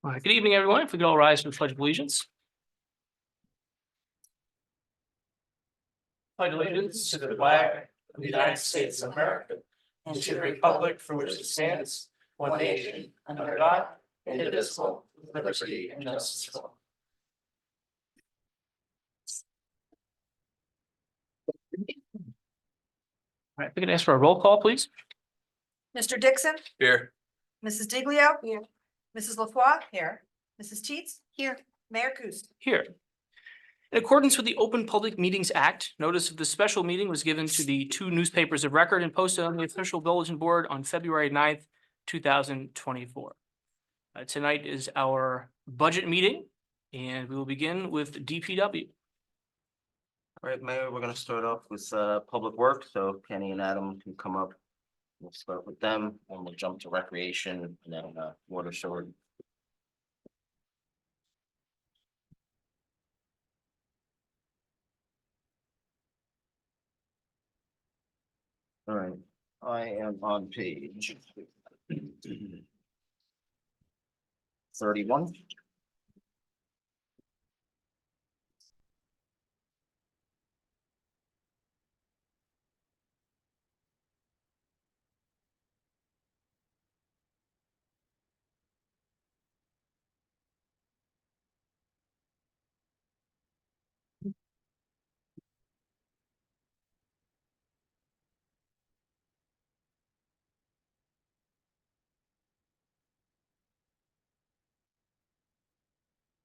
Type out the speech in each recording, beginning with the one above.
All right, good evening, everyone. If we could all rise for the Pledge of Allegiance. Pledge allegiance to the flag of the United States of America and to the republic for which it stands, one nation, under God, indivisible, with liberty and justice for all. All right, we can ask for a roll call, please. Mr. Dixon, Here. Mrs. Diglio. Here. Mrs. LaFois. Here. Mrs. Teets. Here. Mayor Kus. Here. In accordance with the Open Public Meetings Act, notice of the special meeting was given to the two newspapers of record and posted on the official bulletin board on February 9th, 2024. Tonight is our budget meeting, and we will begin with DPW. All right, Mayor, we're gonna start off with Public Works, so Kenny and Adam can come up. We'll start with them, and we'll jump to recreation and then water sewer. All right, I am on page 31.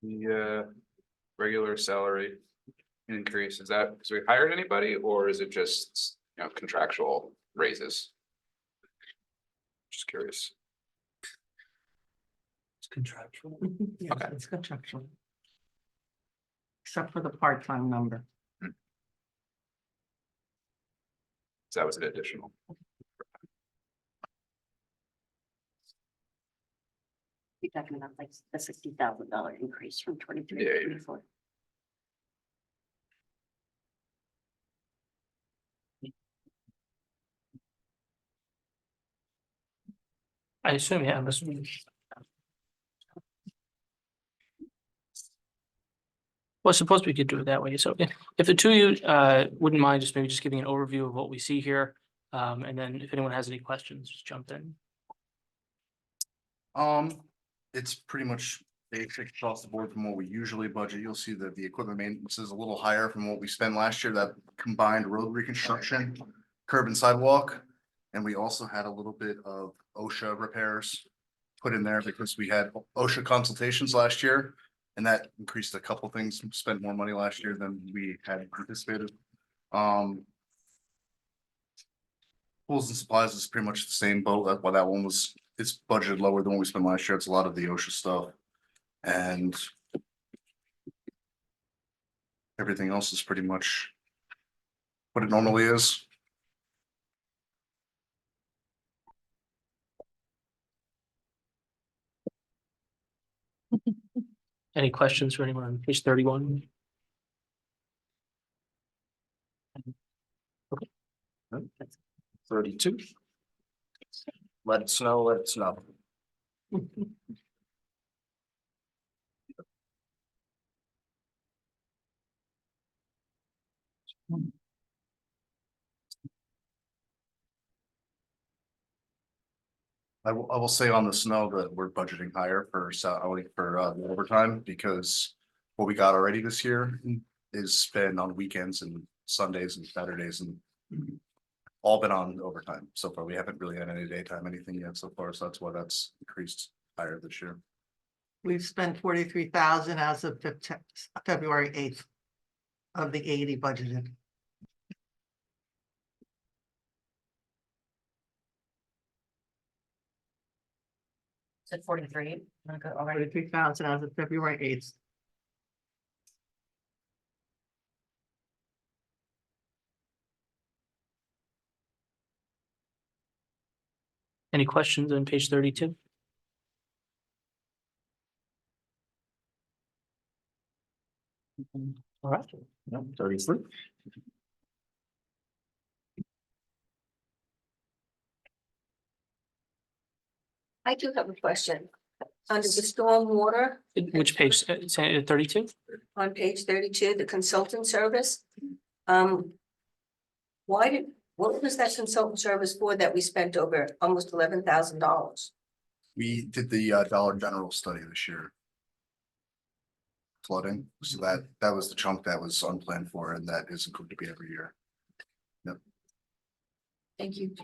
The regular salary increase, is that because we hired anybody or is it just, contractual raises? Just curious. It's contractual. Okay. Yeah, it's contractual. Except for the part-time number. So that was an additional. You're talking about like a $60,000 increase from 23 Yeah, to yeah. 24. I assume, yeah, this. Well, suppose we could do it that way. So if the two of you wouldn't mind just maybe just giving an overview of what we see here. And then if anyone has any questions, just jump in. It's pretty much basic across the board from what we usually budget. You'll see that the equipment maintenance is a little higher from what we spent last year, that combined road reconstruction, curb and sidewalk. And we also had a little bit of OSHA repairs put in there because we had OSHA consultations last year. And that increased a couple things, spent more money last year than we had anticipated. Tools and supplies is pretty much the same boat. That's why that one was, it's budgeted lower than what we spent last year. It's a lot of the OSHA stuff. And everything else is pretty much what it normally is. Any questions for anyone on page 31? 32. Let it snow, let it snow. I will say on the snow that we're budgeting higher for salary for the overtime because what we got already this year is spent on weekends and Sundays and Saturdays and all been on overtime so far. We haven't really had any daytime anything yet so far, so that's why that's increased higher this year. We've spent 43,000 as of February 8th of the 80 budgeted. Is it 43? Already. 43,000 as of February 8th. Any questions on page 32? All right. No, 33. I do have a question. under the stormwater Which page, 32? on page 32, the consultant service. What was that consultant service for that we spent over almost $11,000? We did the Dollar General study this year. Flooding, so that was the chunk that was unplanned for, and that is going to be every year. Thank you.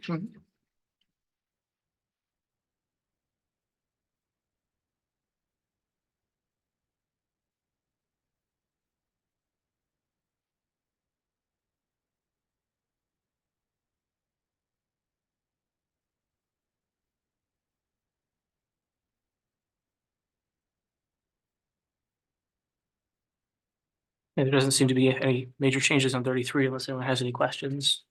And there doesn't seem to be any major changes on 33 unless anyone has any questions.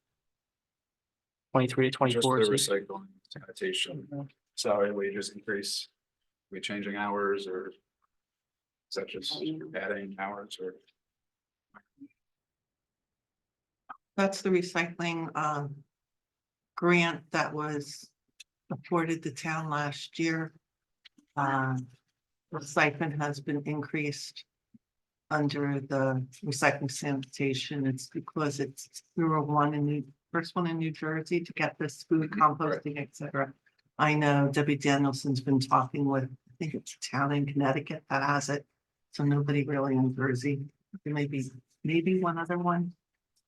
23 to Just the 24. recycling, sanitation, salary wages increase. We changing hours or? Is that just adding hours or? That's the recycling grant that was afforded the town last year. The stipend has been increased under the recycling sanitation. It's because it's first one in New Jersey to get this food composting, et cetera. I know Debbie Danielson's been talking with, I think it's a town in Connecticut that has it. So nobody really in Jersey, there may be maybe one other one.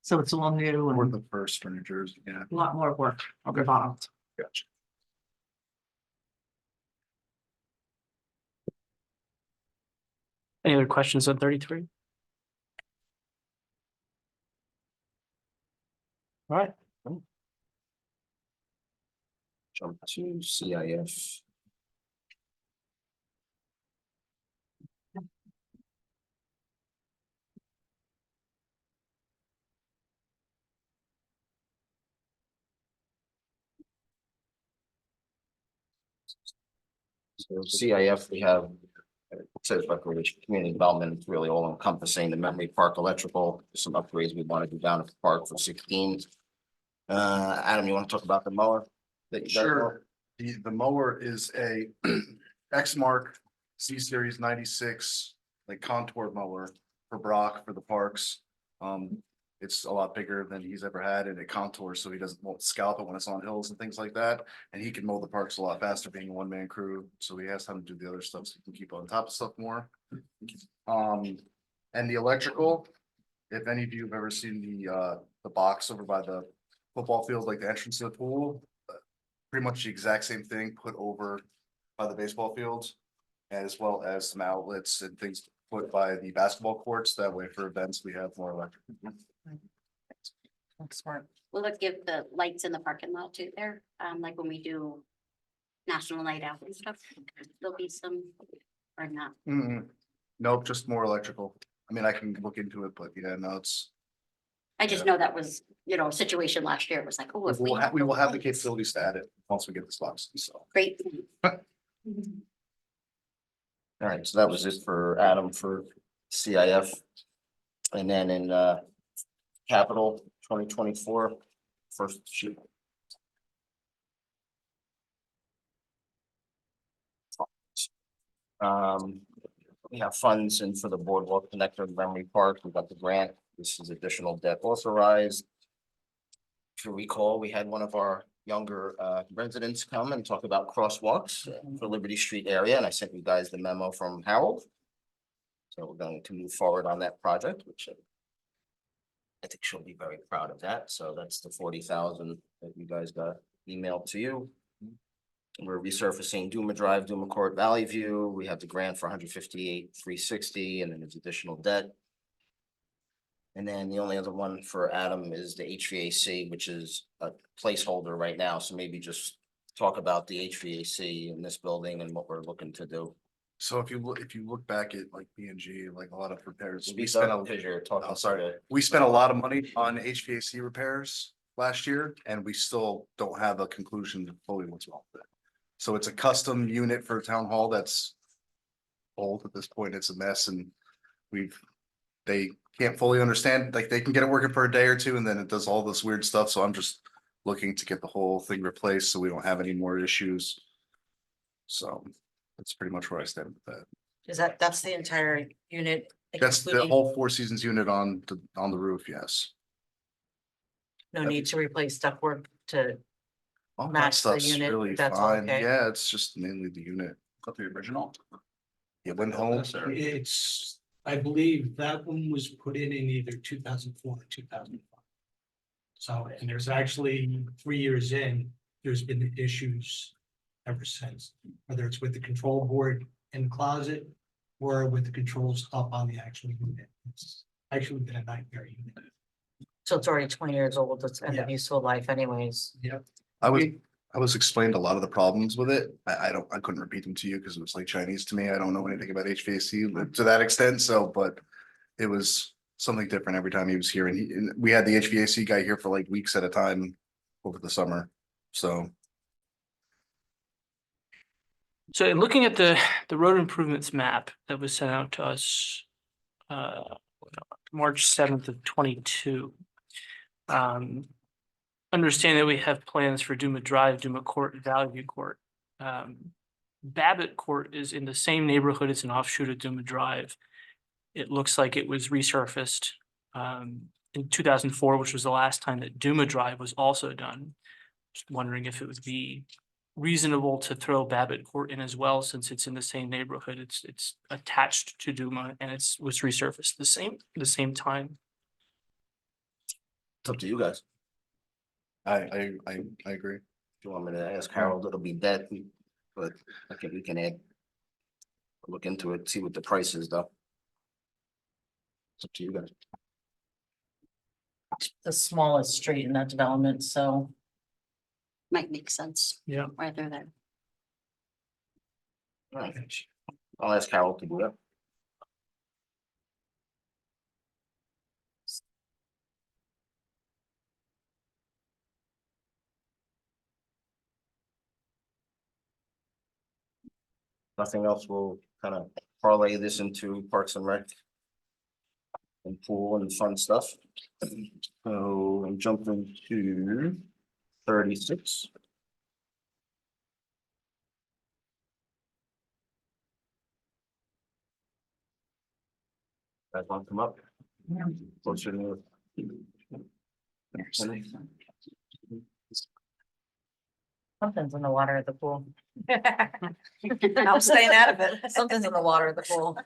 So it's all new We're and the first for New Jersey, yeah. a lot more work involved. Gotcha. Any other questions on 33? All right, Jump to CIF. So CIF, we have, it says recreation, community development, it's really all encompassing the memory park electrical, some upgrades we want to do down at the park for 16. Adam, you want to talk about the mower? that you guys Sure. The mower is a Exmark C-Series 96, like contour mower for Brock for the parks. It's a lot bigger than he's ever had and it contours, so he won't scalp it when it's on hills and things like that. And he can mow the parks a lot faster being a one-man crew, so he has time to do the other stuff, so he can keep on top of stuff more. And the electrical, if any of you have ever seen the box over by the football field, like the entrance to the pool, pretty much the exact same thing put over by the baseball fields, as well as some outlets and things put by the basketball courts. That way for events, we have more electric. That's smart. Will it give the lights in the parking lot too there? Like when we do National Night Out and stuff, there'll be some or not. Nope, just more electrical. I mean, I can look into it, but yeah, no, it's. I just know that was, a situation last year. It was like, oh, if we. We will have the lights. capabilities to add it once we get this box, so. Great. All right, so that was it for Adam for CIF. And then in capital 2024, first sheet. We have funds in for the boardwalk connector in Memory Park. We got the grant. This is additional debt authorized. If you recall, we had one of our younger residents come and talk about crosswalks for Liberty Street area, and I sent you guys the memo from Harold. So we're going to move forward on that project, which I think she'll be very proud of that. So that's the 40,000 that you guys got emailed to you. We're resurfacing Duma Drive, Duma Court, Valley View. We have the grant for 158,360, and then there's additional debt. And then the only other one for Adam is the HVAC, which is a placeholder right now. So maybe just talk about the HVAC in this building and what we're looking to do. So if you look back at like B&G, like a lot of repairs, we Speak spent up because you're talking. Oh, sorry. We spent a lot of money on HVAC repairs last year, and we still don't have a conclusion to fully what's wrong with it. So it's a custom unit for town hall that's old at this point. It's a mess, and they can't fully understand, like they can get it working for a day or two and then it does all this weird stuff. So I'm just looking to get the whole thing replaced so we don't have any more issues. So That's pretty much where I stand with that. Is that's the entire unit? That's the including- whole Four Seasons unit on the roof, yes. No need to replace ductwork to, All that Match the stuff's unit, really that's all fine. okay? Yeah, it's just mainly the unit. Got the original? It went home. It's, I believe that one was put in either 2004 or 2005. So, and there's actually 3 years in, there's been issues ever since, whether it's with the control board in the closet or with the controls up on the actual unit. It's actually been a nightmare unit. so it's already 20 years old, it's end of Yeah. useful life anyways. I was explained a lot of the problems with it. I couldn't repeat them to you because it was like Chinese to me. I don't know anything about HVAC to that extent, so, but it was something different every time he was here, and we had the HVAC guy here for like weeks at a time over the summer, so. So in looking at the road improvements map that was sent out to us March 7th of 22. Understand that we have plans for Duma Drive, Duma Court, and Valley View Court. Babbitt Court is in the same neighborhood. It's an offshoot of Duma Drive. It looks like it was resurfaced in 2004, which was the last time that Duma Drive was also done. Just wondering if it would be reasonable to throw Babbitt Court in as well, since it's in the same neighborhood. It's attached to Duma and was resurfaced the same time. It's up to you guys. I agree. If you want me to ask Harold, it'll be dead, but I think we can add. Look into it, see what the price is though. It's up to you guys. The smallest street in that development, so. Might make sense. Yeah. Rather than. Alright. I'll ask Harold to do that. Nothing else, will kind of parlay this into Parks and Rec. And pool and fun stuff. So I'm jumping to 36. Guys want to come up? Closer to. Something's in the water at the pool. I'm staying out of it. Something's in the water at the pool.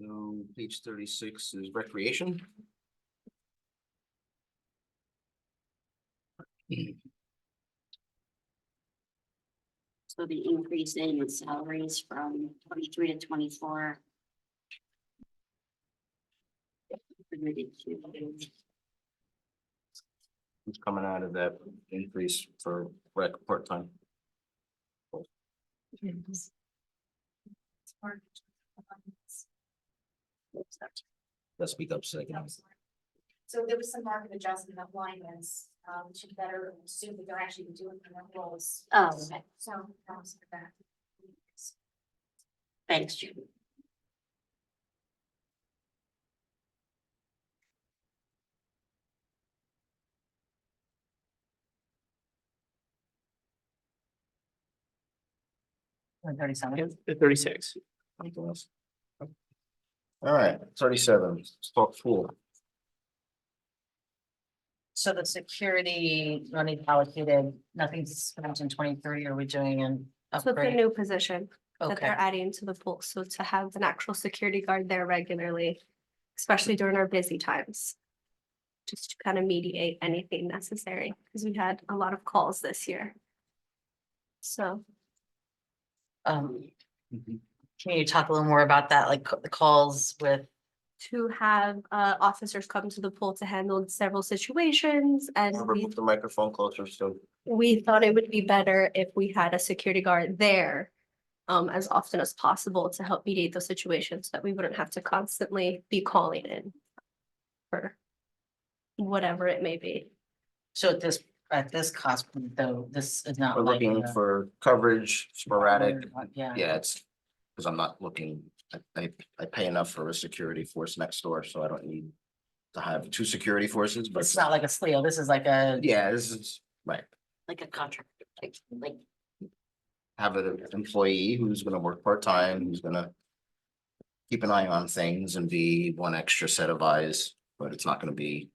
So page 36 is recreation. So the increase in salaries from 23 to 24. Related to. Who's coming out of that increase for rec part-time? Let's speak up so I can. So there was some market adjustment of alignments, to better assume that they're actually doing their roles. Oh, okay. So that was for that. Thanks, Judy. Or 37. At 36. Anything else? All right, 37, let's talk pool. So the security money allocated, nothing's spent in 23, are we doing an So it's a upgrade? new position that Okay, they're adding to the pool, so to have an actual security guard there regularly, especially during our busy times. Just to kind of mediate anything necessary, because we had a lot of calls this year. So can you talk a little more about that, like the calls with, to have officers come to the pool to handle several situations, and Remove the microphone closer, so. we thought it would be better if we had a security guard there. As often as possible to help mediate those situations, that we wouldn't have to constantly be calling in. For whatever it may be. so at this cost, though, this is not We're like. looking for coverage, sporadic, Yeah. yeah, it's, because I'm not looking, I pay enough for a security force next door, so I don't need to have two security forces, but It's not like a SLEO, this is like a. yeah, this is, right. Like a contract, like Have an employee who's gonna work part-time, who's gonna keep an eye on things and be one extra set of eyes, but it's not gonna be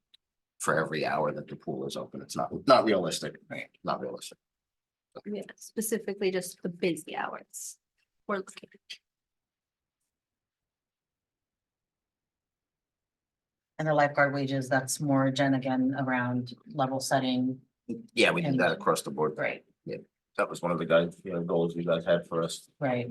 for every hour that the pool is open. It's not realistic, right? Not realistic. Yeah, specifically just the busy hours. We're looking. And the lifeguard wages, that's more Jen again around level setting, Yeah, we did that across the board. right, That was one of the guys, goals you guys had for us. right.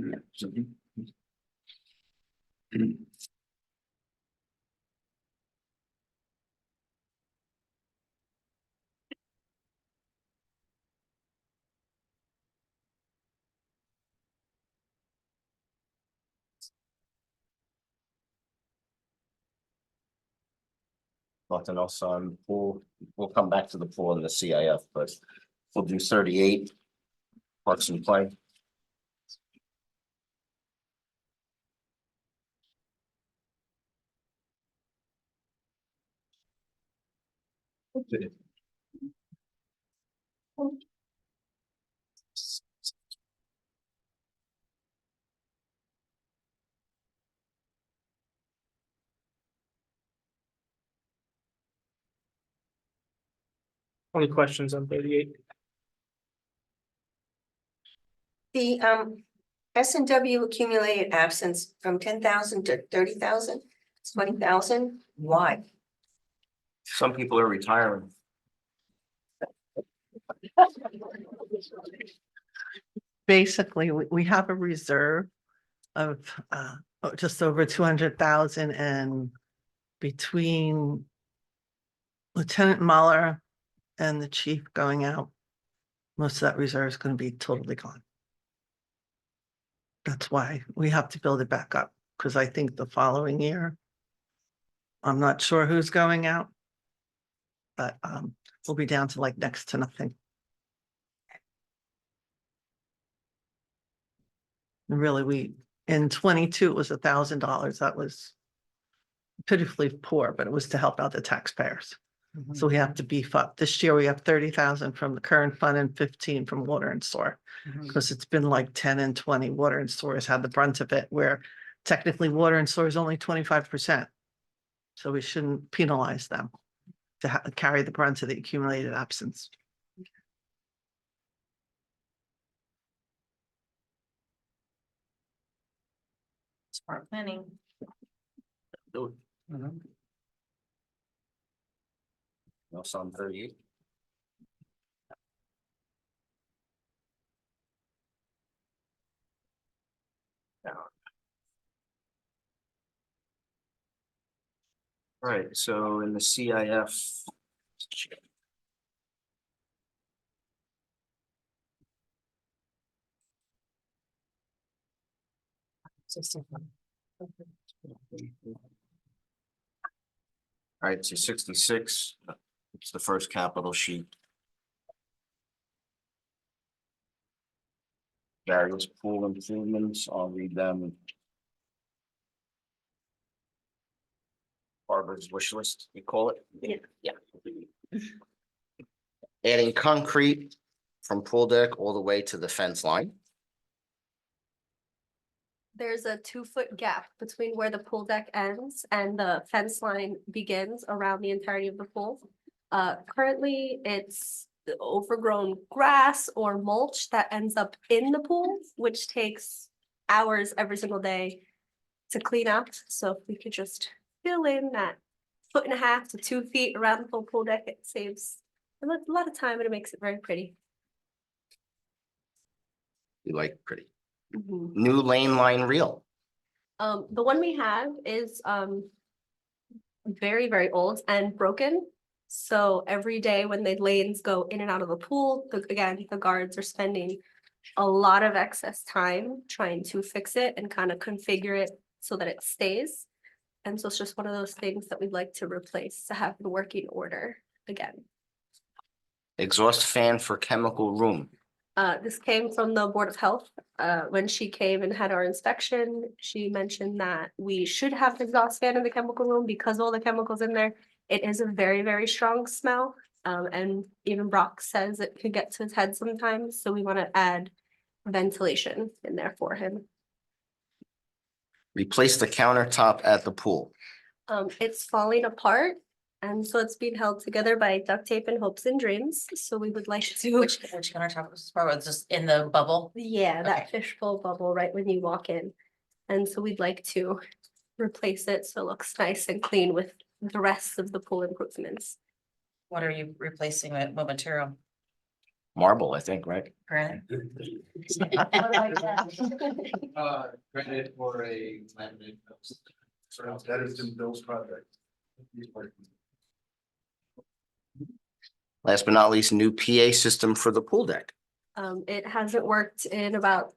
Nothing else on pool. We'll come back to the pool and the CIF, but we'll do 38. Parks and play. Any questions on 38? The S and W accumulated absence from 10,000 to 30,000, it's 20,000, why? Some people are retiring. Basically, we have a reserve of just over 200,000, and between Lieutenant Mueller and the chief going out, most of that reserve is going to be totally gone. That's why we have to build it back up, because I think the following year, I'm not sure who's going out, but we'll be down to like next to nothing. And really, in 22, it was $1,000. That was pitifully poor, but it was to help out the taxpayers. So we have to beef up. This year we have 30,000 from the current fund and 15 from water and sewer. Because it's been like 10 and 20. Water and sewer has had the brunt of it, where technically water and sewer is only 25%. So we shouldn't penalize them to carry the brunt of the accumulated absence. Smart planning. No, some 38. All right, so in the CIF. All right, so 66, it's the first capital sheet. Various pool improvements, I'll read them. Barbara's wish list, you call it? Yeah. Adding concrete from pool deck all the way to the fence line. There's a 2-foot gap between where the pool deck ends and the fence line begins around the entirety of the pool. Currently, it's the overgrown grass or mulch that ends up in the pool, which takes hours every single day to clean up. So if we could just fill in that 1.5 to 2 feet around the whole pool deck, it saves a lot of time and it makes it very pretty. You like pretty. Mhm. New lane line reel. The one we have is very, very old and broken. So every day when the lanes go in and out of the pool, again, the guards are spending a lot of excess time trying to fix it and kind of configure it so that it stays. And so it's just one of those things that we'd like to replace to have in working order again. Exhaust fan for chemical room. This came from the Board of Health. When she came and had our inspection, she mentioned that we should have an exhaust fan in the chemical room because all the chemicals in there. It is a very, very strong smell. And even Brock says it could get to his head sometimes, so we want to add ventilation in there for him. Replace the countertop at the pool. It's falling apart, and so it's being held together by duct tape and hopes and dreams, so we would like to. Which countertop was, or was just in the bubble? Yeah, that Okay. fishbowl bubble right when you walk in. And so we'd like to replace it so it looks nice and clean with the rest of the pool improvements. What are you replacing with, what material? Marble, I think, right? Granite? Granite or a laminate. So that is in Bill's project. Last but not least, new PA system for the pool deck. It hasn't worked in about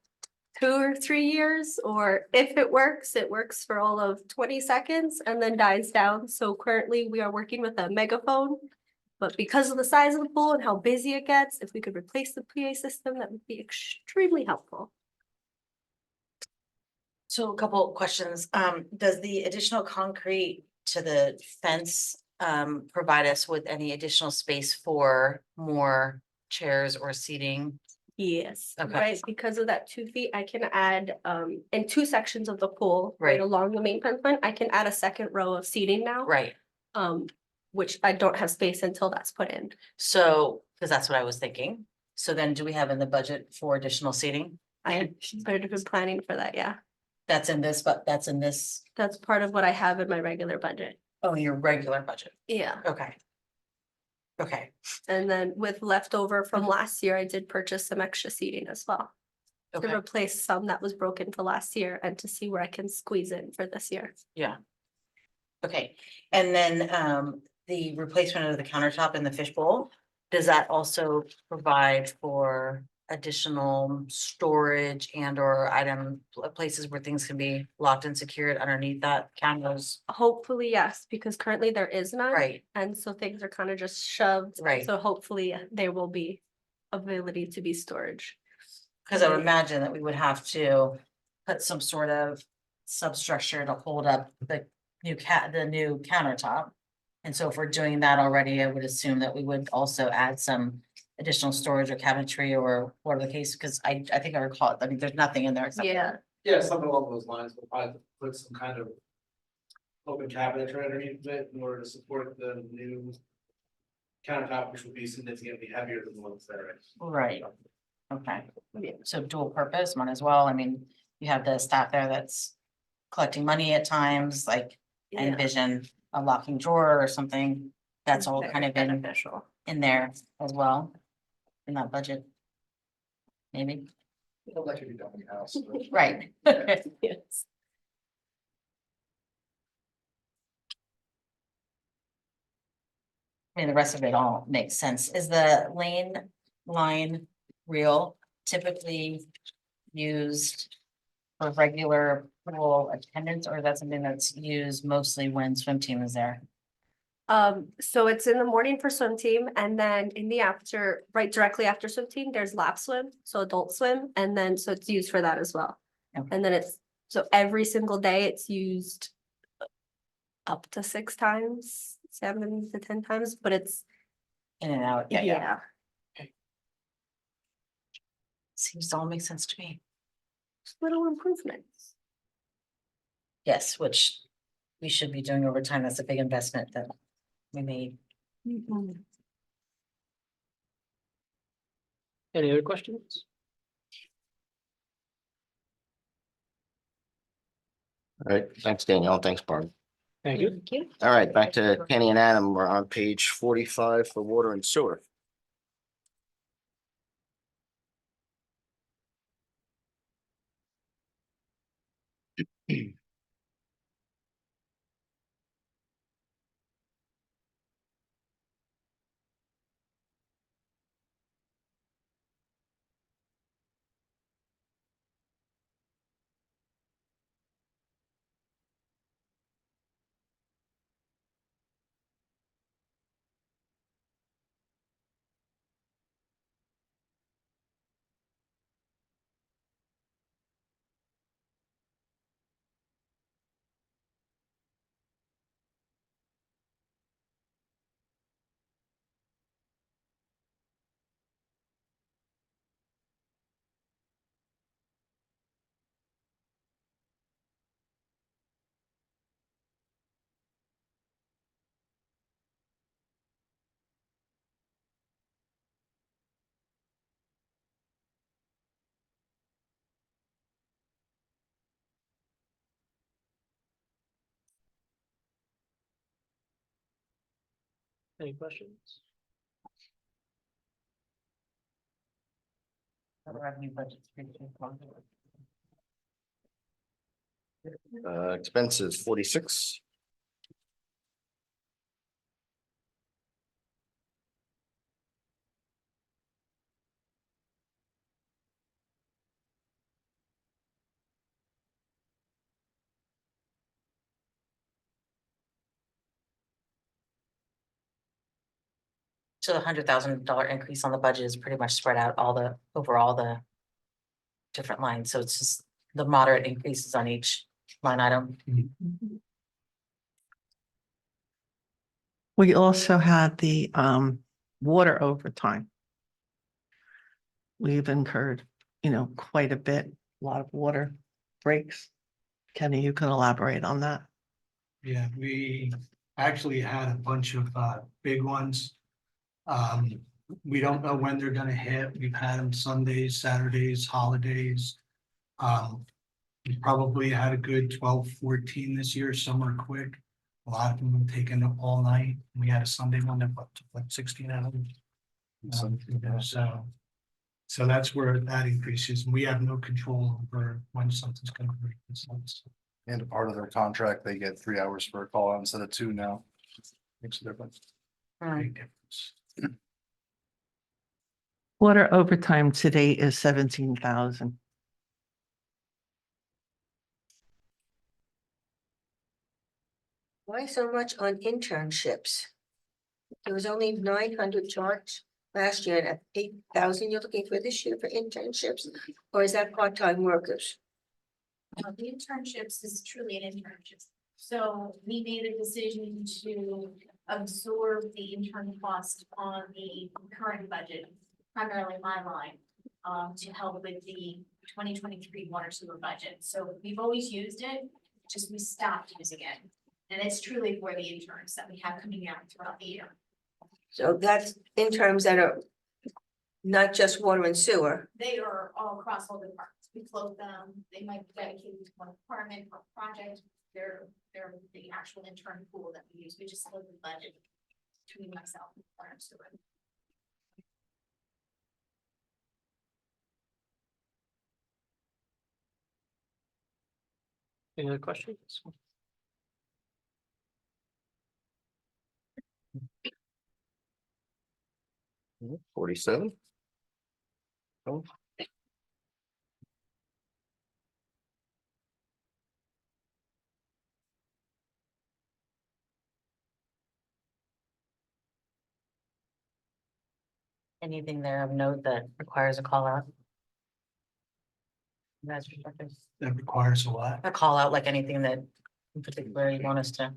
2 or 3 years, or if it works for all of 20 seconds and then dies down. So currently we are working with a megaphone. But because of the size of the pool and how busy it gets, if we could replace the PA system, that would be extremely helpful. So a couple questions. Does the additional concrete to the fence provide us with any additional space for more chairs or seating? Yes, Okay. right, because of that 2 feet, I can add, in 2 sections of the pool, right Right. along the main fence line, I can add a second row of seating now. Right, Which I don't have space until that's put in. so, because that's what I was thinking. So then do we have in the budget for additional seating? I started been planning for that, yeah. That's in this, but that's in this, That's part of what I have in my regular budget. oh, your regular budget. Yeah, Okay. Okay, and then with leftover from last year, I did purchase some extra seating as well. To okay, replace some that was broken for last year and to see where I can squeeze in for this year. yeah. Okay, and then the replacement of the countertop in the fishbowl, does that also provide for additional storage and or places where things can be locked and secured underneath that cameras? Hopefully, yes, because currently there is none. Right, And so things are kind of just shoved. Right. So hopefully there will be ability to be storage. because I would imagine that we would have to put some sort of substructure to hold up the new countertop. And so if we're doing that already, I would assume that we would also add some additional storage or cabinetry or whatever the case, because I think I recall, I mean, there's nothing in there except. Yeah, Yeah, something along those lines, we'll probably put some kind of open cabinetry underneath it in order to support the new countertop, which will be significantly heavier than the ones that are in. Right, okay, Yeah. so dual purpose, might as well, I mean, you have the staff there that's collecting money at times, like, I yeah. envision a locking drawer or something. That's all kind of beneficial. in there as well, in that budget. Maybe, Well, that could be done in the house. but- right. Yes. I mean, the rest of it all makes sense. Is the lane line reel typically used for regular pool attendance, or is that something that's used mostly when swim team is there? So it's in the morning for swim team, and then in the after, right directly after swim team, there's lap swim, so adult swim, and then so it's used for that as well. Okay. And then it's, so every single day it's used up to 6 times, 7 to 10 times, but it's, In and out, yeah. yeah. Seems to all make sense to me. Little improvements. Yes, which we should be doing over time. That's a big investment that we made. Any other questions? All right, thanks, Danielle. Thanks, Barb. Thank you. Thank you. All right, back to Kenny and Adam. We're on page 45 for water and sewer. Any questions? Revenue budget's pretty straightforward. Expenses 46. So the $100,000 increase on the budget is pretty much spread out overall the different lines, so it's just the moderate increases on each line item. We also had the water overtime. We've incurred, quite a bit, a lot of water breaks. Kenny, you can elaborate on that. Yeah, we actually had a bunch of big ones. We don't know when they're gonna hit. We've had them Sundays, Saturdays, holidays. We probably had a good 12, 14 this year. Some are quick. A lot of them have taken up all night. We had a Sunday one that took like 16 hours. So that's where that increases. We have no control over when something's gonna break. And a part of their contract, they get 3 hours for a call out instead of 2 now. Makes a difference. Big difference. Water overtime today is 17,000. Why so much on internships? There was only 900 charged last year and at 8,000 you're looking for this year for internships? Or is that part-time workers? The internships is truly an internship. So we made a decision to absorb the intern cost on the current budget, primarily my line, to help with the 2023 water sewer budget. So we've always used it, just we stopped using it. And it's truly for the interns that we have coming out throughout the year. So that's in terms that are not just water and sewer. They are all across all departments. We float them. They might be dedicated to one department or project. They're the actual intern pool that we use. We just split the budget between myself and water and sewer. Any other questions? 47. Oh, Anything there of note that requires a call out? That's That requires a lot. a call out, like anything that in particular you want us to,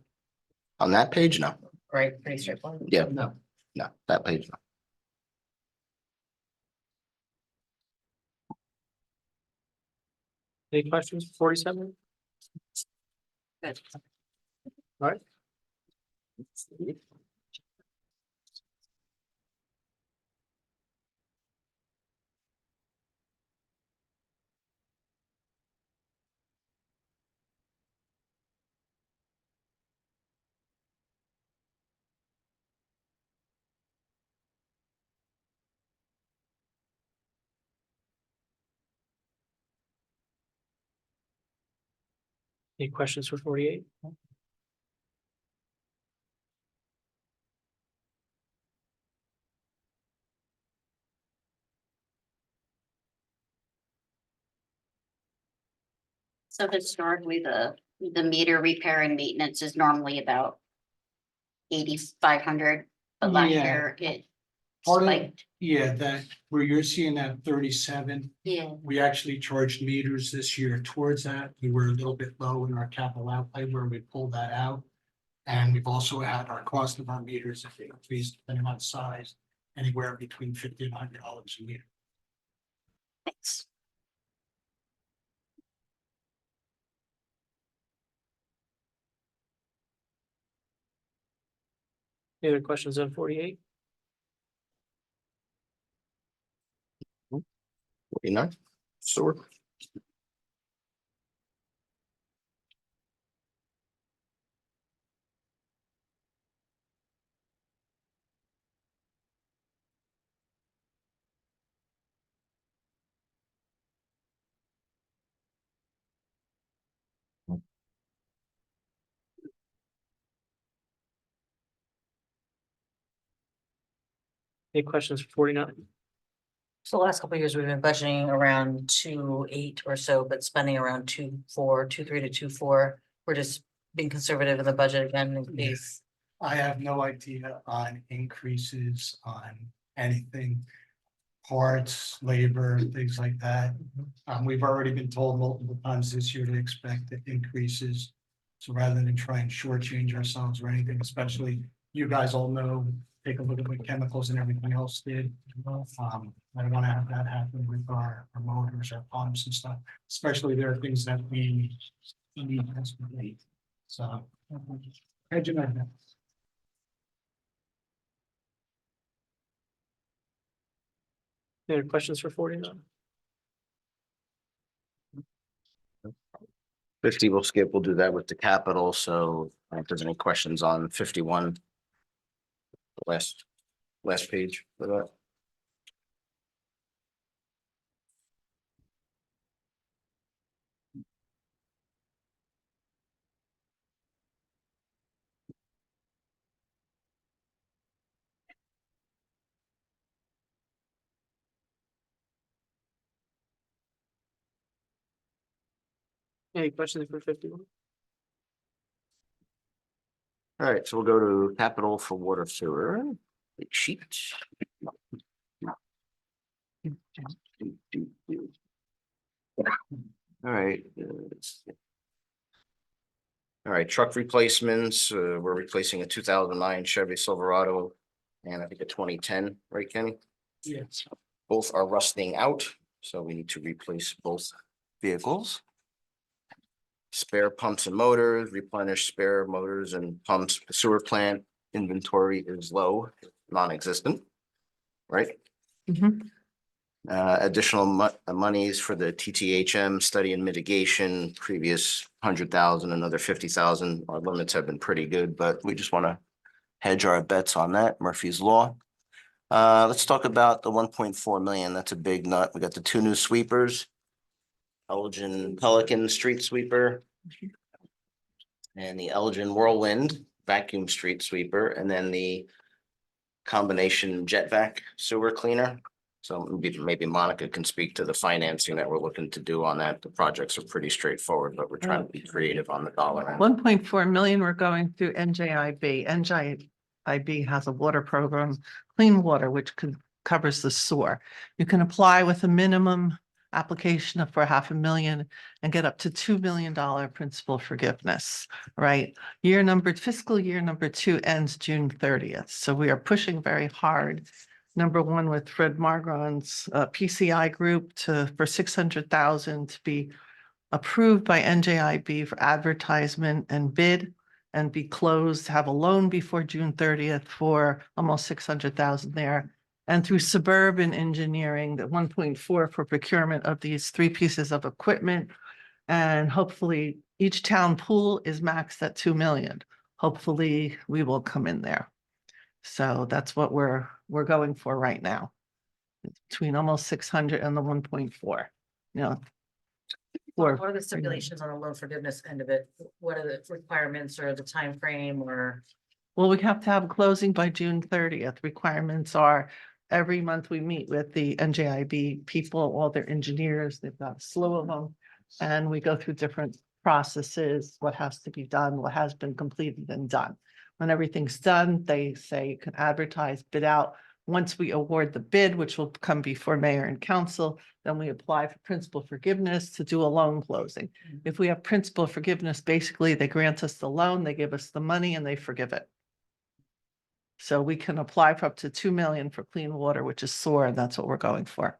on that page, no. right, pretty straightforward. Yeah, no, that page, no. Any questions? 47? Good. All right. Any questions for 48? So historically, the meter repair and maintenance is normally about 8,500, but last Yeah. year it Part of, spiked. yeah, that where you're seeing that 37, Yeah, we actually charged meters this year towards that. We were a little bit low in our capital outlay where we pulled that out. And we've also had our cost of our meters, if they increase depending on size, anywhere between $50 and $100 a meter. thanks. Any other questions on 48? 49. Sewer. Any questions for 49? So the last couple of years, we've been budgeting around 2.8 or so, but spending around 2.4, 2.3 to 2.4. We're just being conservative in the budget again in case. I have no idea on increases on anything. Parts, labor, things like that. We've already been told multiple times this year to expect the increases. So rather than try and shortchange ourselves or anything, especially you guys all know, take a look at what chemicals and everything else did. I don't want to have that happen with our motors, our pumps and stuff, especially there are things that we need desperately. So. Hedging our bets. Any other questions for 49? 50 we'll skip, we'll do that with the capital, so if there's any questions on 51. Last page for that. Any questions for 51? All right, so we'll go to capital for water sewer. Big sheet. All right. All right, truck replacements, we're replacing a 2009 Chevy Silverado and I think a 2010, right, Kenny? Yes. Both are rusting out, so we need to replace both vehicles. Spare pumps and motors, replenish spare motors and pumps. The sewer plant inventory is low, non-existent, right? Mhm. Additional monies for the TTHM study and mitigation, previous 100,000, another 50,000. Our limits have been pretty good, but we just want to hedge our bets on that. Murphy's Law. Let's talk about the 1.4 million. That's a big nut. We got the 2 new sweepers. Elgin Pelican Street Sweeper. And the Elgin Whirlwind Vacuum Street Sweeper, and then the combination jet vac sewer cleaner. So maybe Monica can speak to the financing that we're looking to do on that. The projects are pretty straightforward, but we're trying to be creative on the dollar end. 1.4 million, we're going through NJIB. NJIB has a water program, Clean Water, which covers the sewer. You can apply with a minimum application of for $500,000 and get up to $2 million principal forgiveness, right? Fiscal year number 2 ends June 30th. So we are pushing very hard. Number 1 with Fred Margron's PCI group for 600,000 to be approved by NJIB for advertisement and bid and be closed, have a loan before June 30th for almost 600,000 there. And through Suburban Engineering, the 1.4 for procurement of these 3 pieces of equipment. And hopefully each town pool is maxed at 2 million. Hopefully we will come in there. So that's what we're going for right now. Between almost 600 and the 1.4, you know. What are the stipulations on the loan forgiveness end of it? What are the requirements or the time frame or? Well, we have to have a closing by June 30th. Requirements are every month we meet with the NJIB people, all their engineers, they've got a slew of them. And we go through different processes, what has to be done, what has been completed and done. When everything's done, they say you can advertise, bid out. Once we award the bid, which will come before mayor and council, then we apply for principal forgiveness to do a loan closing. If we have principal forgiveness, basically they grant us the loan, they give us the money and they forgive it. So we can apply for up to 2 million for clean water, which is SOAR, and that's what we're going for.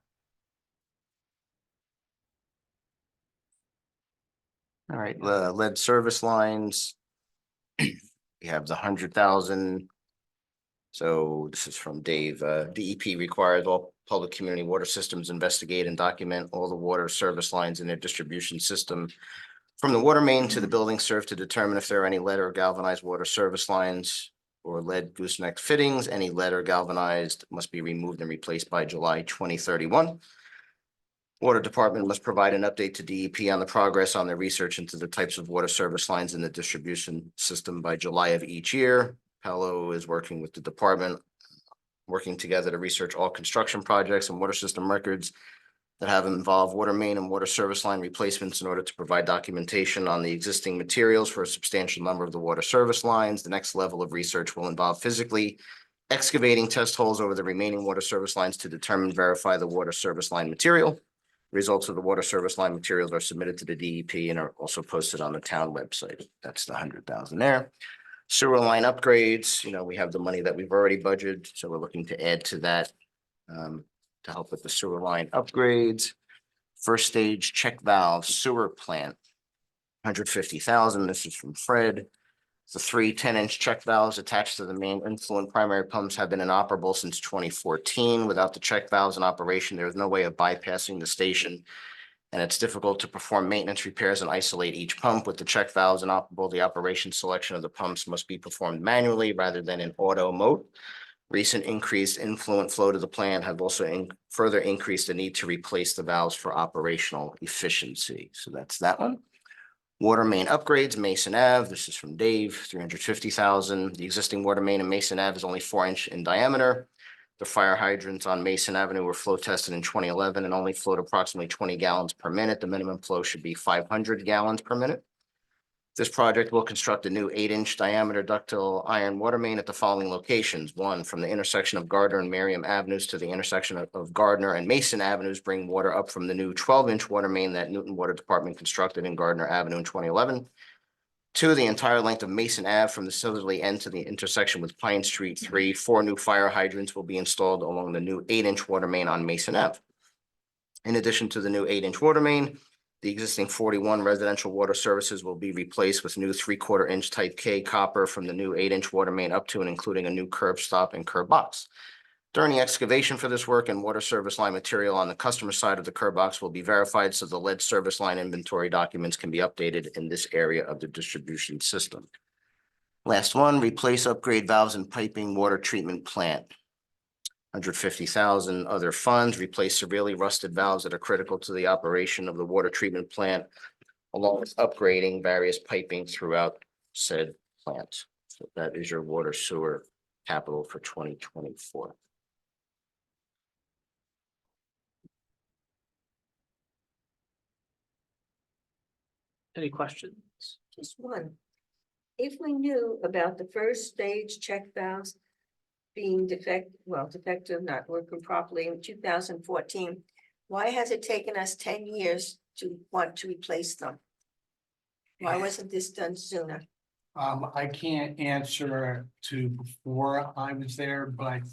All right, the lead service lines. We have the 100,000. So this is from Dave. DEP requires all public community water systems investigate and document all the water service lines in their distribution system from the water main to the building served to determine if there are any lead or galvanized water service lines or lead gooseneck fittings. Any lead or galvanized must be removed and replaced by July 2031. Water Department must provide an update to DEP on the progress on their research into the types of water service lines in the distribution system by July of each year. Palo is working with the department working together to research all construction projects and water system records that have involved water main and water service line replacements in order to provide documentation on the existing materials for a substantial number of the water service lines. The next level of research will involve physically excavating test holes over the remaining water service lines to determine and verify the water service line material. Results of the water service line materials are submitted to the DEP and are also posted on the town website. That's the 100,000 there. Sewer line upgrades, we have the money that we've already budgeted, so we're looking to add to that to help with the sewer line upgrades. First stage check valve sewer plant, 150,000. This is from Fred. The 3 10-inch check valves attached to the main influent primary pumps have been inoperable since 2014. Without the check valves in operation, there is no way of bypassing the station, and it's difficult to perform maintenance repairs and isolate each pump. With the check valves inoperable, the operation selection of the pumps must be performed manually rather than in auto mode. Recent increased influent flow to the plant have also further increased the need to replace the valves for operational efficiency. So that's that one. Water main upgrades, Mason Ave. This is from Dave, 350,000. The existing water main in Mason Ave is only 4-inch in diameter. The fire hydrants on Mason Avenue were flow tested in 2011 and only flowed approximately 20 gallons per minute. The minimum flow should be 500 gallons per minute. This project will construct a new 8-inch diameter ductile iron water main at the following locations. 1, from the intersection of Gardner and Merriam Avenues to the intersection of Gardner and Mason Avenues, bring water up from the new 12-inch water main that Newton Water Department constructed in Gardner Avenue in 2011. 2, the entire length of Mason Ave from the southerly end to the intersection with Pine Street. 3, 4 new fire hydrants will be installed along the new 8-inch water main on Mason Ave. In addition to the new 8-inch water main, the existing 41 residential water services will be replaced with new 3/4 inch type K copper from the new 8-inch water main up to and including a new curb stop and curb box. During the excavation for this work and water service line material on the customer side of the curb box will be verified so the lead service line inventory documents can be updated in this area of the distribution system. Last one, replace upgrade valves and piping water treatment plant. 150,000 other funds, replace severely rusted valves that are critical to the operation of the water treatment plant, along with upgrading various piping throughout said plant. So that is your water sewer capital for 2024. Any questions? Just one. If we knew about the first stage check valves being defective, not working properly in 2014, why has it taken us 10 years to want to replace them? Why wasn't this done sooner? I can't answer to before I was there, but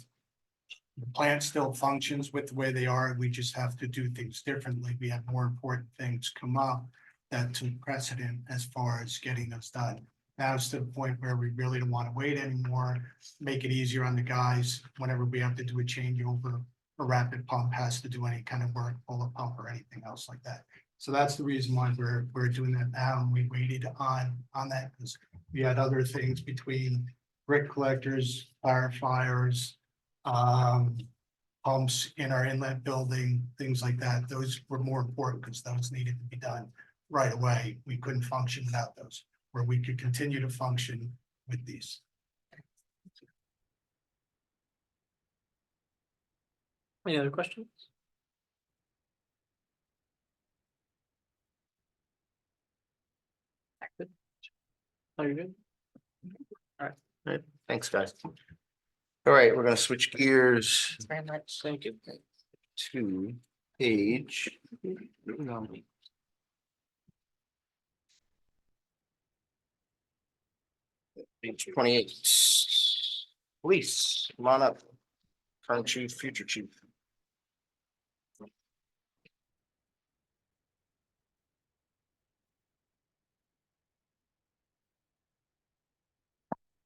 the plant still functions with the way they are. We just have to do things differently. We have more important things come up that took precedent as far as getting those done. Now it's to the point where we really don't want to wait anymore, make it easier on the guys whenever we have to do a changeover. A rapid pump has to do any kind of work, pull a pump or anything else like that. So that's the reason why we're doing that now. And we waited on that because we had other things between brick collectors, firefighters, pumps in our inlet building, things like that. Those were more important because those needed to be done right away. We couldn't function without those, where we could continue to function with these. Any other questions? Good. Oh, you're good? All right, thanks, guys. All right, we're gonna switch gears Thanks very much. Thank you. to page. Page 28. Police, come on up. Current chief, future chief.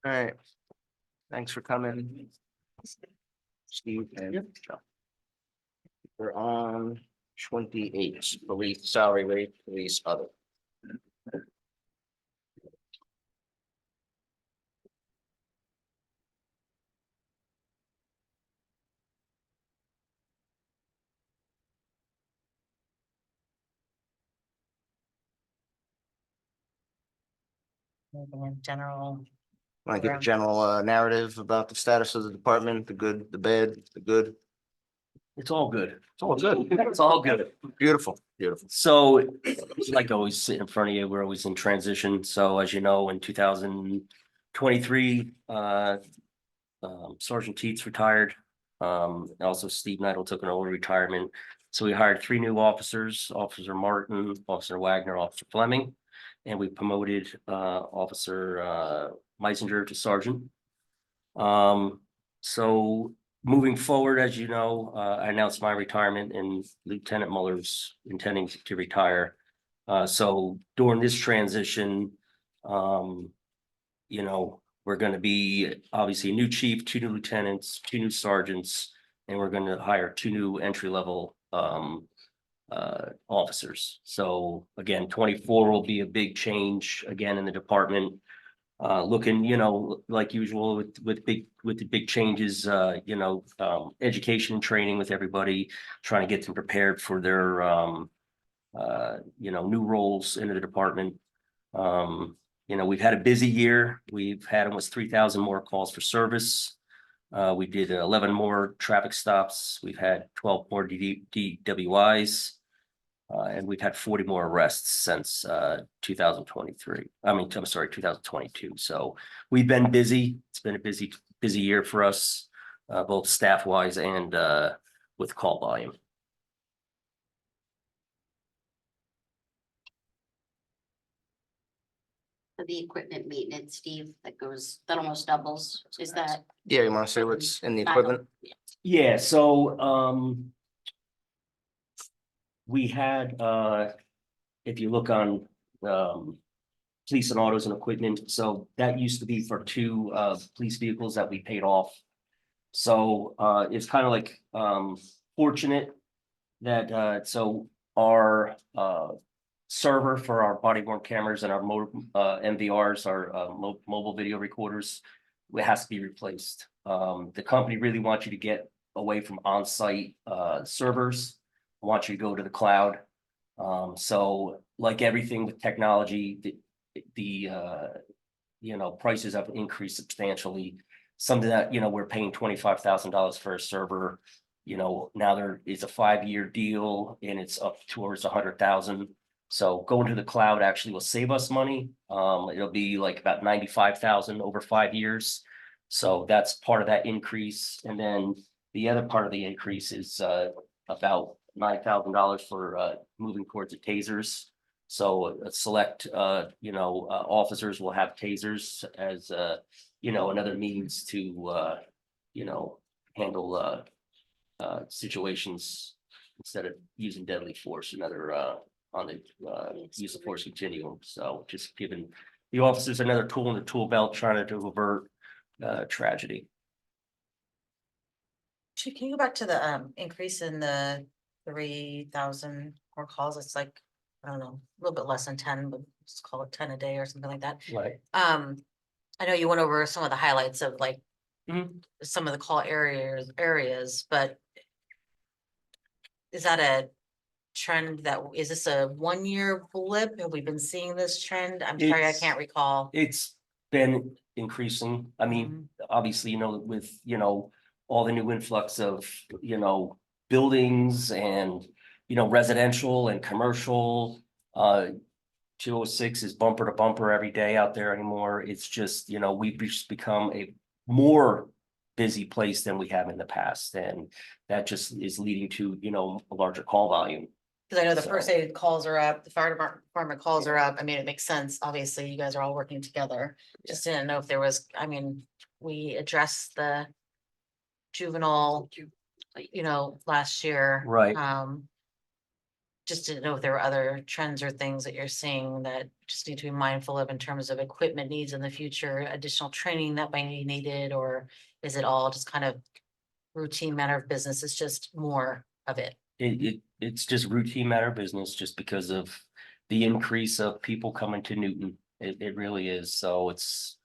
All right. Thanks for coming. Steve and Joe. We're on 28, police salary rate, police other. Moving in general Want to give a Around. general narrative about the status of the department, the good, the bad, the good? It's all good. It's all good. It's all good. Beautiful, beautiful. So like always sit in front of you, we're always in transition. So as you know, in 2023, Sergeant Teets retired. Also Steve Neidl took an early retirement. So we hired 3 new officers, Officer Martin, Officer Wagner, Officer Fleming. And we promoted Officer Meisinger to sergeant. So moving forward, as you know, I announced my retirement and Lieutenant Muller's intending to retire. So during this transition, you know, we're gonna be obviously a new chief, 2 new lieutenants, 2 new sergeants, and we're gonna hire 2 new entry-level officers. So again, 24 will be a big change again in the department. Looking, you know, like usual with the big changes, you know, education and training with everybody, trying to get them prepared for their you know, new roles in the department. You know, we've had a busy year. We've had almost 3,000 more calls for service. We did 11 more traffic stops. We've had 12 more DWIs. And we've had 40 more arrests since 2023. I'm sorry, 2022. So we've been busy. It's been a busy year for us, both staff wise and with call volume. For the equipment maintenance, Steve, that almost doubles, is that? Yeah, you want to say what's in the equipment? Yeah, so we had if you look on police and autos and equipment, so that used to be for 2 police vehicles that we paid off. So it's kind of like fortunate that so our server for our body worn cameras and our MVRs, our mobile video recorders, it has to be replaced. The company really wants you to get away from on-site servers, want you to go to the cloud. So like everything with technology, the you know, prices have increased substantially. Something that, you know, we're paying $25,000 for a server, you know, now there is a 5-year deal and it's up towards 100,000. So going to the cloud actually will save us money. It'll be like about 95,000 over 5 years. So that's part of that increase. And then the other part of the increase is about $9,000 for moving towards the tasers. So a select you know, officers will have tasers as you know, another means to you know, handle situations instead of using deadly force, another on the use of force continuum. So just giving the officers another tool in the tool belt, trying to avert tragedy. Can you go back to the increase in the 3,000 more calls? It's like, I don't know, a little bit less than 10, but let's call it 10 a day or something like that. Right. I know you went over some of the highlights of like Mhm. some of the call areas, but is that a trend is this a 1-year blip? Have we been seeing this trend? I'm sorry, I It's- can't recall. It's been increasing. I mean, obviously, you know, with, you know, all the new influx of, you know, buildings and, you know, residential and commercial, 206 is bumper to bumper every day out there anymore. It's just, you know, we've just become a more busy place than we have in the past. And that just is leading to, you know, a larger call volume. Because I know the So- first aid calls are up, the fire department calls are up. I mean, it makes sense. Obviously, you guys are all working together. Just didn't know if there was, I mean, we addressed the juvenile, you know, last year. Right. Just didn't know if there were other trends or things that you're seeing that just need to be mindful of in terms of equipment needs in the future, additional training that might be needed, or is it all just kind of routine matter of business? It's just more of it. It's just routine matter of business just because of the increase of people coming to Newton. It really is. So it's,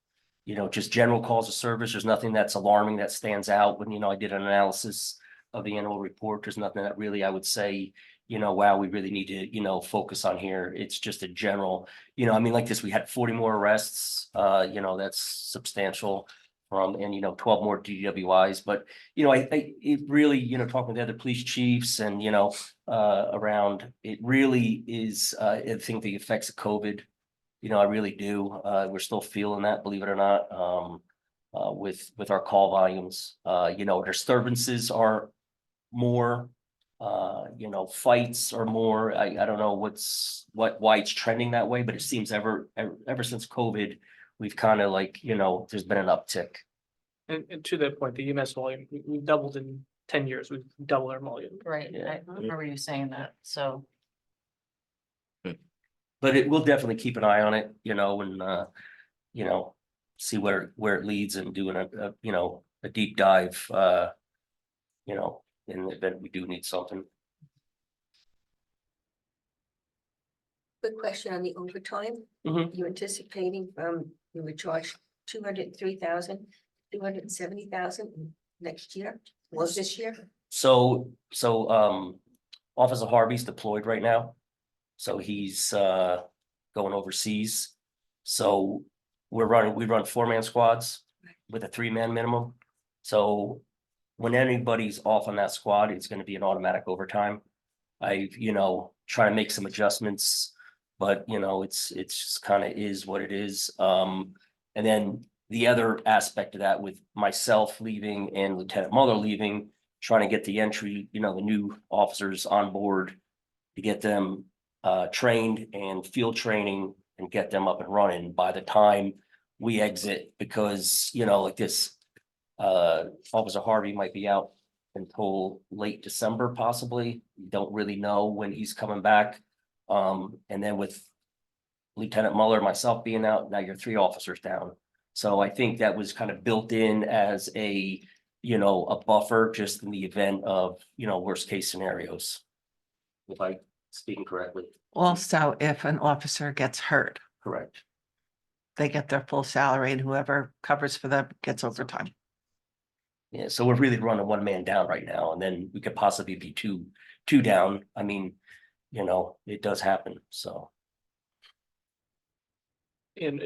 you know, just general calls of service. There's nothing that's alarming that stands out when, you know, I did an analysis of the annual report. There's nothing that really, I would say, wow, we really need to, focus on here. It's just a general, I mean, like this, we had 40 more arrests, that's substantial. And 12 more DWIs, but it really, talking to other police chiefs and around, it really is, I think the effects of COVID, I really do. We're still feeling that, believe it or not, with our call volumes. Disturbances are more, fights are more. I don't know why it's trending that way, but it seems ever since COVID, we've kind of there's been an uptick. And to that point, the EMS volume, we've doubled in 10 years. We've doubled our volume. Right, Yeah. I remember you saying that, so. But it will definitely keep an eye on it, and see where it leads and doing a deep dive, in the event we do need something. Quick question on the overtime. Mhm. You're anticipating you would charge 203,000, 270,000 next year, was this year? So, Officer Harvey's deployed right now. So he's going overseas. So we run 4-man squads with a 3-man minimum. So when anybody's off on that squad, it's going to be an automatic overtime. I, try to make some adjustments, but it's just kind of is what it is. And then the other aspect of that with myself leaving and Lieutenant Muller leaving, trying to get the entry, the new officers on board to get them trained and field training and get them up and running by the time we exit, because, like this, Officer Harvey might be out until late December, possibly. We don't really know when he's coming back. And then with Lieutenant Muller, myself being out, now you're 3 officers down. So I think that was kind of built in as a buffer just in the event of, worst case scenarios. If I speaking correctly. Also, if an officer gets hurt, Correct. they get their full salary and whoever covers for them gets overtime. Yeah, so we're really running 1 man down right now, and then we could possibly be two down. I mean, it does happen, so. And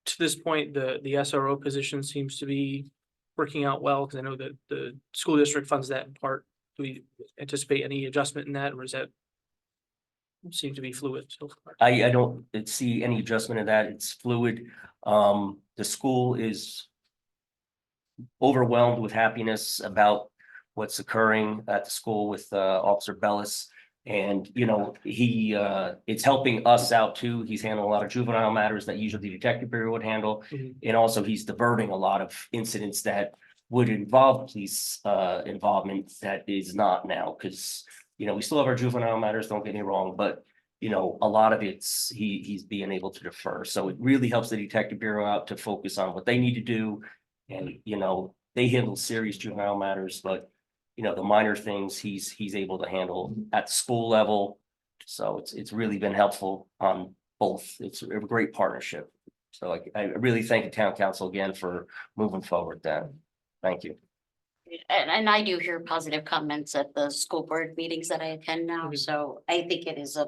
to this point, the SRO position seems to be working out well, because I know that the school district funds that in part. Do we anticipate any adjustment in that, or is that seem to be fluid so far? I don't see any adjustment in that. It's fluid. The school is overwhelmed with happiness about what's occurring at the school with Officer Bellis. And, it's helping us out too. He's handling a lot of juvenile matters that usually the detective bureau would handle. Mhm. And also he's diverting a lot of incidents that would involve police involvement that is not now, because, we still have our juvenile matters, don't get me wrong, but a lot of it's he's being able to defer. So it really helps the detective bureau out to focus on what they need to do. And, they handle serious juvenile matters, but the minor things he's able to handle at the school level. So it's really been helpful on both. It's a great partnership. So I really thank the town council again for moving forward then. Thank you. And I do hear positive comments at the school board meetings that I attend now, so I think it is a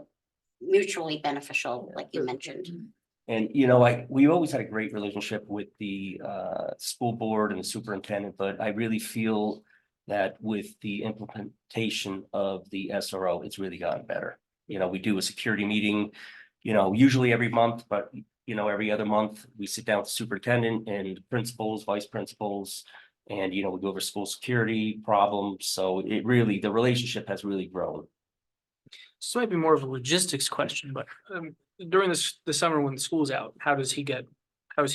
mutually beneficial, like you mentioned. And, we always had a great relationship with the school board and the superintendent, but I really feel that with the implementation of the SRO, it's really gotten better. We do a security meeting, usually every month, but, every other month, we sit down with the superintendent and principals, vice principals, and, we go over school security problems. So the relationship has really grown. This might be more of a logistics question, but during the summer when the school's out, how is he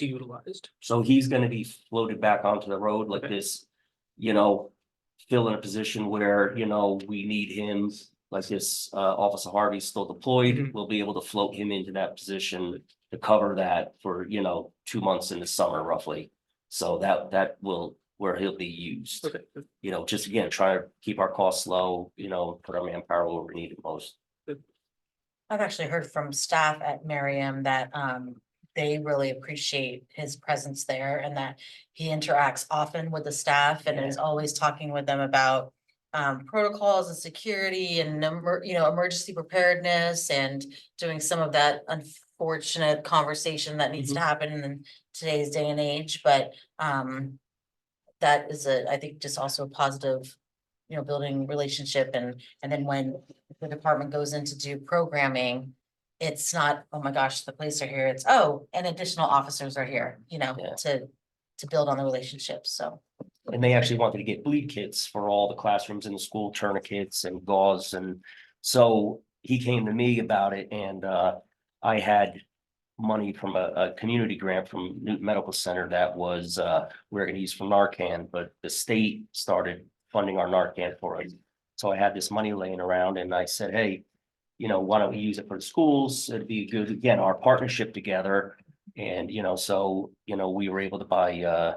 utilized? So he's gonna be floated back onto the road like Okay. this, fill in a position where, we need him, like this, Officer Harvey's still deployed. Mhm. We'll be able to float him into that position to cover that for, 2 months in the summer roughly. So that will, where he'll be used. Okay. Just again, try to keep our costs low, put our manpower where we need it most. I've actually heard from staff at Merriam that they really appreciate his presence there and that he interacts often with the staff and is always talking with them about protocols and security and number, emergency preparedness and doing some of that unfortunate conversation that needs to happen in today's day and age, but that is I think just also a positive, building relationship and then when the department goes in to do programming, it's not, oh my gosh, the police are here, it's, oh, and additional officers are here, Yeah. to build on the relationship, so. And they actually wanted to get bleed kits for all the classrooms in the school, tourniquets and gauze, and so he came to me about it, and I had money from a community grant from Newton Medical Center that was we're gonna use from Narcan, but the state started funding our Narcan for us. So I had this money laying around and I said, hey, why don't we use it for the schools? It'd be good, again, our partnership together. And, so, we were able to buy, a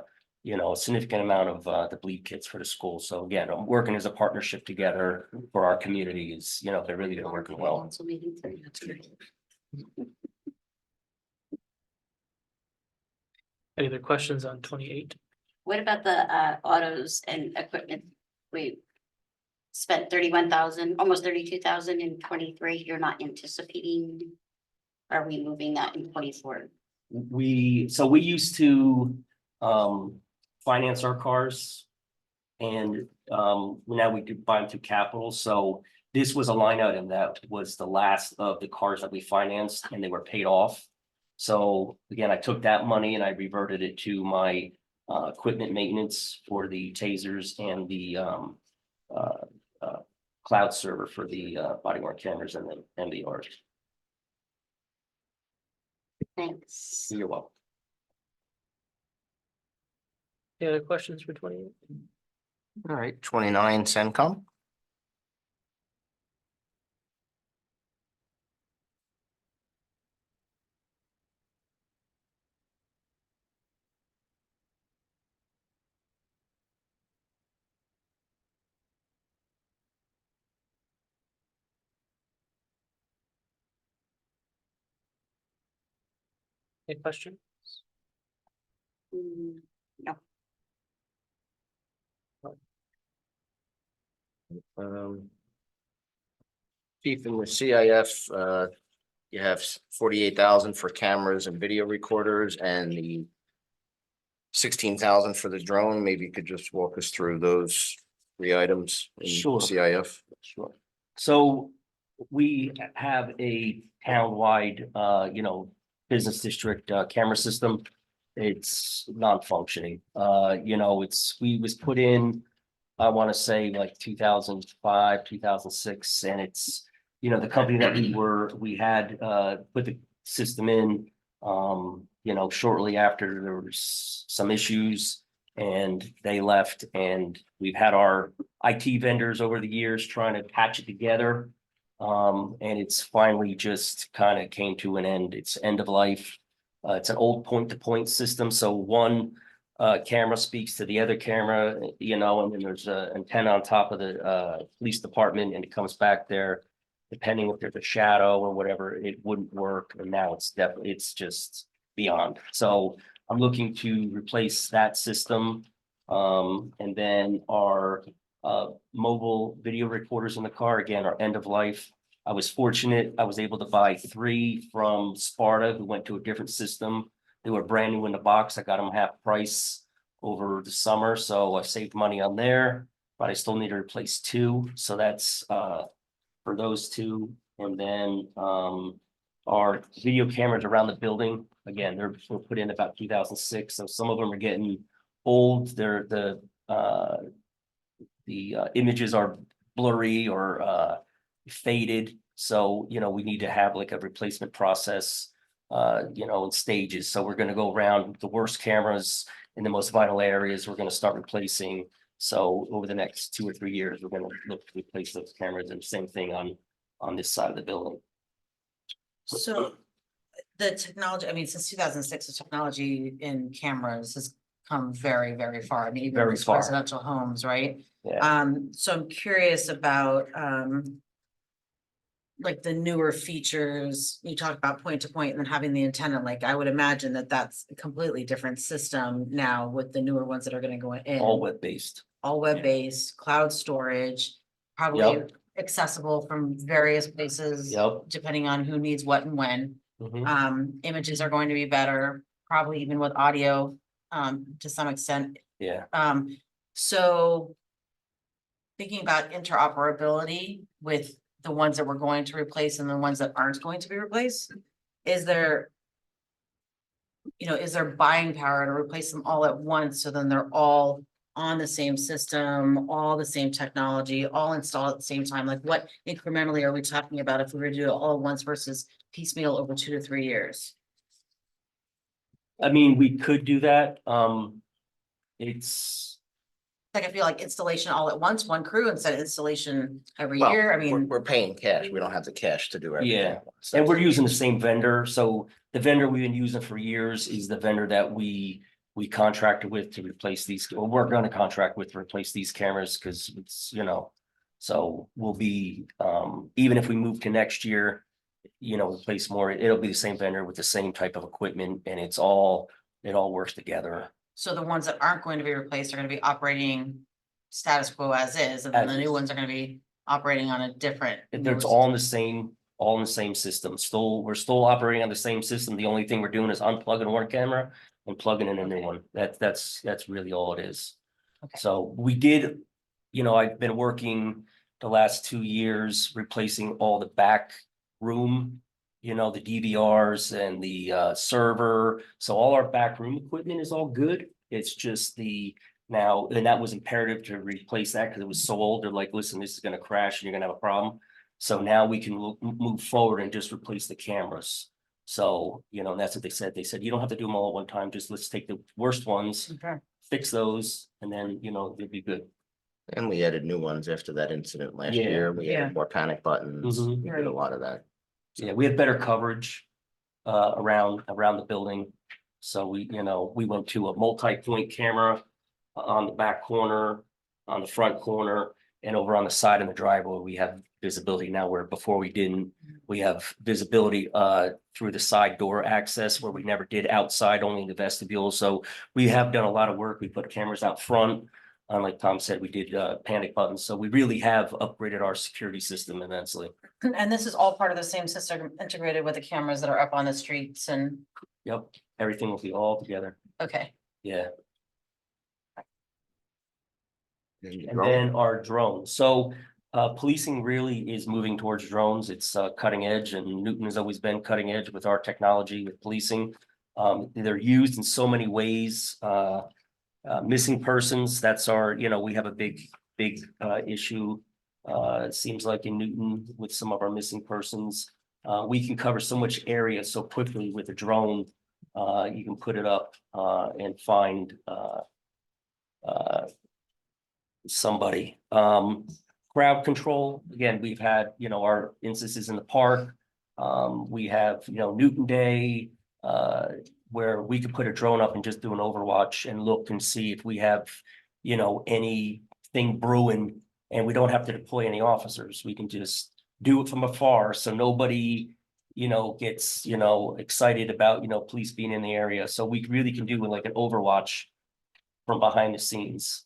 significant amount of the bleed kits for the school. So again, I'm working as a partnership together for our communities, they're really been working well. Council meeting too. That's great. Any other questions on 28? What about the autos and equipment? We spent 31,000, almost 32,000 in 23. You're not anticipating? Are we moving that in 24? We used to finance our cars. And now we do buy them through capital. So this was a line item that was the last of the cars that we financed and they were paid off. So again, I took that money and I reverted it to my equipment maintenance for the tasers and the cloud server for the body worn cameras and the MVRs. Thanks. You're welcome. Any other questions for 28? All right, 29 CENTCOM. Any questions? No. Chief, in the CIF, you have 48,000 for cameras and video recorders and the 16,000 for the drone. Maybe you could just walk us through those three items in Sure. CIF. Sure. So we have a town-wide, business district camera system. It's non-functioning. We was put in, I want to say like 2005, 2006, and it's, the company that we had put the system in, shortly after there was some issues and they left, and we've had our IT vendors over the years trying to patch it together. And it's finally just kind of came to an end. It's end of life. It's an old point-to-point system. So one camera speaks to the other camera, and then there's an antenna on top of the police department, and it comes back there. Depending if there's a shadow or whatever, it wouldn't work. And now it's just beyond. So I'm looking to replace that system. And then our mobile video recorders in the car, again, are end of life. I was fortunate, I was able to buy 3 from Sparta, who went to a different system. They were brand new in the box. I got them half price over the summer, so I saved money on there, but I still need to replace 2. So that's for those 2. And then our video cameras around the building, again, were put in about 2006. So some of them are getting old. The images are blurry or faded. So, we need to have like a replacement process, in stages. So we're going to go around the worst cameras in the most vital areas. We're going to start replacing. So over the next 2 or 3 years, we're going to look to replace those cameras, and same thing on this side of the building. So the technology, since 2006, the technology in cameras has come very, very far. Even Very with far. residential homes, right? Yeah. So I'm curious about like the newer features. You talked about point to point and then having the antenna. Like I would imagine that that's a completely different system now with the newer ones that are going to go in. All web-based. all web-based, cloud storage, probably accessible from various places. Yep. Depending on who needs what and when. Mhm. Images are going to be better, probably even with audio, to some extent. Yeah, So thinking about interoperability with the ones that we're going to replace and the ones that aren't going to be replaced, is there, is there buying power to replace them all at once, so then they're all on the same system, all the same technology, all installed at the same time? Like, what incrementally are we talking about if we were to do it all at once versus piecemeal over 2 to 3 years? I mean, we could do that. It's, Like, I feel like installation all at once, one crew, instead of installation every Well, year. I we're, mean, we're paying cash. We don't have the cash to do everything. Yeah. at once. and we're That's using the issue. same vendor, so the vendor we've been using for years is the vendor that we contracted with to replace these, or we're gonna contract with to replace these cameras, because it's, so we'll be, even if we move to next year, replace more, it'll be the same vendor with the same type of equipment, and it all works together. so the ones that aren't going to be replaced are gonna be operating status quo as is, and then the As new is. ones are gonna be operating on a different. It's all in the same system. We're still operating on the same system. The only thing we're doing is unplugging one camera and plugging in a new one. That's really all it is. Okay. So we did, I've been working the last 2 years replacing all the back room, the DVRs and the server. So all our back room equipment is all good. It's just now, and that was imperative to replace that because it was so old. They're like, listen, this is gonna crash and you're gonna have a problem. So now we can move forward and just replace the cameras. So, and that's what they said. They said, you don't have to do them all at one time. Just let's take the worst ones, Okay. fix those, and then, you'll be good. And we added new ones after that incident last Yeah. year. We Yeah. added more panic buttons. Mhm. We did a lot of that. Yeah, we had better coverage around the building. So we went to a multi-point camera on the back corner, on the front corner, and over on the side of the driveway. We have visibility now where before we didn't. We have visibility through the side door access where we never did outside, only in the vestibule. So we have done a lot of work. We put cameras out front. Like Tom said, we did panic buttons. So we really have upgraded our security system immensely. And this is all part of the same system integrated with the cameras that are up on the streets and, Yep, everything will be all together. okay. Yeah. And And then our drones. So policing really is moving towards drones. It's cutting edge, and Newton has always been cutting edge with our technology with policing. They're used in so many ways. Missing persons, that's our, we have a big issue. It seems like in Newton with some of our missing persons. We can cover so much area so quickly with a drone. You can put it up and find somebody. Crowd control, again, we've had, our instances in the park. We have, Newton Day, where we could put a drone up and just do an overwatch and look and see if we have, anything brewing, and we don't have to deploy any officers. We can just do it from afar, so nobody, gets, excited about, police being in the area. So we really can do like an overwatch from behind the scenes.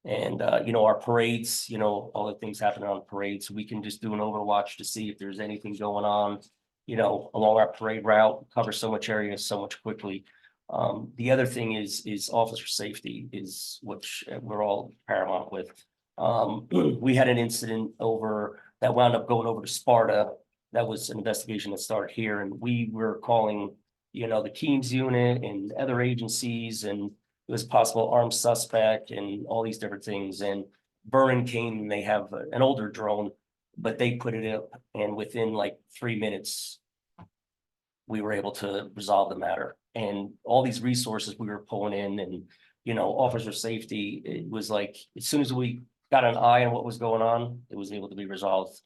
And our parades, all the things happening on parades, we can just do an overwatch to see if there's anything going on, along our parade route, cover so much area so much quickly. The other thing is officer safety is which we're all paramount with. We had an incident that wound up going over to Sparta. That was an investigation that started here, and we were calling, the Keams unit and other agencies, and it was possible armed suspect and all these different things. And Vernon came, and they have an older drone, but they put it up, and within like 3 minutes, we were able to resolve the matter. And all these resources we were pulling in, and officer safety, it was like as soon as we got an eye on what was going on, it was able to be resolved,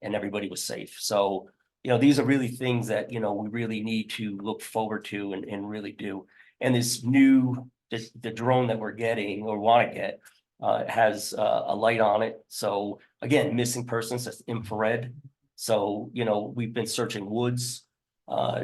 and everybody was safe. So these are really things that we really need to look forward to and really do. And this new the drone that we're getting or want to get has a light on it. So again, missing persons, that's infrared. So, we've been searching woods.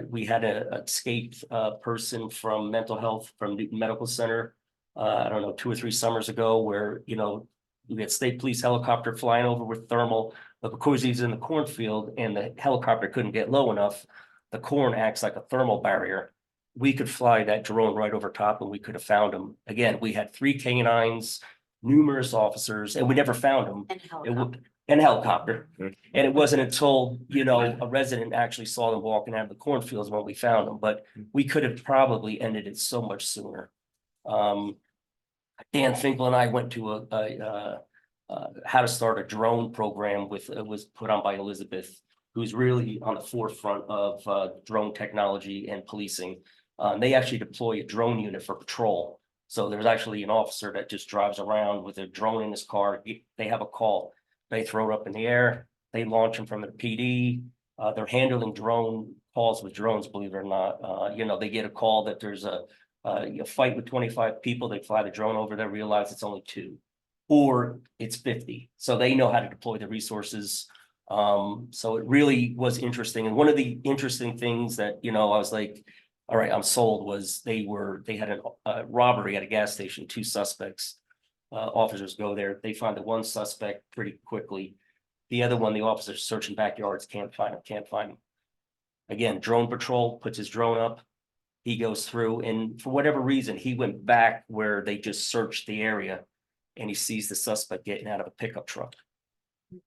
We had a escaped person from mental health from Newton Medical Center. I don't know, 2 or 3 summers ago where, we had state police helicopter flying over with thermal, but because he's in the cornfield and the helicopter couldn't get low enough, the corn acts like a thermal barrier. We could fly that drone right over top and we could have found him. Again, we had 3 canines, numerous officers, and we never found him. And It helicopter. would, and helicopter. And it wasn't until, a resident actually saw them walking out of the cornfields when we found them, but we could have probably ended it so much sooner. Dan Finkel and I went to how to start a drone program it was put on by Elizabeth, who's really on the forefront of drone technology and policing. They actually deploy a drone unit for patrol. So there's actually an officer that just drives around with a drone in his car. They have a call. They throw it up in the air. They launch them from their PD. They're handling drone calls with drones, believe it or not. They get a call that there's a fight with 25 people. They fly the drone over there, realize it's only 2. Or it's 50. So they know how to deploy the resources. So it really was interesting. And one of the interesting things that, I was like, all right, I'm sold, was they had a robbery at a gas station, 2 suspects. Officers go there, they find the one suspect pretty quickly. The other one, the officers searching backyards, can't find him. Again, drone patrol puts his drone up. He goes through, and for whatever reason, he went back where they just searched the area and he sees the suspect getting out of a pickup truck.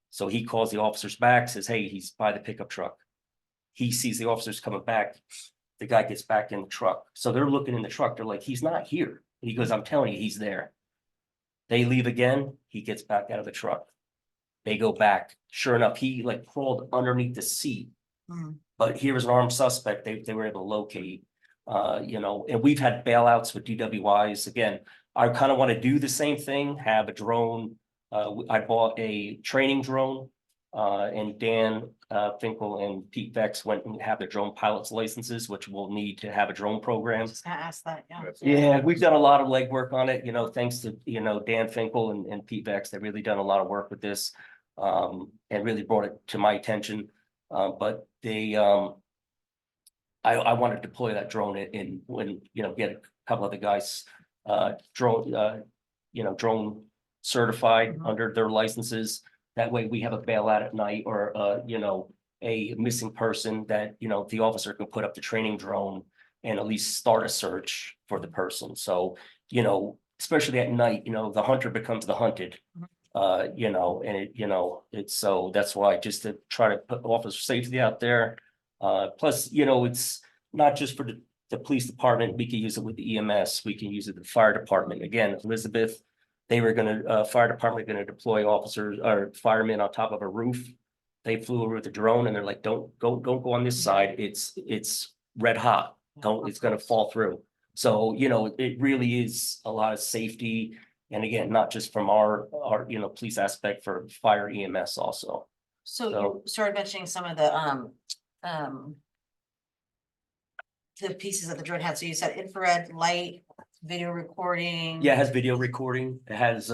So he calls the officers back, says, hey, he's by the pickup truck. He sees the officers coming back. The guy gets back in the truck. So they're looking in the truck. They're like, he's not here. And he goes, I'm telling you, he's there. They leave again. He gets back out of the truck. They go back. Sure enough, he crawled underneath the seat. But here was an armed suspect. They were able to locate. And we've had bailouts with DWIs. Again, I kind of want to do the same thing, have a drone. I bought a training drone, and Dan Finkel and Pete Vex went and have their drone pilot's licenses, which will need to have a drone program. Just gonna ask that, yeah. Yeah, we've done a lot of legwork on it, thanks to, Dan Finkel and Pete Vex. They've really done a lot of work with this, and really brought it to my attention. But I want to deploy that drone when, get a couple of the guys, drone certified under their licenses. That way we have a bailout at night or, a missing person that, the officer can put up the training drone and at least start a search for the person. So, especially at night, the hunter becomes the hunted. It's so that's why, just to try to put officer safety out there. Plus, it's not just for the police department. We can use it with the EMS. We can use it with the fire department. Again, Elizabeth, they were fire department gonna deploy officers or firemen on top of a roof. They flew over with a drone and they're like, don't go on this side. It's red hot. It's gonna fall through. So, it really is a lot of safety. And again, not just from our police aspect, for fire EMS also. So you started mentioning some of the pieces that the drone had. So you said infrared light, video recording. Yeah, it has video recording. It has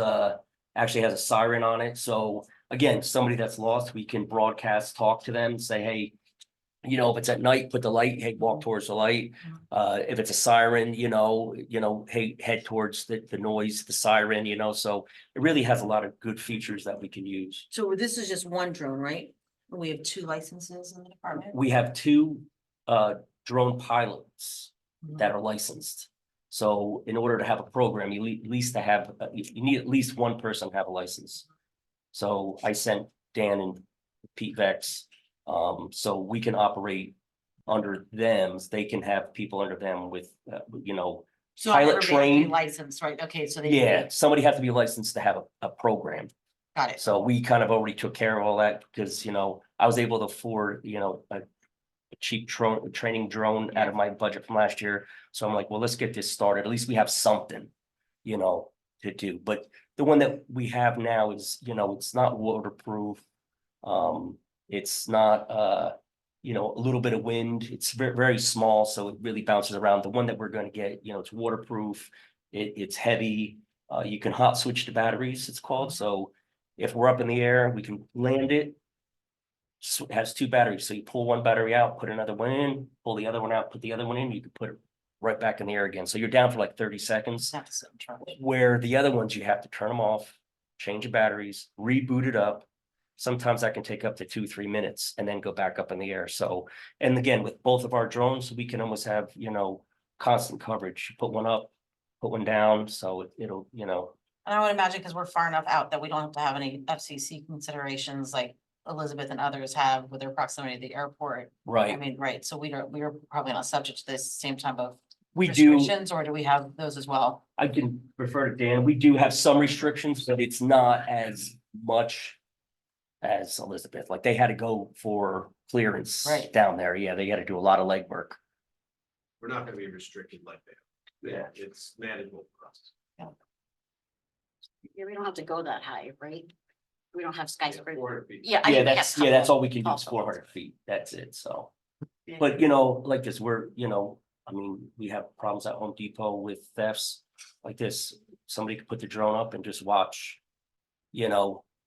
actually has a siren on it. So again, somebody that's lost, we can broadcast, talk to them, say, hey, if it's at night, put the light, hey, walk towards the light. If it's a siren, hey, head towards the noise, the siren, so it really has a lot of good features that we can use. So this is just one drone, right? We have 2 licenses in the department. We have 2 drone pilots that are licensed. So in order to have a program, you need at least one person to have a license. So I sent Dan and Pete Vex, so we can operate under them. They can have people under them with, So pilot everybody has to be trained. licensed, right? Okay, so they. Yeah, somebody has to be licensed to have a program. Got it. So we kind of already took care of all that because, I was able to afford, a cheap training drone out of my budget from last year. So I'm like, well, let's get this started. At least we have something, to do. But the one that we have now is, it's not waterproof. It's not, a little bit of wind. It's very, very small, so it really bounces around. The one that we're going to get, it's waterproof. It's heavy. You can hot switch the batteries, it's called. So if we're up in the air, we can land it. It has 2 batteries. So you pull one battery out, put another one in, pull the other one out, put the other one in. You can put right back in the air again. So you're down for like 30 seconds. That's so trouble. Where the other ones, you have to turn them off, change the batteries, reboot it up. Sometimes that can take up to 2-3 minutes and then go back up in the air. So, and again, with both of our drones, we can almost have, constant coverage. You put one up, put one down, so it'll, And I would imagine because we're far enough out that we don't have to have any FCC considerations like Elizabeth and others have with their proximity to the airport. I right. mean, right, so we are probably not subject to this same type of We do, restrictions, or do we have those as well? I can refer to Dan, we do have some restrictions, but it's not as much as Elizabeth, like they had to go for clearance Right. down there. Yeah, they had to do a lot of legwork. We're not gonna be restricted like that. Yeah. It's manageable for us. Yeah, we don't have to go that high, right? We don't have skyscrapers. 400 feet. Yeah. Yeah, we have that's all we can do is couple. 400 feet. That's it, so. Yeah. But like this, I mean, we have problems at Home Depot with thefts like this. Somebody could put the drone up and just watch,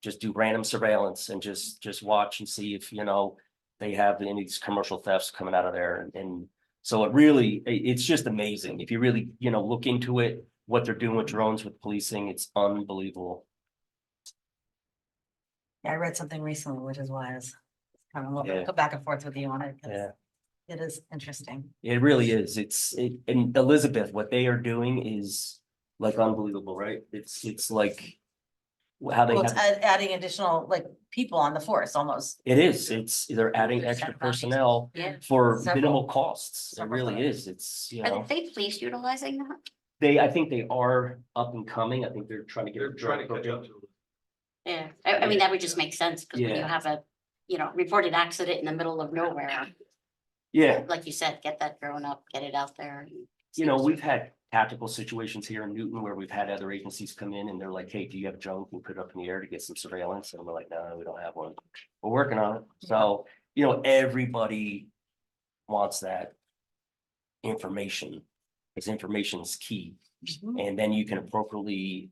just do random surveillance and just watch and see if, they have any of these commercial thefts coming out of there. And so it's just amazing. If you really, look into it, what they're doing with drones with policing, it's unbelievable. Yeah, I read something recently, which is why I was kind of Yeah. go back and forth with you on it. 'Cause Yeah. it is interesting. It really is. And Elizabeth, what they are doing is like unbelievable, right? It's like how they Well, it's have, adding additional like people on the force almost. they're adding extra personnel Yeah. for Several. minimal costs. It Several really times. is. It's, Are the state police utilizing that? I think they are up and coming. I think they're trying to get. They're the trying to drone catch up program. to. Yeah, I mean, that would just make sense, because when you Yeah. have a, reported accident in the middle of nowhere, Yeah, like you said, get that drone up, get it out there. we've had tactical situations here in Newton where we've had other agencies come in and they're like, hey, do you have a drone? Can we put it up in the air to get some surveillance? And we're like, no, we don't have one. We're working on it. So, everybody wants that information, because information is key. And then you can appropriately,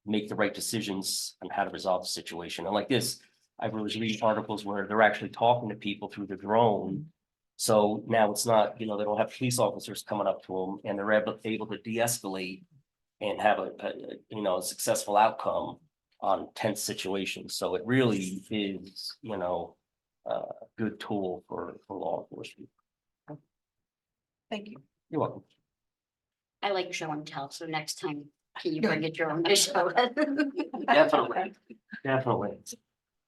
make the right decisions on how to resolve the situation. And like this, I was reading articles where they're actually talking to people through the drone. So now it's not, they don't have police officers coming up to them, and they're able to de-escalate and have a successful outcome on tense situations. So it really is, a good tool for law enforcement. Thank you. You're welcome. I like show and tell, so next time, can you bring a drone to show? Definitely. Definitely.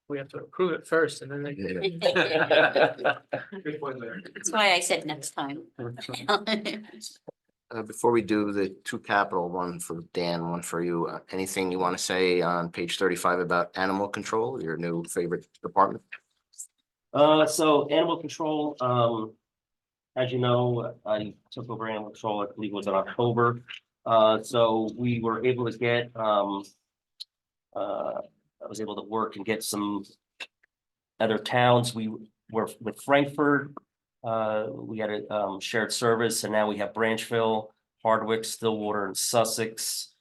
We have to approve it first and then they. Good point there. That's why I said next time. Before we do the two capital, one for Dan, one for you, anything you want to say on page 35 about animal control, your new favorite department? So animal control, as you know, I took over animal control, I believe it was in October. So we were able to get, I was able to work and get some other towns. We were with Frankfurt. We had a shared service, and now we have Branchville, Hardwick, Stillwater, and Sussex.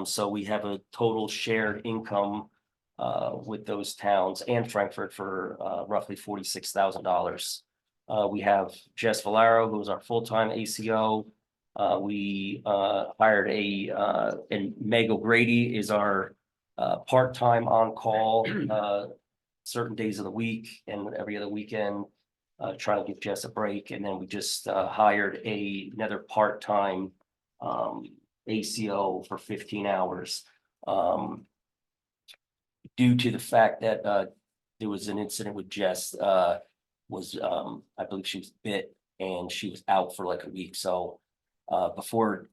So we have a total shared income with those towns and Frankfurt for roughly $46,000. We have Jess Valero, who is our full-time ACO. We hired and Meg O'Grady is our part-time on-call certain days of the week and every other weekend, trying to give Jess a break. And then we just hired another part-time ACO for 15 hours. Due to the fact that there was an incident with Jess, I believe she was bit and she was out for like a week. So before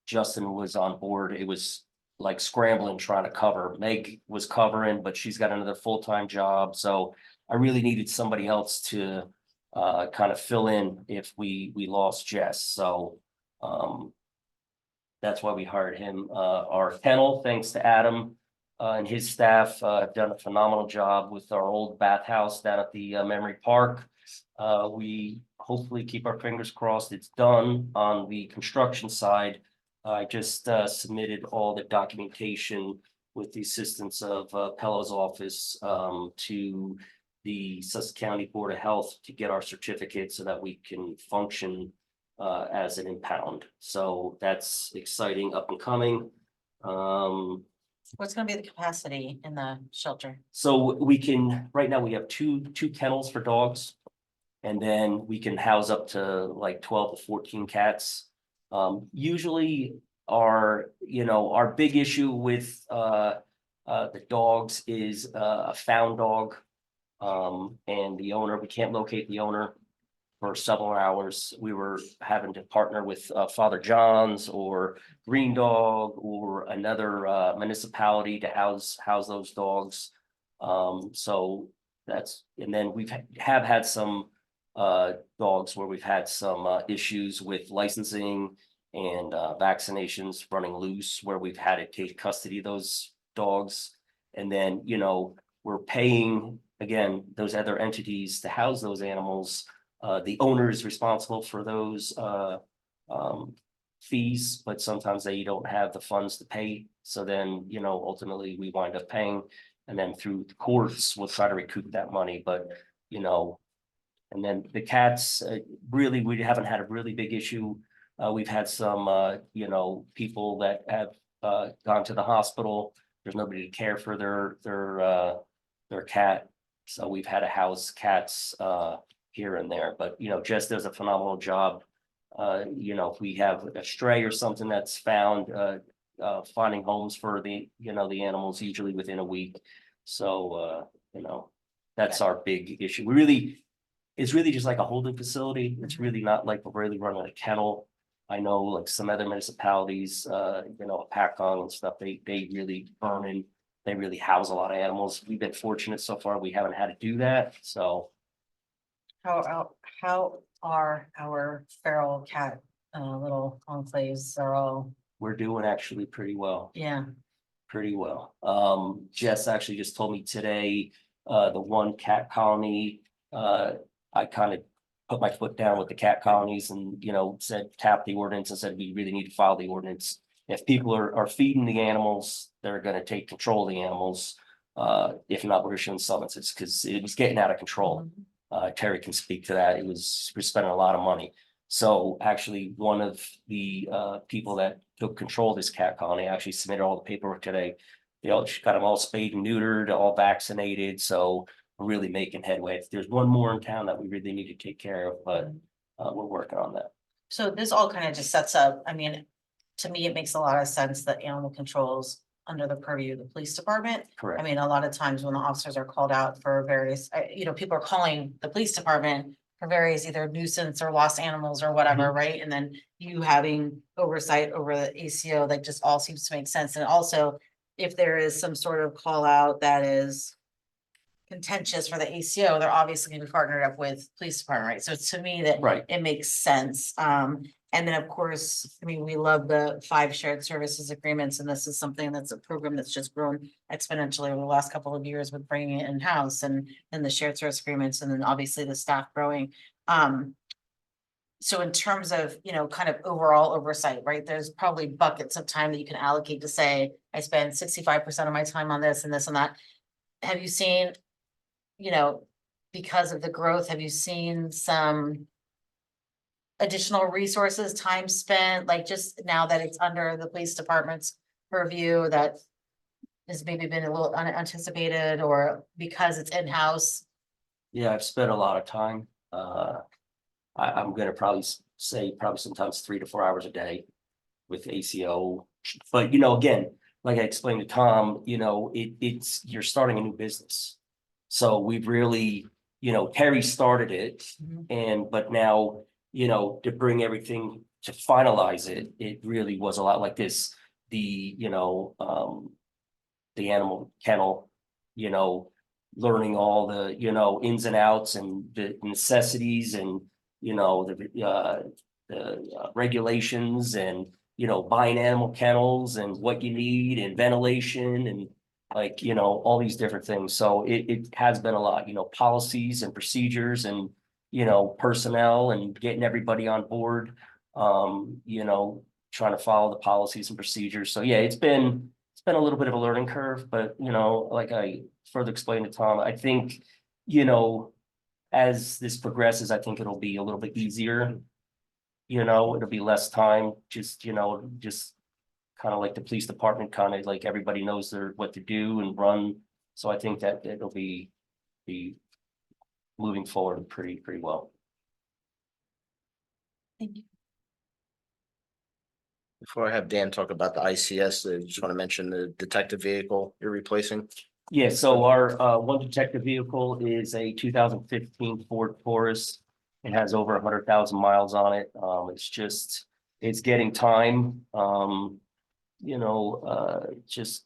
Justin was on board, it was like scrambling, trying to cover. Meg was covering, but she's got another full-time job. So I really needed somebody else to kind of fill in if we lost Jess. So that's why we hired him. Our kennel, thanks to Adam and his staff, have done a phenomenal job with our old bathhouse down at the Memory Park. We hopefully keep our fingers crossed it's done. On the construction side, I just submitted all the documentation with the assistance of Pello's office to the Sussex County Board of Health to get our certificate so that we can function as an impound. So that's exciting, up and coming. What's gonna be the capacity in the shelter? So we can, right now we have two kennels for dogs. And then we can house up to like 12 to 14 cats. Usually our big issue with the dogs is a found dog. And the owner, we can't locate the owner for several hours. We were having to partner with Father John's or Green Dog or another municipality to house those dogs. So that's, and then have had some dogs where we've had some issues with licensing and vaccinations running loose, where we've had to take custody of those dogs. And then, we're paying, again, those other entities to house those animals. The owner is responsible for those fees, but sometimes they don't have the funds to pay. So then, ultimately we wind up paying, and then through the courts, we'll try to recoup that money. But, and then the cats, really, we haven't had a really big issue. We've had some, people that have gone to the hospital. There's nobody to care for their cat. So we've had to house cats here and there, but Jess does a phenomenal job. If we have a stray or something that's found, finding homes for the animals usually within a week. So, that's our big issue. It's really just like a holding facility. It's really not like we're really running a kennel. I know like some other municipalities, Paccon and stuff, they really burn in. They really house a lot of animals. We've been fortunate so far. We haven't had to do that. So How are our feral cat little enclaves are all, we're doing actually pretty well. yeah, Pretty well. Jess actually just told me today, the one cat colony, I kind of put my foot down with the cat colonies and, said, tap the ordinance and said, we really need to file the ordinance. If people are feeding the animals, they're gonna take control of the animals. If not, we're issuing summonses because it was getting out of control. Terry can speak to that. We're spending a lot of money. So actually, one of the people that took control of this cat colony actually submitted all the paperwork today. They all got them all spayed and neutered, all vaccinated. So we're really making headway. There's one more in town that we really need to take care of, but we're working on that. so this all kind of just sets up, I mean, to me, it makes a lot of sense that animal controls under the purview of the police department. Correct. I mean, a lot of times when the officers are called out for various, people are calling the police department for various either nuisance or lost animals or whatever, right? And then you having oversight over the ACO, that just all seems to make sense. And also, if there is some sort of call out that is contentious for the ACO, they're obviously gonna be partnered up with police department, right? So to me, that Right. it makes sense. And then, of course, I mean, we love the 5 shared services agreements, and this is something that's a program that's just grown exponentially over the last couple of years with bringing it in-house and the shared service agreements, and then obviously the staff growing. So in terms of, kind of overall oversight, right, there's probably buckets of time that you can allocate to say, I spend 65% of my time on this and this and that. Have you seen, because of the growth, have you seen some additional resources, time spent, like just now that it's under the police department's purview, that has maybe been a little unanticipated, or because it's in-house? Yeah, I've spent a lot of time. I'm gonna probably say sometimes 3 to 4 hours a day with ACO. But again, like I explained to Tom, it's you're starting a new business. So we've really, Terry started it, but now, to bring everything to finalize it, it really was a lot like this. The animal kennel, learning all the, ins and outs and the necessities and, the regulations and, buying animal kennels and what you need and ventilation and like, all these different things. So it has been a lot, policies and procedures and, personnel and getting everybody on board, trying to follow the policies and procedures. So yeah, it's been a little bit of a learning curve, but like I further explained to Tom, I think you know, as this progresses, I think it'll be a little bit easier. You know, it'll be less time, just, just kind of like the police department, kind of like everybody knows what to do and run. So I think that it'll be moving forward pretty well. Before I have Dan talk about the ICS, I just want to mention the detective vehicle you're replacing. Yeah, so our one detective vehicle is a 2015 Ford Taurus. It has over 100,000 miles on it. It's getting time. Just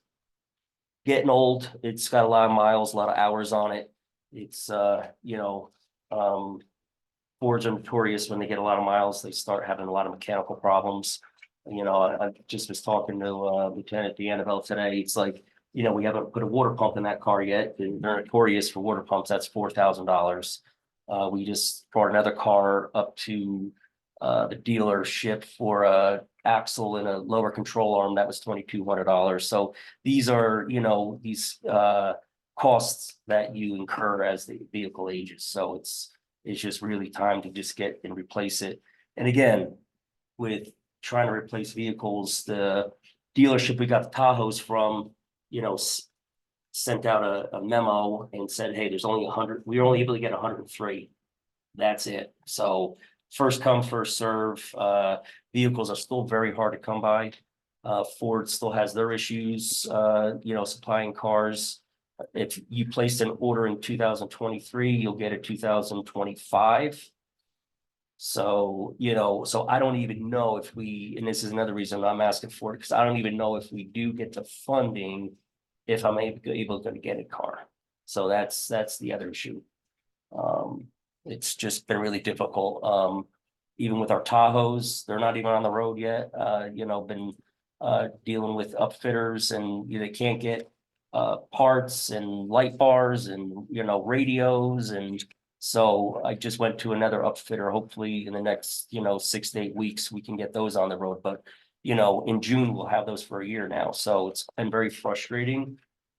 getting old. It's got a lot of miles, a lot of hours on it. It's Fords are notorious when they get a lot of miles, they start having a lot of mechanical problems. I just was talking to Lieutenant D'Annabelle today. It's like, we haven't put a water pump in that car yet, and they're notorious for water pumps. That's $4,000. We just brought another car up to the dealership for a axle and a lower control arm. That was $2,200. So these are, these costs that you incur as the vehicle ages. So it's just really time to just get and replace it. And again, with trying to replace vehicles, the dealership we got the Tahoes from, sent out a memo and said, hey, there's only 100, we were only able to get 103. That's it. So first come, first serve. Vehicles are still very hard to come by. Ford still has their issues, supplying cars. If you placed an order in 2023, you'll get it 2025. So, so I don't even know if and this is another reason I'm asking for it, because I don't even know if we do get the funding, if I'm able to get a car. So that's the other issue. It's just been really difficult. Even with our Tahoes, they're not even on the road yet. Been dealing with upfitters, and they can't get parts and light bars and radios. And so I just went to another upfitter. Hopefully in the next 6 to 8 weeks we can get those on the road. But in June we'll have those for a year now. So it's been very frustrating,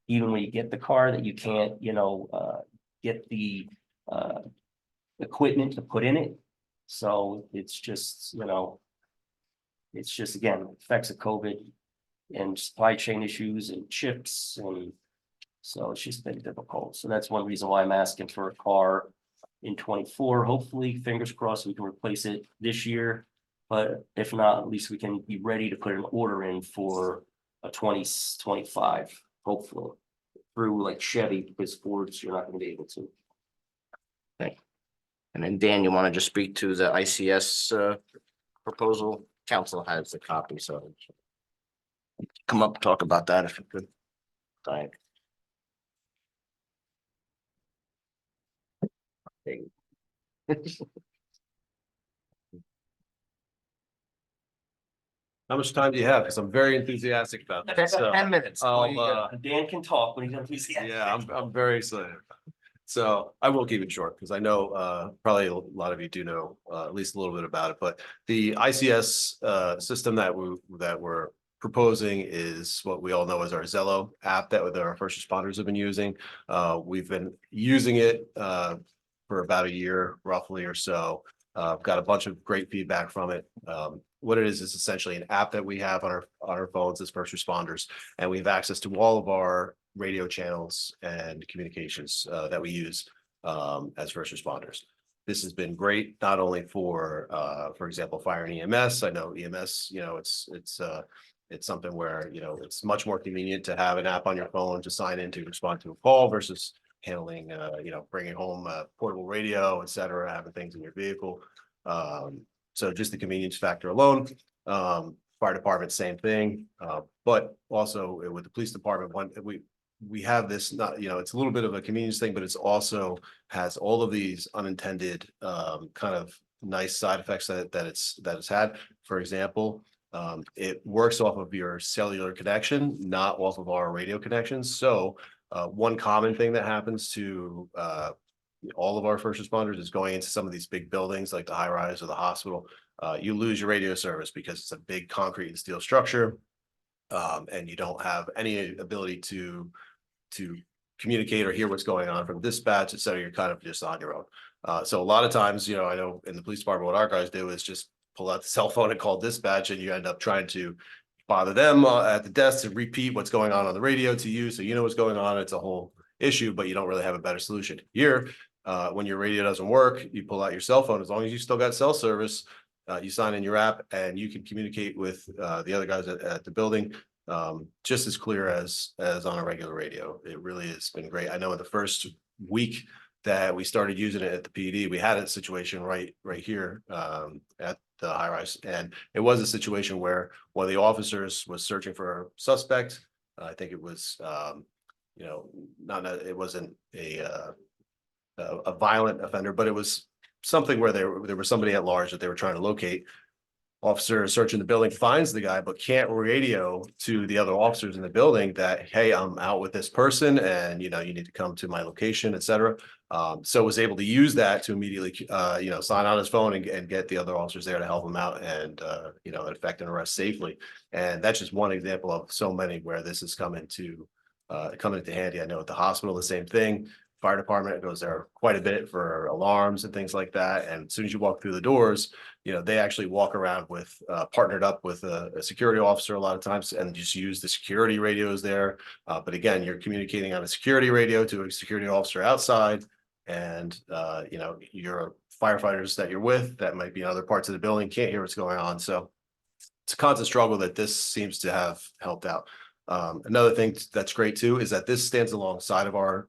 even when you get the car, that you can't get the equipment to put in it. So it's just again, effects of COVID and supply chain issues and chips, and so it's just been difficult. So that's one reason why I'm asking for a car in 24. Hopefully, fingers crossed, we can replace it this year. But if not, at least we can be ready to put an order in for a 2025, hopefully, through like Chevy, because Fords, you're not going to be able to. Okay. And then Dan, you want to just speak to the ICS proposal? Council has the copy, so come up, talk about that if you could. Thank. How much time do you have? Because I'm very enthusiastic about this. So 10 minutes. Dan can talk when he's enthusiastic. yeah, I'm very excited. So I will keep it short because I know probably a lot of you do know at least a little bit about it. But the ICS system that we're proposing is what we all know as our Zello app that our first responders have been using. We've been using it for about a year roughly or so. Got a bunch of great feedback from it. What it is essentially an app that we have on our phones as first responders, and we have access to all of our radio channels and communications that we use as first responders. This has been great, not only for example, fire and EMS. I know EMS, it's something where, it's much more convenient to have an app on your phone to sign in to respond to a call versus handling, bringing home a portable radio, et cetera, having things in your vehicle. So just the convenience factor alone. Fire department, same thing. But also with the police department, we have this, not, it's a little bit of a convenience thing, but it's also has all of these unintended kind of nice side effects that it's had. For example, it works off of your cellular connection, not off of our radio connections. So one common thing that happens to all of our first responders is going into some of these big buildings like the high rise or the hospital. You lose your radio service because it's a big concrete and steel structure. And you don't have any ability to communicate or hear what's going on from dispatch, et cetera, you're kind of just on your own. So a lot of times, you know, I know in the police department, what our guys do is just pull out the cell phone and call dispatch, and you end up trying to bother them at the desk to repeat what's going on the radio to you, so you know what's going on. It's a whole issue, but you don't really have a better solution. Here, when your radio doesn't work, you pull out your cell phone. As long as you still got cell service, you sign in your app and you can communicate with the other guys at the building just as clear as on a regular radio. It really has been great. I know in the first week that we started using it at the PD, we had a situation right here at the high rise, and it was a situation where one of the officers was searching for a suspect. I think it was you know, it wasn't a violent offender, but it was something where there was somebody at large that they were trying to locate. Officer searching the building finds the guy, but can't radio to the other officers in the building that, hey, I'm out with this person and, you know, you need to come to my location, et cetera. So was able to use that to immediately, you know, sign on his phone and get the other officers there to help him out and, you know, effect an arrest safely. And that's just one example of so many where this has come into handy. I know at the hospital, the same thing. Fire department goes there quite a bit for alarms and things like that. And as soon as you walk through the doors, you know, they actually walk around with partnered up with a security officer a lot of times and just use the security radios there. But again, you're communicating on a security radio to a security officer outside, and you know, your firefighters that you're with that might be in other parts of the building can't hear what's going on. So it's a constant struggle that this seems to have helped out. Another thing that's great too is that this stands alongside of our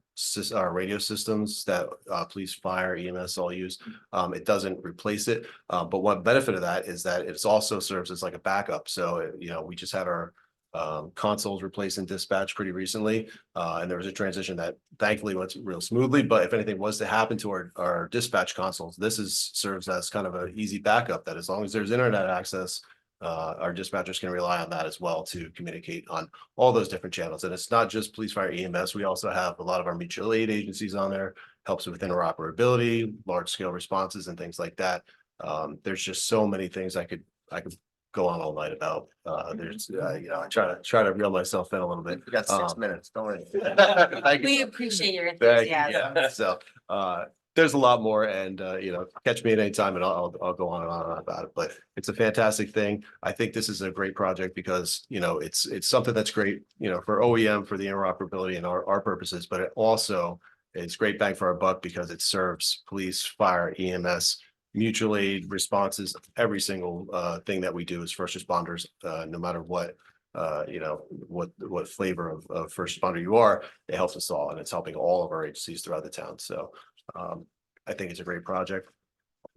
radio systems that police, fire, EMS all use. It doesn't replace it, but one benefit of that is that it also serves as like a backup. So you know, we just had our consoles replaced in dispatch pretty recently, and there was a transition that thankfully went real smoothly. But if anything was to happen to our dispatch consoles, this serves as kind of an easy backup that as long as there's internet access, our dispatchers can rely on that as well to communicate on all those different channels. And it's not just police, fire, EMS. We also have a lot of our mutual aid agencies on there, helps with interoperability, large scale responses and things like that. There's just so many things I could go on all night about. There's you know, I try to reel myself in a little bit. We got 6 minutes, don't worry. Thank you. We appreciate your Thank you. enthusiasm. Yeah. So there's a lot more, and you know, catch me at any time and I'll go on and on about it. But it's a fantastic thing. I think this is a great project because, you know, it's something that's great, you know, for OEM, for the interoperability and our purposes, but it also it's great bang for our buck because it serves police, fire, EMS, mutual aid responses. Every single thing that we do as first responders, no matter what you know, what flavor of first responder you are, it helps us all, and it's helping all of our agencies throughout the town. So I think it's a great project.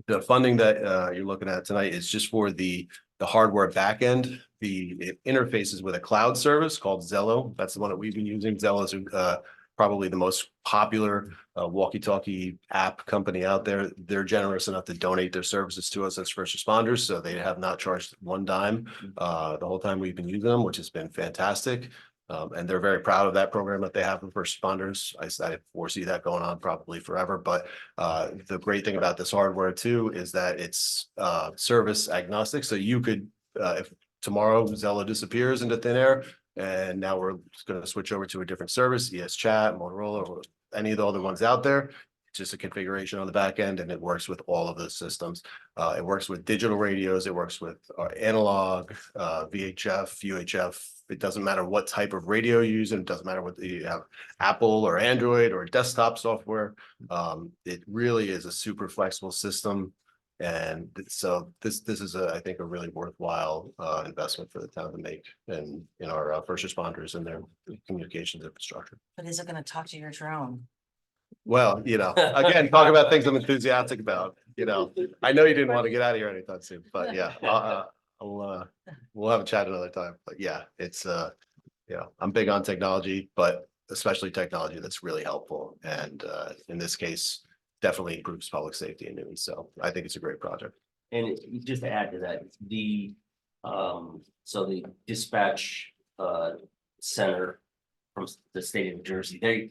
The funding that you're looking at tonight is just for the hardware backend. It interfaces with a cloud service called Zello. That's the one that we've been using. Zello is probably the most popular walkie-talkie app company out there. They're generous enough to donate their services to us as first responders, so they have not charged one dime the whole time we've been using them, which has been fantastic. And they're very proud of that program that they have for first responders. I foresee that going on probably forever. But the great thing about this hardware too is that it's service agnostic. So you could, if tomorrow Zello disappears into thin air, and now we're going to switch over to a different service, ESChat, Motorola, or any of the other ones out there. It's just a configuration on the back end, and it works with all of those systems. It works with digital radios. It works with analog, VHF, UHF. It doesn't matter what type of radio you use, and it doesn't matter what you have, Apple or Android or desktop software. It really is a super flexible system. And so this is I think a really worthwhile investment for the town to make in our first responders and their communications infrastructure. But is it gonna talk to your drone? Well, you know, again, talk about things I'm enthusiastic about. You know, I know you didn't want to get out of here anytime soon, but yeah, we'll have a chat another time. But yeah, it's you know, I'm big on technology, but especially technology that's really helpful. And in this case, definitely improves public safety in Newton. So I think it's a great project. And just to add to that, so the dispatch center from the state of New Jersey,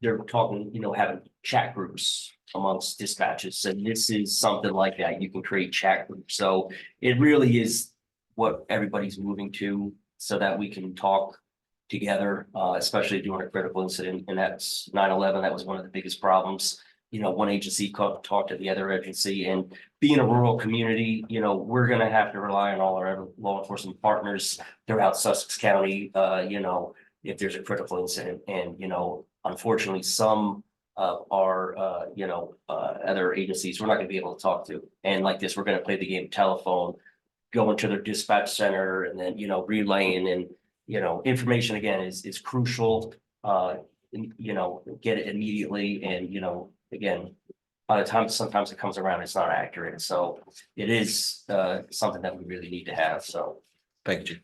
they're talking, you know, having chat groups amongst dispatches, and this is something like that. You can create chat groups. So it really is what everybody's moving to, so that we can talk together, especially during a critical incident, and that's 9/11. That was one of the biggest problems. You know, one agency talked to the other agency, and being a rural community, you know, we're gonna have to rely on all our other law enforcement partners throughout Sussex County, you know, if there's a critical incident. And, you know, unfortunately, some of our, you know, other agencies, we're not gonna be able to talk to. And like this, we're gonna play the game telephone, go into their dispatch center, and then, you know, relaying. And, you know, information again is crucial. You know, get it immediately. And, you know, again, by the time sometimes it comes around, it's not accurate. So it is something that we really need to have. So Thank you, Chief.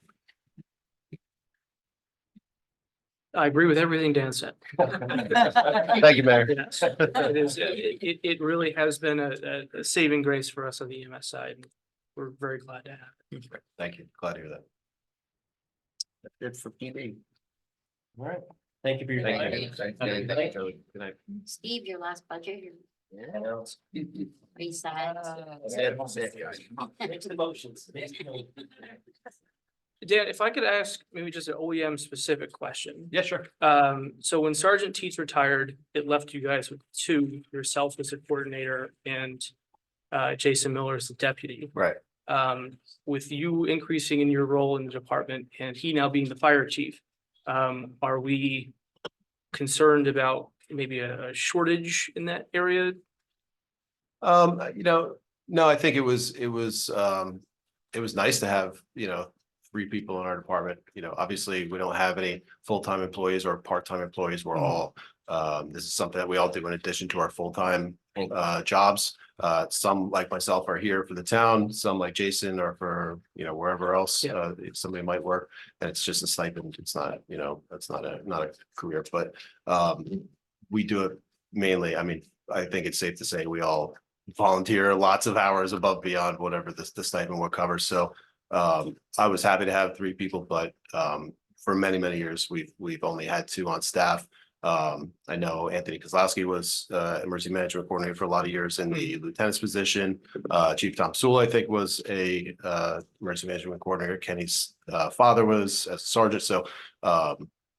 I agree with everything Dan said. Thank you, Mayor. Yes, it is, it really has been a saving grace for us on the EMS side. We're very glad to have it. Thank you. Glad to hear that. That's good for PD. all right. Thank you for your time. Thank you. Good night. Steve, your last budget, Yeah. are you sad? That's it. Make the motions. Dan, if I could ask maybe just an OEM specific question. Yeah, sure. So when Sergeant Teets retired, it left you guys with two, yourself as a coordinator and Jason Miller as the deputy. Right. With you increasing in your role in the department and he now being the fire chief, are we concerned about maybe a shortage in that area? You know, no, I think it was nice to have, you know, 3 people in our department. You know, obviously, we don't have any full-time employees or part-time employees. We're all, this is something that we all do in addition to our full-time jobs. Some like myself are here for the town, some like Jason are for, you know, wherever else if somebody might work. And it's just a stipend. It's not, you know, that's not a career, but we do it mainly. I mean, I think it's safe to say we all volunteer lots of hours above beyond whatever the stipend will cover. So I was happy to have 3 people, but for many years, we've only had 2 on staff. I know Anthony Kozlowski was emergency management coordinator for a lot of years in the lieutenant's position. Chief Tom Sewell, I think, was a emergency management coordinator. Kenny's father was a sergeant. So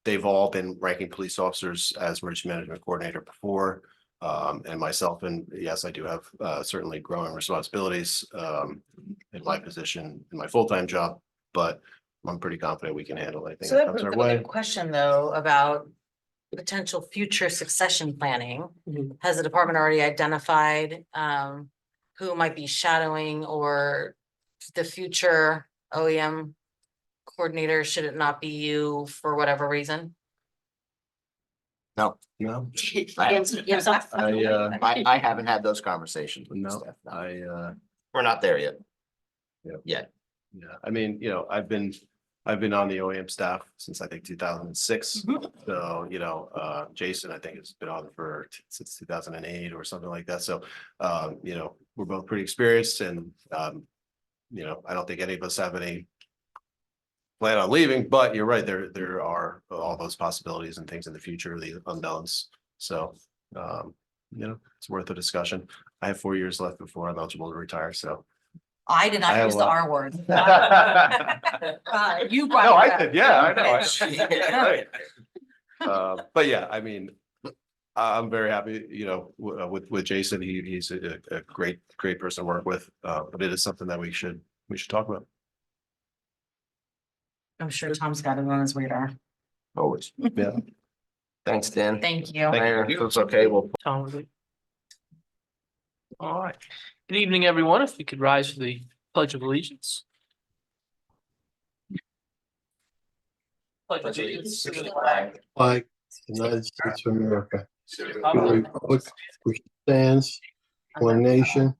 they've all been ranking police officers as emergency management coordinator before. And myself, and yes, I do have certainly growing responsibilities in my position, in my full-time job, but I'm pretty confident we can handle anything So that that comes brings our up a way. good question though, about potential future succession planning. Mhm. Has the department already identified who might be shadowing or the future OEM coordinator, should it not be you for whatever reason? No, No, Yourself? I haven't had those conversations with the no, staff. No. we're not there yet. yeah. I mean, you know, I've been on the OEM staff since I think 2006. So, you know, Jason, I think has been on since 2008 or something like that. So, you know, we're both pretty experienced and, you know, I don't think any of us have any plan on leaving, but you're right, there are all those possibilities and things in the future, the unknowns. So, you know, it's worth a discussion. I have 4 years left before I'm eligible to retire, so. I did I not have use a the lot. R word. No, You brought I it up. did, yeah, I know. Right. But yeah, I mean, I'm very happy, you know, with Jason, he's a great person to work with, but it is something that we should talk about. I'm sure Tom's got it on his radar. Always. Yeah. Thanks, Dan. Thank you. Mayor, if it's okay, we'll Tom, would we- All right. Good evening, everyone. If we could rise for the Pledge of Allegiance. Pledge of allegiance to the flag Flag, United States of America, of the to the Republic republic which stands one nation,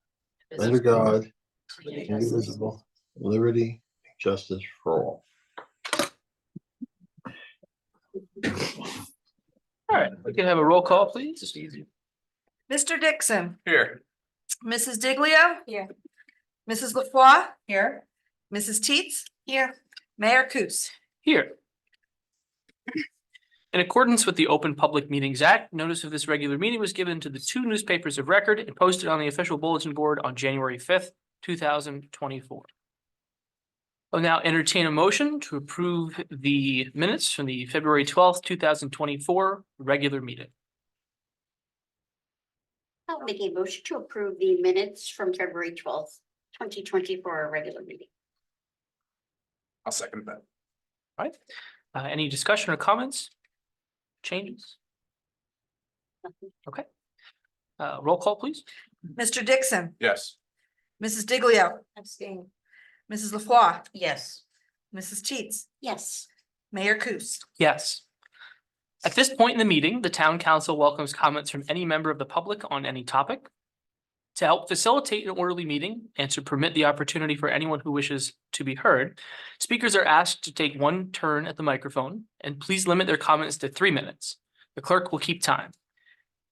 under God, indivisible, liberty, and justice for all. All right, we can have a roll call, please. Just easy. Mr. Dixon, Here. Mrs. Diglio? Here. Mrs. LaFois? Here. Mrs. Teets? Here. Mayor Kus? Here. In accordance with the Open Public Meetings Act, notice of this regular meeting was given to the 2 newspapers of record and posted on the official bulletin board on January 5th, 2024. I'll now entertain a motion to approve the minutes from the February 12th, 2024 regular meeting. I'll make a motion to approve the minutes from February 12th, 2024, regular meeting. I'll second that. All right, any discussion or comments? Changes? Okay. Roll call, please. Mr. Dixon, Yes. Mrs. Diglio, Abstain. Mrs. LaFois, Yes. Mrs. Teets, Yes. Mayor Kus. Yes. At this point in the meeting, the town council welcomes comments from any member of the public on any topic. To help facilitate an orderly meeting and to permit the opportunity for anyone who wishes to be heard, speakers are asked to take one turn at the microphone and please limit their comments to 3 minutes. The clerk will keep time.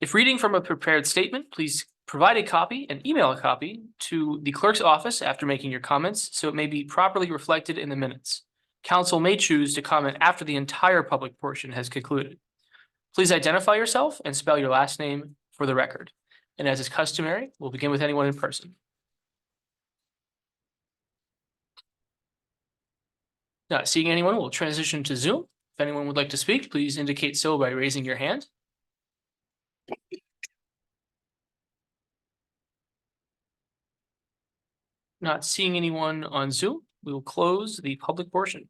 If reading from a prepared statement, please provide a copy and email a copy to the clerk's office after making your comments so it may be properly reflected in the minutes. Council may choose to comment after the entire public portion has concluded. Please identify yourself and spell your last name for the record. And as is customary, we'll begin with anyone in person. Not seeing anyone, we'll transition to Zoom. If anyone would like to speak, please indicate so by raising your hand. Not seeing anyone on Zoom, we will close the public portion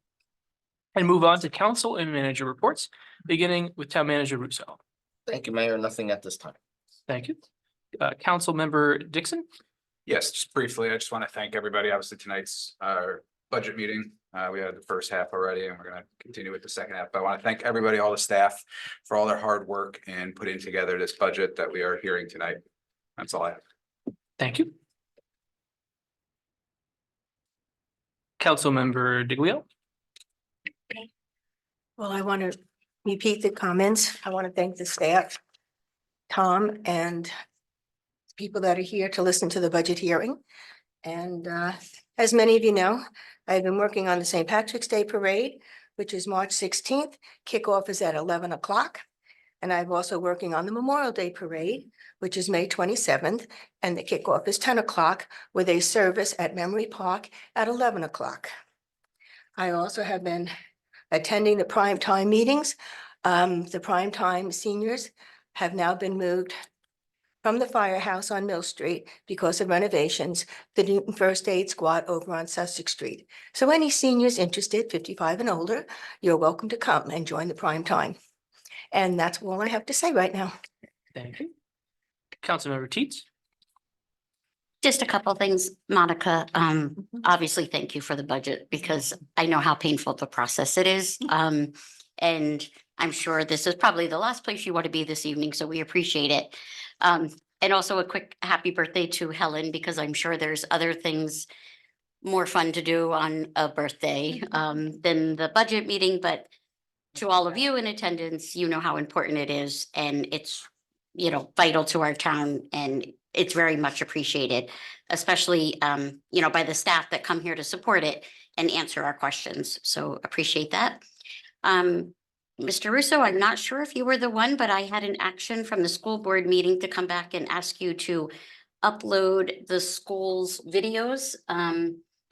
and move on to council and manager reports, beginning with Town Manager Russo. Thank you, Mayor. Nothing at this time. Thank you. Council Member Dixon. Yes, just briefly, I just want to thank everybody. Obviously, tonight's budget meeting. We had the first half already and we're going to continue with the second half. But I want to thank everybody, all the staff for all their hard work in putting together this budget that we are hearing tonight. That's all I have. Thank you. Council Member Diglio. Well, I want to repeat the comments. I want to thank the staff, Tom, and people that are here to listen to the budget hearing. And as many of you know, I've been working on the St. Patrick's Day Parade, which is March 16th. Kickoff is at 11 o'clock. And I'm also working on the Memorial Day Parade, which is May 27th. And the kickoff is 10 o'clock with a service at Memory Park at 11 o'clock. I also have been attending the prime time meetings. The prime time seniors have now been moved from the firehouse on Mill Street because of renovations, the Newton First Aid Squad over on Sussex Street. So any seniors interested, 55 and older, you're welcome to come and join the prime time. And that's all I have to say right now. Thank you. Councilmember Teets. Just a couple things, Monica. Obviously, thank you for the budget because I know how painful the process it is. And I'm sure this is probably the last place you want to be this evening, so we appreciate it. And also a quick happy birthday to Helen, because I'm sure there's other things more fun to do on a birthday than the budget meeting, but to all of you in attendance, you know how important it is, and it's, you know, vital to our town, and it's very much appreciated, especially, you know, by the staff that come here to support it and answer our questions. So appreciate that. Mr. Russo, I'm not sure if you were the one, but I had an action from the school board meeting to come back and ask you to upload the school's videos,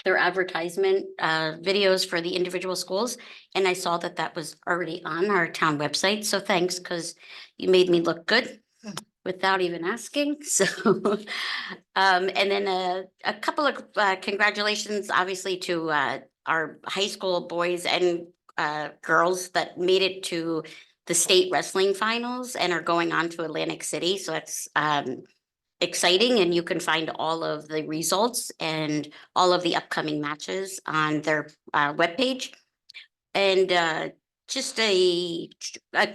their advertisement videos for the individual schools. And I saw that that was already on our town website. So thanks, because you made me look good without even asking. So, and then a couple of congratulations, obviously, to our high school boys and girls that made it to the state wrestling finals and are going on to Atlantic City. So that's exciting, and you can find all of the results and all of the upcoming matches on their webpage. And just a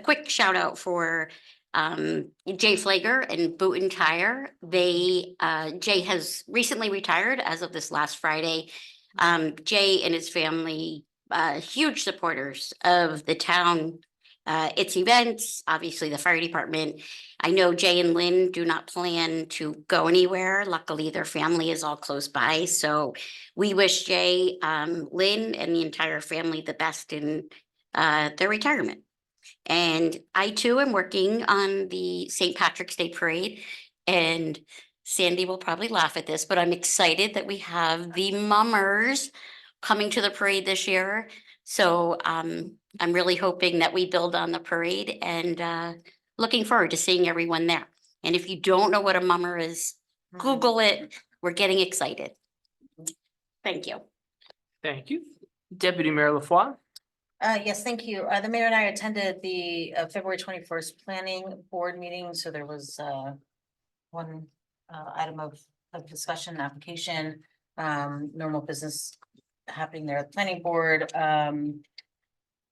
quick shout out for Jay Flager and Boot and Tire. Jay has recently retired as of this last Friday. Jay and his family, huge supporters of the town, its events, obviously the fire department. I know Jay and Lynn do not plan to go anywhere. Luckily, their family is all close by. So we wish Jay, Lynn, and the entire family the best in their retirement. And I too am working on the St. Patrick's Day Parade, and Sandy will probably laugh at this, but I'm excited that we have the mummers coming to the parade this year. So I'm really hoping that we build on the parade and looking forward to seeing everyone there. And if you don't know what a mummer is, Google it. We're getting excited. Thank you. Thank you. Deputy Mayor LaFois? Yes, thank you. The mayor and I attended the February 21st planning board meeting, so there was one item of discussion, application, normal business happening there at the planning board.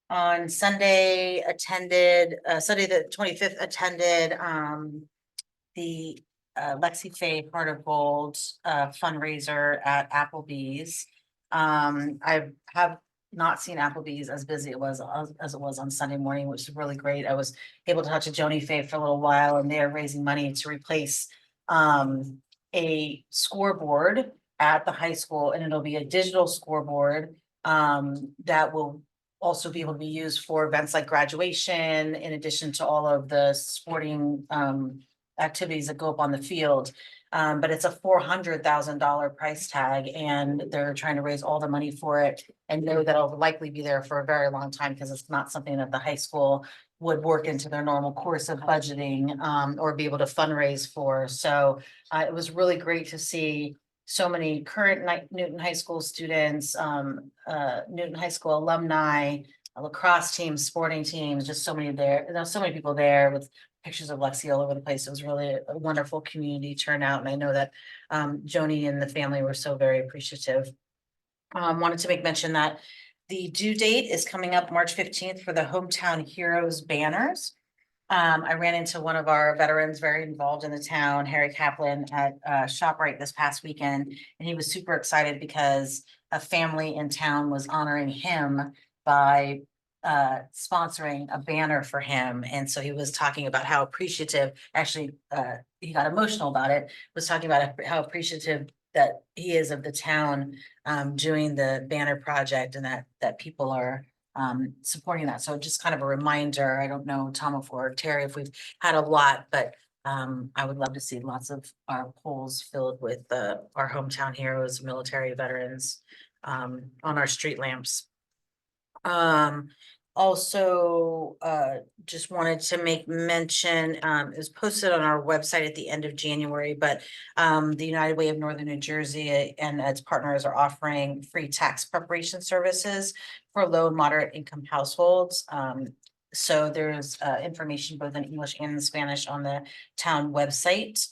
On Sunday Sunday the 25th attended the Lexi Faye Heart of Gold fundraiser at Applebee's. I have not seen Applebee's as busy as it was on Sunday morning, which is really great. I was able to talk to Joni Faye for a little while, and they're raising money to replace a scoreboard at the high school, and it'll be a digital scoreboard that will also be able to be used for events like graduation, in addition to all of the sporting activities that go up on the field. But it's a $400,000 price tag, and they're trying to raise all the money for it, and know that it'll likely be there for a very long time, because it's not something that the high school would work into their normal course of budgeting or be able to fundraise for. So it was really great to see so many current Newton High School students, Newton High School alumni, lacrosse teams, sporting teams, just so many there. There's so many people there with pictures of Lexi all over the place. It was really a wonderful community turnout. And I know that Joni and the family were so very appreciative. Wanted to make mention that the due date is coming up March 15th for the Hometown Heroes banners. I ran into one of our veterans very involved in the town, Harry Kaplan, at ShopRite this past weekend. And he was super excited because a family in town was honoring him by sponsoring a banner for him. And so he was talking about how appreciative, actually, he got emotional about it, was talking about how appreciative that he is of the town doing the banner project, and that people are supporting that. So just kind of a reminder. I don't know, Tom or Terry, if we've had a lot, but I would love to see lots of our poles filled with our hometown heroes, military veterans on our street lamps. Also, just wanted to make mention, it was posted on our website at the end of January, but the United Way of Northern New Jersey and its partners are offering free tax preparation services for low and moderate income households. So there's information both in English and in Spanish on the town website.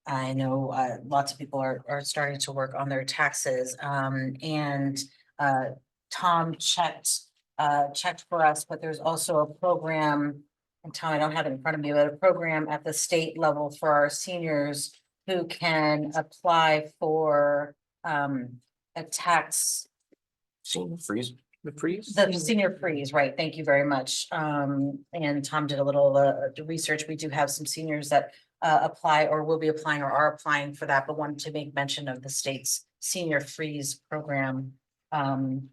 I know lots of people are starting to work on their taxes, and Tom checked for us, but there's also a program, and Tom, I don't have it in front of me, but a program at the state level for our seniors who can apply for a tax. Senior freeze. The freeze? The senior freeze, right, thank you very much. And Tom did a little research. We do have some seniors that apply or will be applying or are applying for that, but wanted to make mention of the state's senior freeze program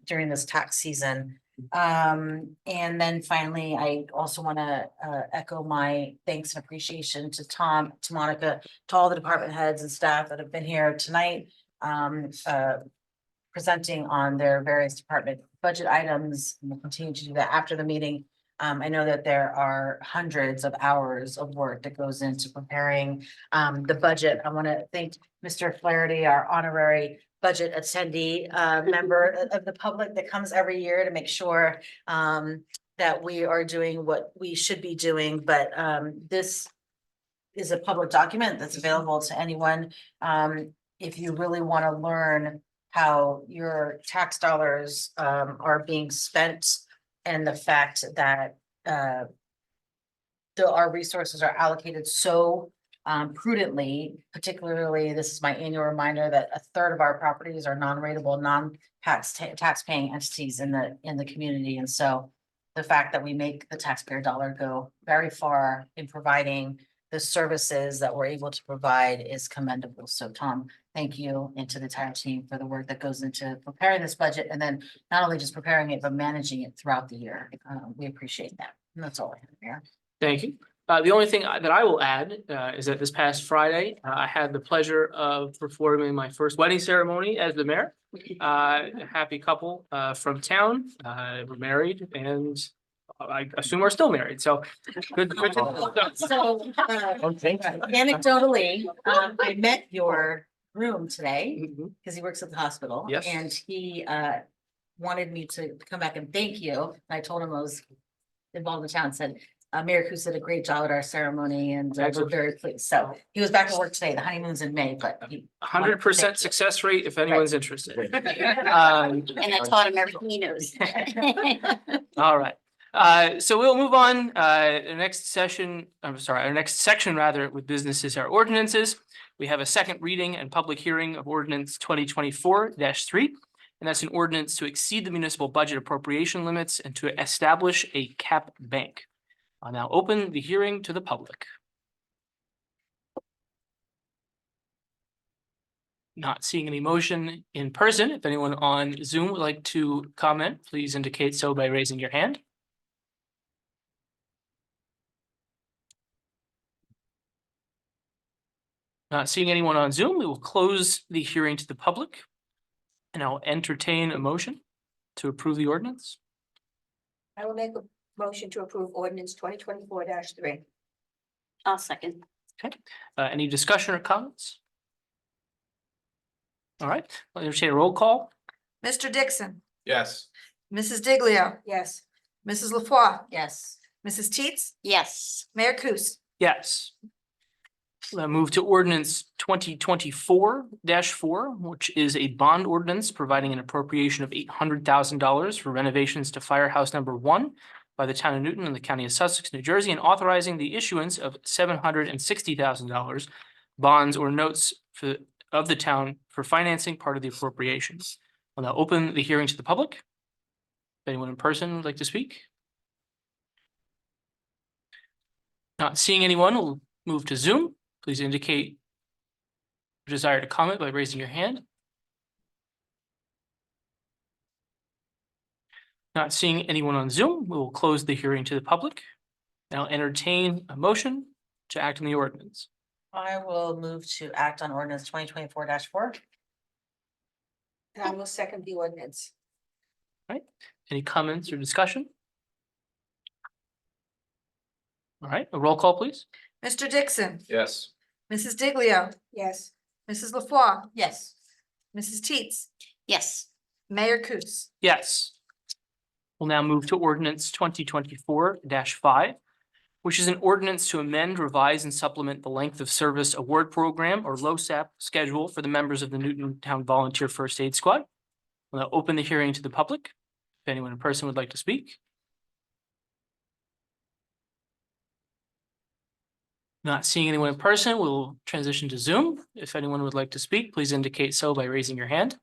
during this tax season. And then finally, I also want to echo my thanks and appreciation to Tom, to Monica, to all the department heads and staff that have been here tonight, presenting on their various department budget items, and we'll continue to do that after the meeting. I know that there are hundreds of hours of work that goes into preparing the budget. I want to thank Mr. Flaherty, our honorary budget attendee, member of the public that comes every year to make sure that we are doing what we should be doing. But this is a public document that's available to anyone. If you really want to learn how your tax dollars are being spent, and the fact that our resources are allocated so prudently, particularly, this is my annual reminder that a third of our properties are non-rateable, tax paying entities in the community. And so the fact that we make the taxpayer dollar go very far in providing the services that we're able to provide is commendable. So Tom, thank you, and to the entire team for the work that goes into preparing this budget, and then not only just preparing it, but managing it throughout the year. We appreciate that. And that's all I have here. Thank you. The only thing that I will add is that this past Friday, I had the pleasure of performing my first wedding ceremony as the mayor. A happy couple from town, were married, and I assume we're still married, so good. So, anecdotally, I met your groom today, Mhm. because he works at the hospital. Yes. And he wanted me to come back and thank you. I told him I was involved in town, said, Mayor Kus did a great job at our ceremony and we're Excellent. very pleased. So he was back at work today. The honeymoon's in May, but he. 100% success rate if anyone's interested. And I taught him everything he knows. All right, so we'll move on, the next session, I'm sorry, our next section rather with businesses are ordinances. We have a second reading and public hearing of ordinance 2024-3. And that's an ordinance to exceed the municipal budget appropriation limits and to establish a cap bank. I'll now open the hearing to the public. Not seeing any motion in person. If anyone on Zoom would like to comment, please indicate so by raising your hand. Not seeing anyone on Zoom, we will close the hearing to the public. And I'll entertain a motion to approve the ordinance. I will make a motion to approve ordinance 2024-3. I'll second. Any discussion or comments? All right, I'll entertain a roll call. Mr. Dixon, Yes. Mrs. Diglio, Yes. Mrs. LaFois, Yes. Mrs. Teets, Yes. Mayor Kus. Yes. We'll move to ordinance 2024-4, which is a bond ordinance providing an appropriation of $800,000 for renovations to Firehouse Number 1 by the town of Newton and the county of Sussex, New Jersey, and authorizing the issuance of $760,000 bonds or notes of the town for financing part of the appropriations. I'll now open the hearing to the public. If anyone in person would like to speak? Not seeing anyone, we'll move to Zoom. Please indicate your desire to comment by raising your hand. Not seeing anyone on Zoom, we will close the hearing to the public. And I'll entertain a motion to act on the ordinance. I will move to act on ordinance 2024-4. And I will second the ordinance. Any comments or discussion? All right, a roll call, please. Mr. Dixon, Yes. Mrs. Diglio, Yes. Mrs. LaFois, Yes. Mrs. Teets, Yes. Mayor Kus. Yes. We'll now move to ordinance 2024-5, which is an ordinance to amend, revise, and supplement the length of service award program or LoSAP schedule for the members of the Newton Town Volunteer First Aid Squad. We'll now open the hearing to the public. If anyone in person would like to speak. Not seeing anyone in person, we'll transition to Zoom. If anyone would like to speak, please indicate so by raising your hand.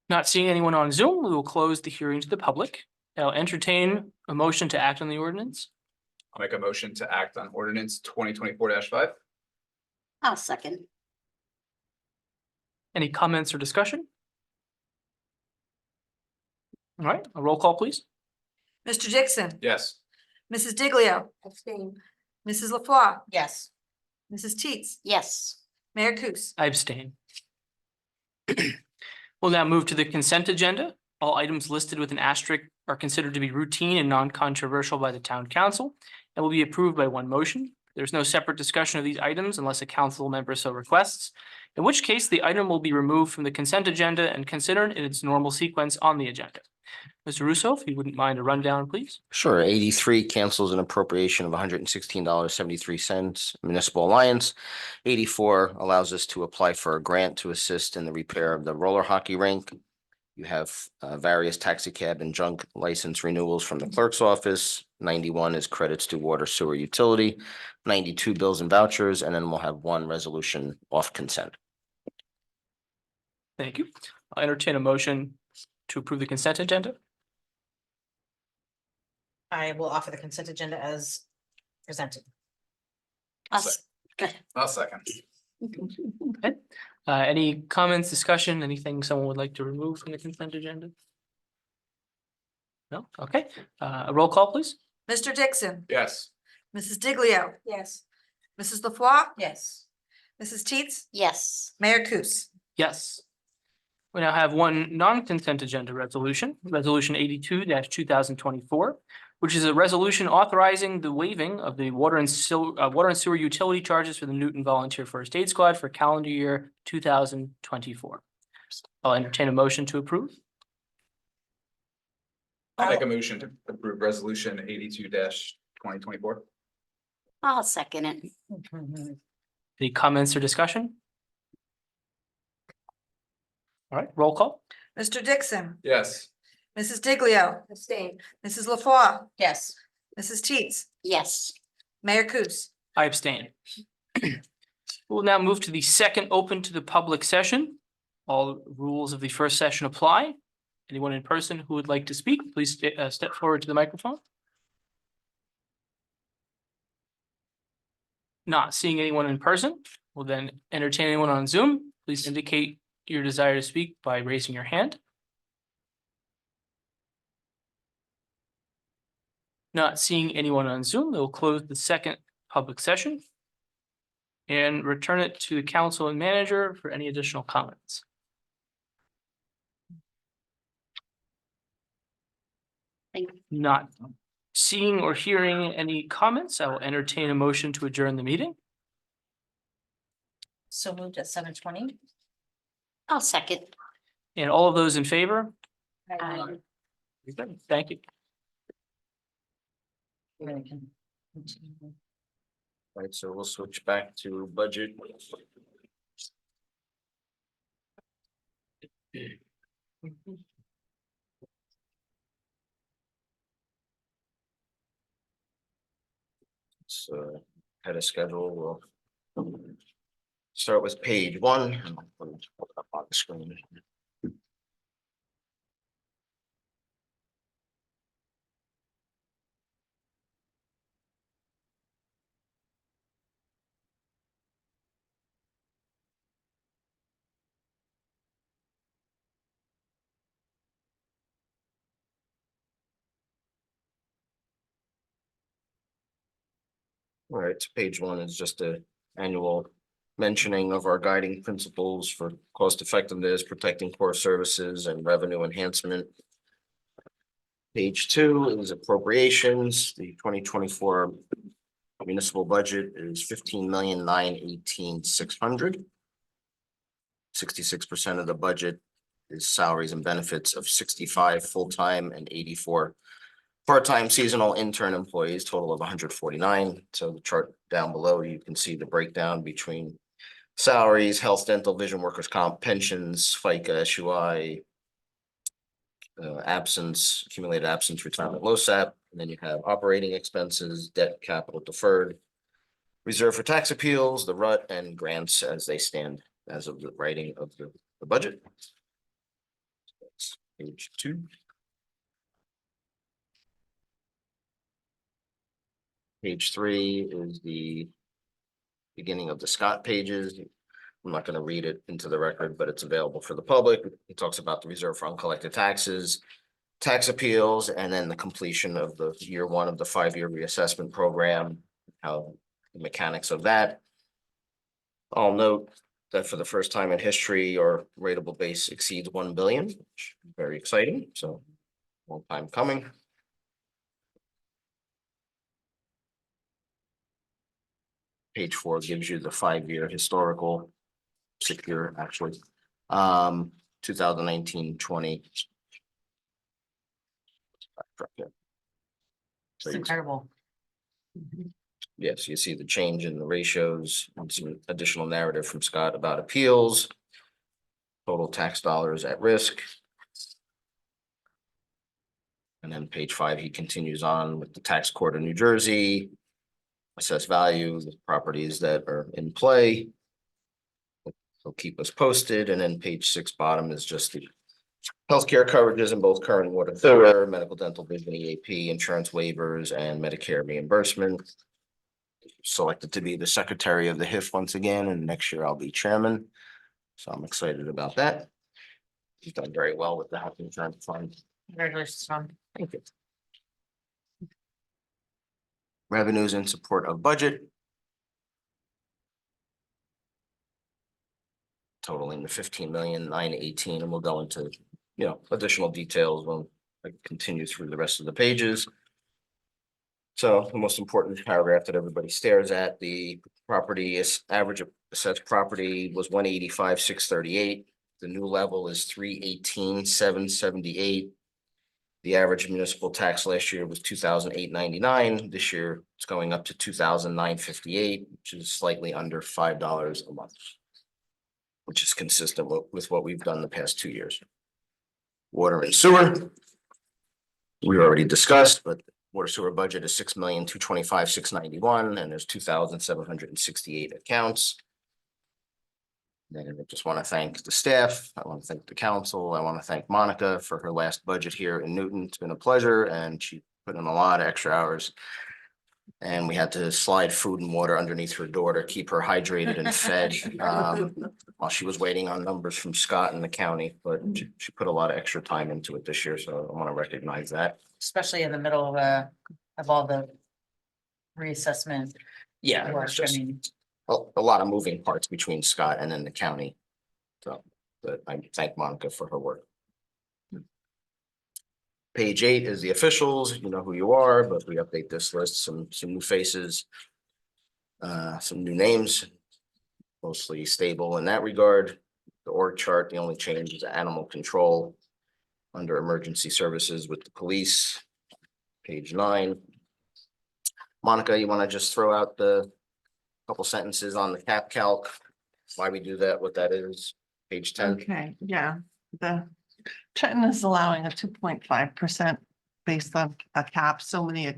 Not seeing anyone on Zoom, we will close the hearing to the public. I'll entertain a motion to act on the ordinance. I'll make a motion to act on ordinance 2024-5. I'll second. Any comments or discussion? All right, a roll call, please. Mr. Dixon, Yes. Mrs. Diglio, Abstain. Mrs. LaFois, Yes. Mrs. Teets, Yes. Mayor Kus. I abstain. We'll now move to the consent agenda. All items listed with an asterisk are considered to be routine and non-controversial by the town council and will be approved by one motion. There's no separate discussion of these items unless a council member so requests, in which case the item will be removed from the consent agenda and considered in its normal sequence on the agenda. Mr. Russo, if you wouldn't mind a rundown, please. Sure, 83 cancels an appropriation of $116.73 municipal alliance. 84 allows us to apply for a grant to assist in the repair of the roller hockey rink. You have various taxi cab and junk license renewals from the clerk's office. 91 is credits to water, sewer, utility. 92 bills and vouchers, and then we'll have one resolution off consent. Thank you. I'll entertain a motion to approve the consent agenda. I will offer the consent agenda as presented. I'll second. Okay. Any comments, discussion, anything someone would like to remove from the consent agenda? No? Okay, a roll call, please. Mr. Dixon, Yes. Mrs. Diglio, Yes. Mrs. LaFois, Yes. Mrs. Teets, Yes. Mayor Kus. Yes. We now have one non-consent agenda resolution, Resolution 82-2024, which is a resolution authorizing the waiving of the water and sewer utility charges for the Newton Volunteer First Aid Squad for calendar year 2024. I'll entertain a motion to approve. I'll make a motion to approve resolution 82-2024. I'll second it. Any comments or discussion? All right, roll call. Mr. Dixon, Yes. Mrs. Diglio, Abstain. Mrs. LaFois, Yes. Mrs. Teets, Yes. Mayor Kus. I abstain. We'll now move to the second open to the public session. All rules of the first session apply. Anyone in person who would like to speak, please step forward to the microphone. Not seeing anyone in person, we'll then entertain anyone on Zoom. Please indicate your desire to speak by raising your hand. Not seeing anyone on Zoom, we'll close the second public session and return it to the council and manager for any additional comments. Thank you. Not seeing or hearing any comments, I will entertain a motion to adjourn the meeting. So moved at 7:20. I'll second. And all of those in favor? Aye. Thank you. Right, so we'll switch back to budget. So, had a schedule, we'll start with page 1. And I'll put it up on the screen. All right, so page 1 is just a annual mentioning of our guiding principles for cost effectiveness, protecting core services and revenue enhancement. Page 2 is appropriations. The 2024 municipal budget is 15,918,600. 66% of the budget is salaries and benefits of 65 full-time and 84 part-time seasonal intern employees, total of 149. So the chart down below, you can see the breakdown between salaries, health, dental, vision, workers' comp, pensions, FICA, SUI, absence, accumulated absence, retirement, LoSAP, and then you have operating expenses, debt, capital deferred, reserve for tax appeals, the RUT, and grants as they stand as of the writing of the budget. That's page 2. Page 3 is the beginning of the Scott pages. I'm not going to read it into the record, but it's available for the public. It talks about the reserve for uncollected taxes, tax appeals, and then the completion of the year 1 of the 5-year reassessment program, how the mechanics of that. I'll note that for the first time in history, our rateable base exceeds 1 billion, which is very exciting. So long time coming. Page 4 gives you the 5-year historical, 6-year actually, 2019-20. It's incredible. Yes, you see the change in the ratios and some additional narrative from Scott about appeals. Total tax dollars at risk. And then page 5, he continues on with the tax court of New Jersey. Assess value, the properties that are in play. They'll keep us posted. And then page 6 bottom is just the healthcare coverages in both current water, sewer, medical, dental, vision, EAP, insurance waivers, and Medicare reimbursement. Selected to be the secretary of the HIF once again, and next year I'll be chairman. So I'm excited about that. He's done very well with the health insurance fund Congratulations, Tom. Thank you. Revenues in support of budget. Totaling the 15,918,000, and we'll go into, additional details when I continue through the rest of the pages. So the most important paragraph that everybody stares at, the property is average assessed property was 185,638. The new level is 318,778. The average municipal tax last year was 2,899. This year it's going up to 2,958, which is slightly under $5 a month, which is consistent with what we've done the past 2 years. Water and sewer, we already discussed, but water sewer budget is 6,225,691, and there's 2,768 accounts. And I just want to thank the staff. I want to thank the council. I want to thank Monica for her last budget here in Newton. It's been a pleasure, and she put in a lot of extra hours. And we had to slide food and water underneath her door to keep her hydrated and fed while she was waiting on numbers from Scott and the county. But she put a lot of extra time into it this year, so I want to recognize that. Especially in the middle of all the reassessment. Yeah, work. it's I just mean, a lot of moving parts between Scott and then the county. So, but I thank Monica for her work. Page 8 is the officials. You know who you are, but we update this list, some new faces. Some new names, mostly stable in that regard. The org chart, the only change is animal control under emergency services with the police. Page 9. Monica, you want to just throw out the couple sentences on the cap calc, why we do that, what that is, page 10. Okay, yeah, the Trenton is allowing a 2.5% based on a cap. So many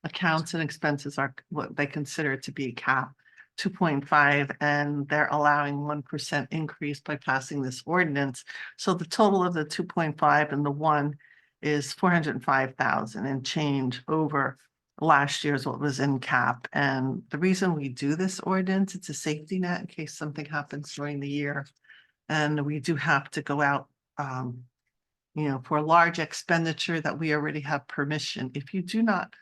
accounts and expenses are what they consider to be a cap, 2.5, and they're allowing 1% increase by passing this ordinance. So the total of the 2.5 and the 1 is 405,000 and change over last year's what was in cap. And the reason we do this ordinance, it's a safety net in case something happens during the year. And we do have to go out, for a large expenditure that we already have permission. If you do not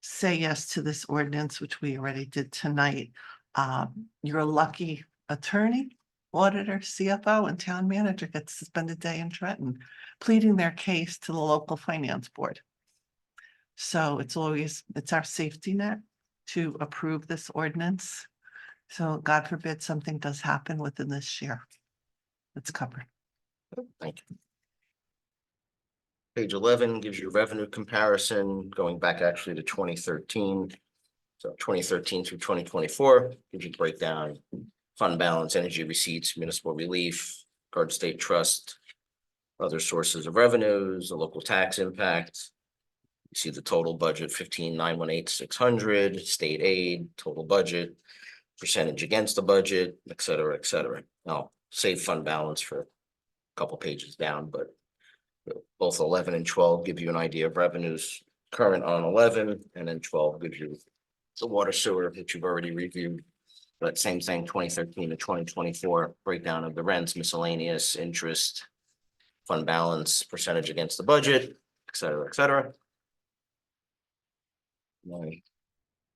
say yes to this ordinance, which we already did tonight, your lucky attorney, auditor, CFO, and town manager gets to spend a day in Trenton pleading their case to the local finance board. So it's our safety net to approve this ordinance. So God forbid something does happen within this year. It's covered. Thank you. Page 11 gives you revenue comparison, going back actually to 2013. So 2013 through 2024 gives you breakdown, fund balance, energy receipts, municipal relief, Garden State Trust, other sources of revenues, the local tax impact. You see the total budget, 15,918,600, state aid, total budget, percentage against the budget, et cetera, et cetera. I'll save fund balance for a couple pages down, but both 11 and 12 give you an idea of revenues current on 11, and then 12 gives you the water sewer that you've already reviewed. But same thing, 2013 to 2024, breakdown of the rents, miscellaneous, interest, fund balance, percentage against the budget, et cetera, et cetera.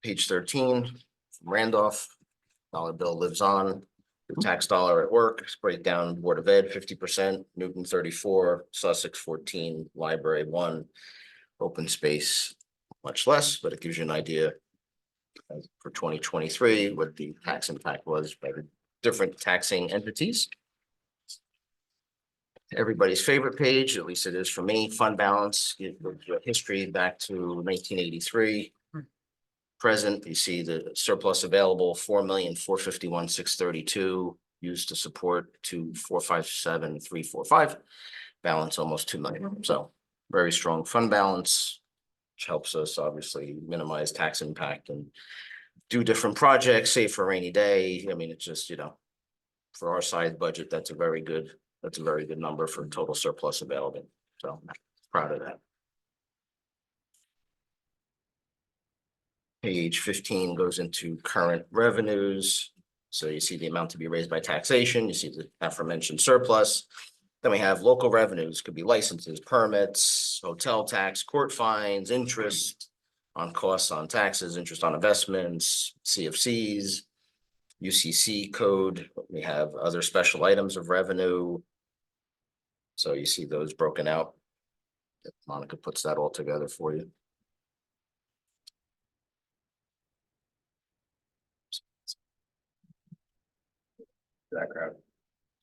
Page 13, from Randolph, dollar bill lives on. The tax dollar at work, breakdown, Board of Ed 50%, Newton 34, Sussex 14, Library 1, open space much less, but it gives you an idea for 2023 what the tax impact was by the different taxing entities. Everybody's favorite page, at least it is for me, fund balance, history back to 1983. Present, you see the surplus available, 4,451,632 used to support 2,457,345, balance almost 2 million. So very strong fund balance, which helps us obviously minimize tax impact and do different projects, save for a rainy day. I mean, it's just, for our size budget, that's a very good number for total surplus available. So proud of that. Page 15 goes into current revenues. So you see the amount to be raised by taxation, you see the aforementioned surplus. Then we have local revenues, could be licenses, permits, hotel tax, court fines, interest on costs on taxes, interest on investments, CFCs, UCC code. We have other special items of revenue. So you see those broken out. Monica puts that all together for you. For that crowd.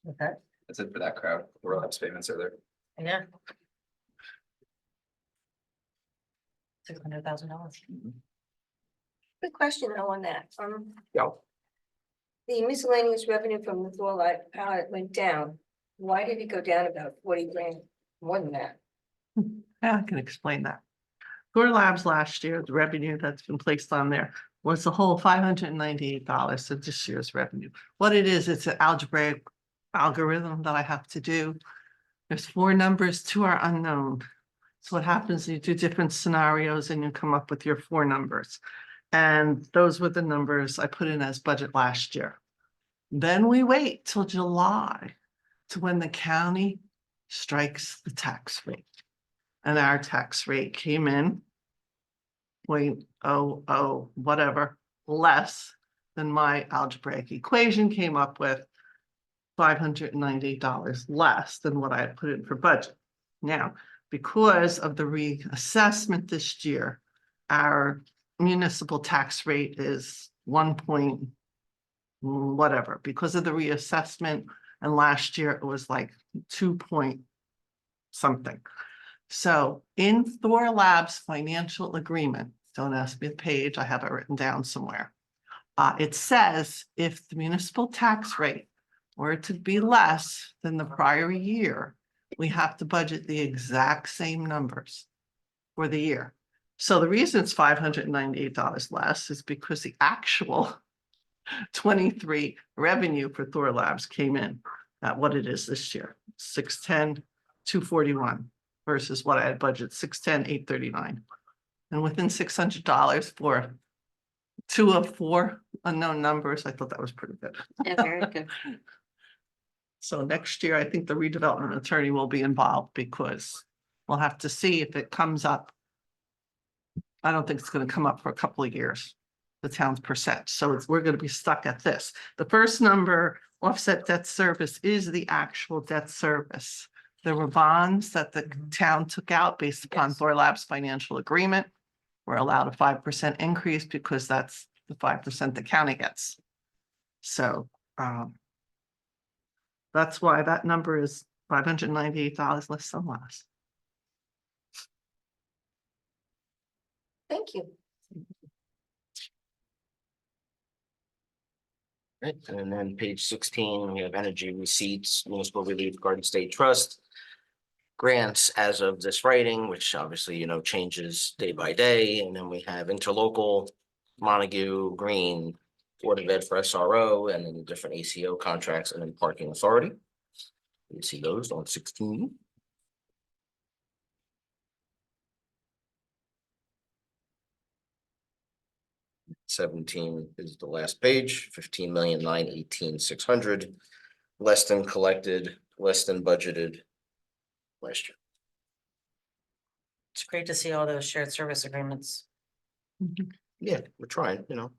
Okay. That's it for that crowd. Roll payments are there. Yeah. $600,000. Good question though on that. Yeah. The miscellaneous revenue from the Thor Light palette went down. Why did it go down about 40 grand more than that? Yeah, I can explain that. Thor Labs last year, the revenue that's been placed on there was the whole $598 of this year's revenue. What it is, it's an algebraic algorithm that I have to do. There's 4 numbers, 2 are unknown. So what happens, you do different scenarios and you come up with your 4 numbers. And those were the numbers I put in as budget last year. Then we wait till July to when the county strikes the tax rate. And our tax rate came in 0.00 whatever less than my algebraic equation came up with $598 less than what I had put in for budget. Now, because of the reassessment this year, our municipal tax rate is 1 point whatever because of the reassessment, and last year it was like 2 point something. So in Thor Labs financial agreement, don't ask me the page, I have it written down somewhere. It says if the municipal tax rate were to be less than the prior year, we have to budget the exact same numbers for the year. So the reason it's $598 less is because the actual 23 revenue for Thor Labs came in at what it is this year, 610, 241 versus what I had budgeted, 610, 839. And within $600 for 2 of 4 unknown numbers, I thought that was pretty good. Yeah, very good. So next year, I think the redevelopment attorney will be involved because we'll have to see if it comes up. I don't think it's going to come up for a couple of years, the town's percent. So we're going to be stuck at this. The first number, offset debt service, is the actual debt service. There were bonds that the town took out based upon Thor Labs financial agreement. We're allowed a 5% increase because that's the 5% the county gets. So that's why that number is $598 less than last. Thank you. Right, and then page 16, we have energy receipts, municipal relief, Garden State Trust. Grants as of this writing, which obviously, you know, changes day by day. And then we have interlocal, Montague, Green, Board of Ed for SRO, and then the different ACO contracts and then parking authority. You see those on 16. $17 is the last page, 15,918,600, less than collected, less than budgeted last year. It's great to see all those shared service agreements Yeah, we're trying, you know.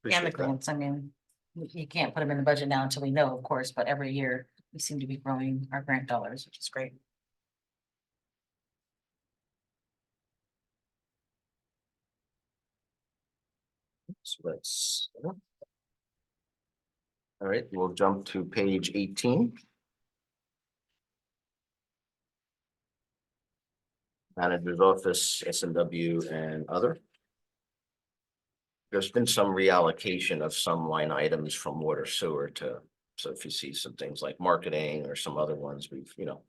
and the Appreciate that. grants. I mean, you can't put them in the budget now until we know, of course, but every year we seem to be growing our grant dollars, which is great. So that's. All right, we'll jump to page 18. Manager's office, S&W and other. There's been some reallocation of some line items from water sewer to, so if you see some things like marketing or some other ones, we've, you know,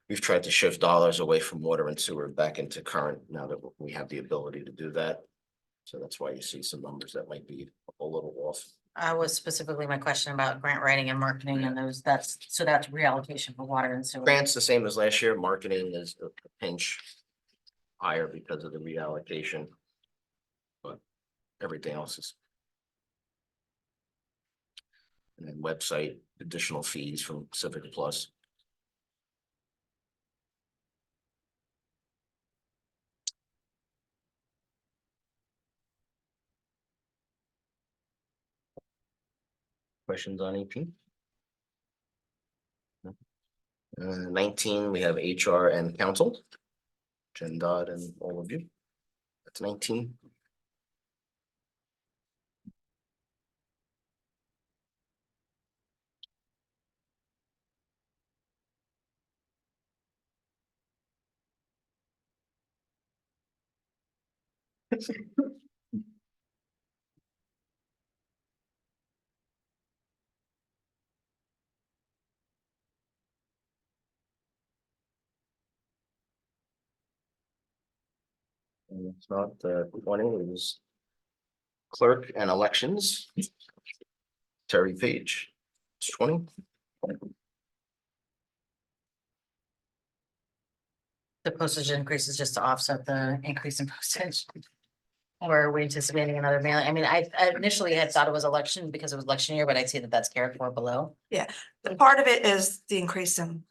we've tried to shift dollars away from water and sewer back into current now that we have the ability to do that. So that's why you see some numbers that might be a little off. I was specifically my question about grant writing and marketing and those, that's reallocation for water and sewer. Grants the same as last year. Marketing is a pinch higher because of the reallocation. But everything else is. And then website, additional fees from Civic Plus. questions on 18? 19, we have HR and council. Jen Dodd and all of you. That's 19. And it's not 20, it was clerk and elections. Terry Page, it's 20. The postage increase is just to offset the increase in postage. Or are we anticipating another mailing? I mean, I initially had thought it was election because it was election year, but I see that that's carried forward below. Part of it is the increase in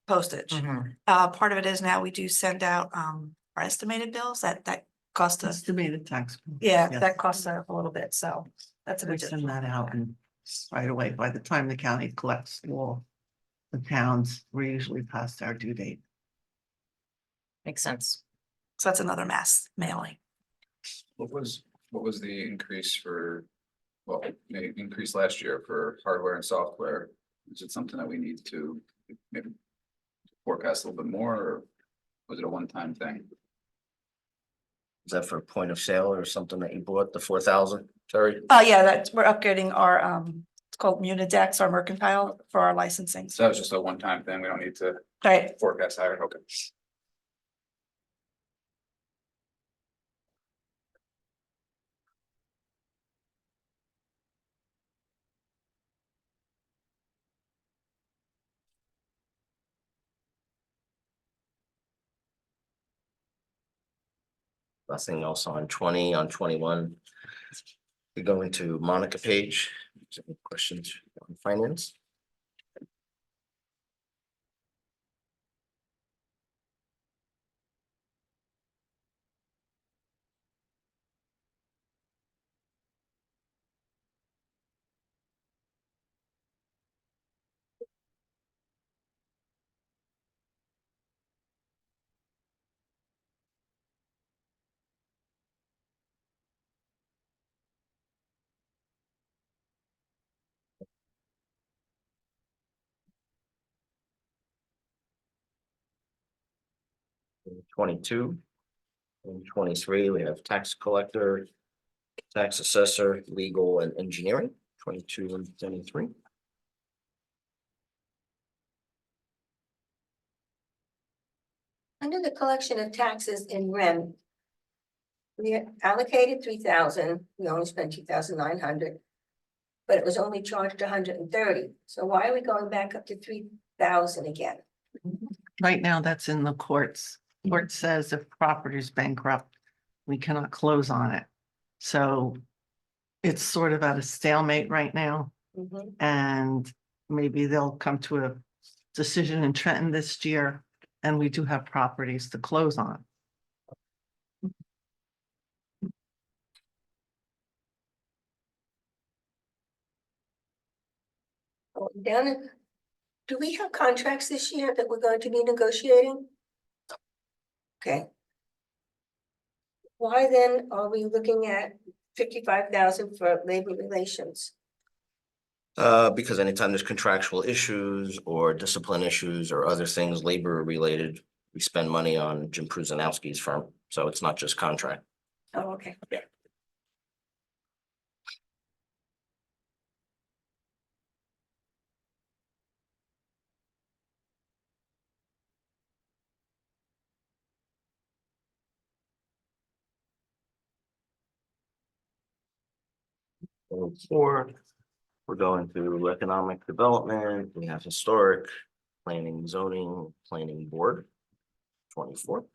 postage. Mhm. Part of it is now we do send out our estimated bills that cost us, Estimated tax. bill. yeah, Yes. that costs a little bit, so that's an We send additional. that out and right away. By the time the county collects all the towns, we're usually past our due date. Makes sense. So that's another mass mailing. What was the increase for, well, the increase last year for hardware and software? Is it something that we need to maybe forecast a little bit more, or was it a one-time thing? Is that for point of sale or something that you bought, the 4,000, Terry? Oh, yeah, we're upgrading our it's called Munidex, our mercantile for our licensing. So that was just a one-time thing. We don't need to Right, forecast higher. Okay. Nothing else on 20, on 21. We go into Monica Page. Is there any questions on finance? In 22. In 23, we have tax collector, tax assessor, legal and engineering, 22 and 23. Under the collection of taxes in rem. We allocated 3,000, we only spent 2,900. But it was only charged 130, so why are we going back up to 3,000 again? Right now, that's in the courts. Court says if property is bankrupt, we cannot close on it. So it's sort of at a stalemate right now, Mhm. and maybe they'll come to a decision in Trenton this year, and we do have properties to close on. Down in, do we have contracts this year that we're going to be negotiating? Okay. Why then are we looking at 55,000 for labor relations? Because anytime there's contractual issues or discipline issues or other things labor related, we spend money on Jim Pruzanowski's firm. So it's not just contract. Oh, okay. Four, we're going through economic development, we have historic, planning, zoning, planning board. 24.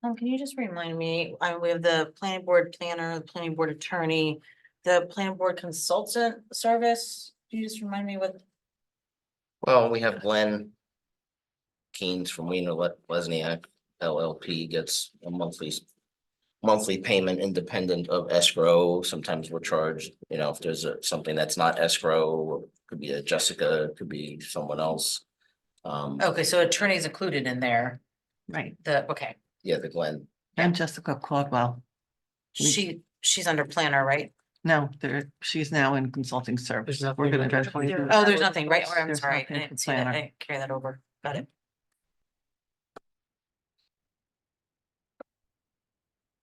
Can you just remind me, we have the planning board planner, the planning board attorney, the planning board consultant service? Can you just remind me what? Well, we have Glenn Keynes from Wiener Lesniak LLP gets a monthly payment independent of escrow. Sometimes we're charged, if there's something that's not escrow, could be a Jessica, could be someone else. Okay, so attorney's included in there, Right. okay, Yeah, the Glenn. And Jessica Claudwell. she's under planner, right? No, she's now in consulting service. nothing We're gonna under- eventually do. Oh, there's nothing, right? I'm There's sorry, I nothing for didn't see that, I planner. didn't carry that over, got it.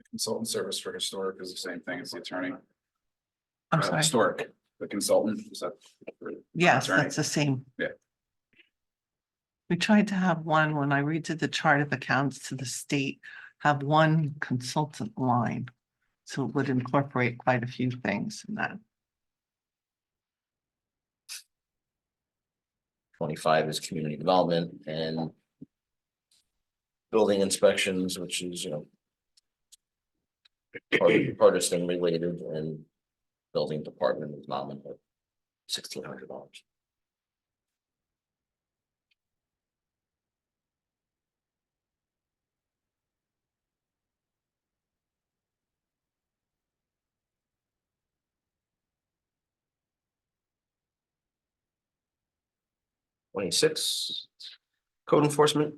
Consultant service for historic is the same thing as the attorney. I'm sorry. Historic, the consultant, is that? for Yes, attorney? that's the same. Yeah. We tried to have one, when I redid the chart of accounts to the state, have one consultant line. So it would incorporate quite a few things in that. 25 is community development and building inspections, which is, partisan related, and building department is nominal $1,600. $26, code enforcement.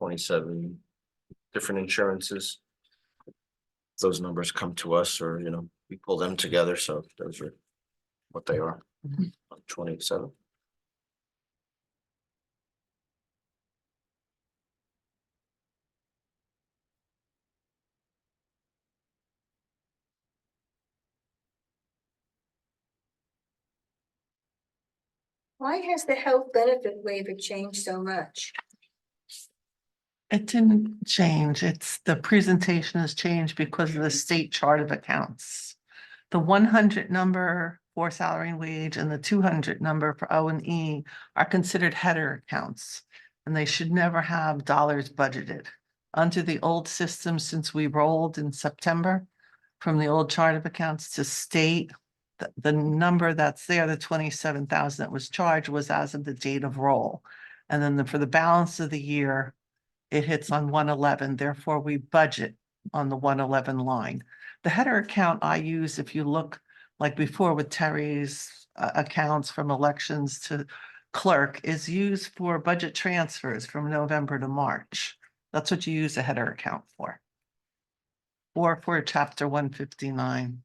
$27 different insurances. Those numbers come to us, or, we pull them together, so those are what they are. 27. Why has the health benefit waiver changed so much? It didn't change. It's the presentation has changed because of the state chart of accounts. The 100 number for salary and wage and the 200 number for O&E are considered header accounts. And they should never have dollars budgeted. Under the old system, since we rolled in September from the old chart of accounts to state, the number that's there, the 27,000 that was charged, was as of the date of roll. And then for the balance of the year, it hits on 111, therefore we budget on the 111 line. The header account I use, if you look like before with Terry's accounts from elections to clerk, is used for budget transfers from November to March. That's what you use a header account for. Or for chapter 159.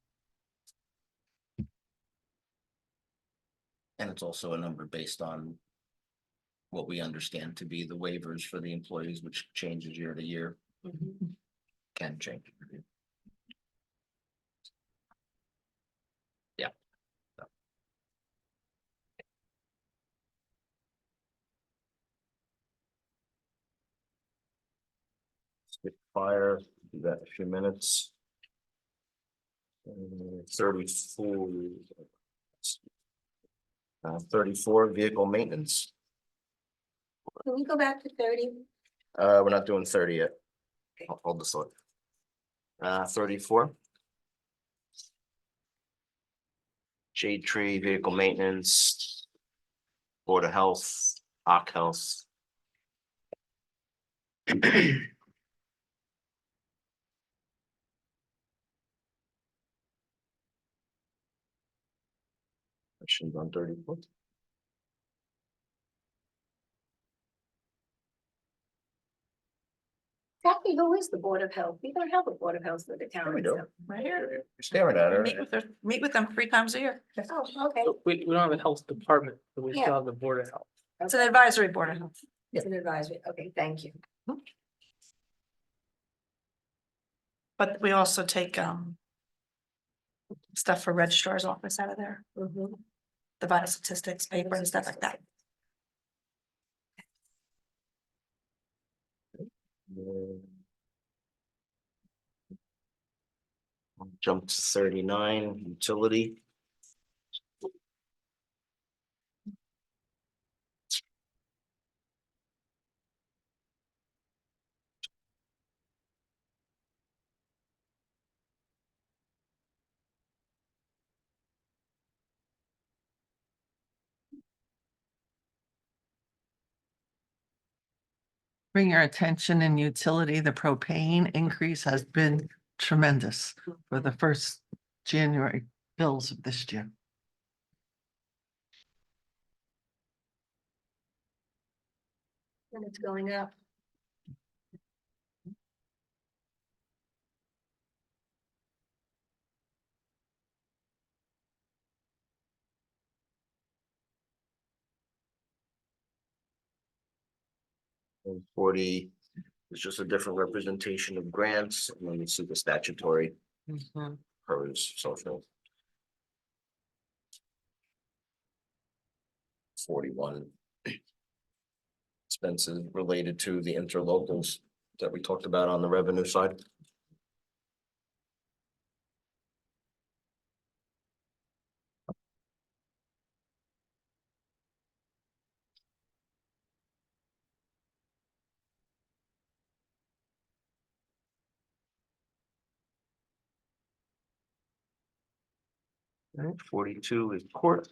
And it's also a number based on what we understand to be the waivers for the employees, which changes year to year. Can change. Yeah. Skip fire, do that in a few minutes. 34. 34 vehicle maintenance. Can we go back to 30? We're not doing 30 yet. I'll hold this one. 34. Shade tree, vehicle maintenance. Board of Health, OC Health. Questions on 34? Exactly, who is the Board of Health? We don't have a Board of Health for the town. We do. so- Right here. You're staring at her. Meet with them 3 times a year. Oh, okay. We don't have a health department, but we Yeah. still have the board of health. It's an advisory board of health. It's an advisory. Okay, thank you. But we also take stuff for registrar's office out of there, the vital statistics, paper and stuff like that. Jump to 39, utility. Bring your attention in utility, the propane increase has been tremendous for the first January bills of this year. And it's going up. And 40 is just a different representation of grants, and then you see the statutory PERS social. 41 expenses related to the interlocals that we talked about on the revenue side. All right, 42 is court.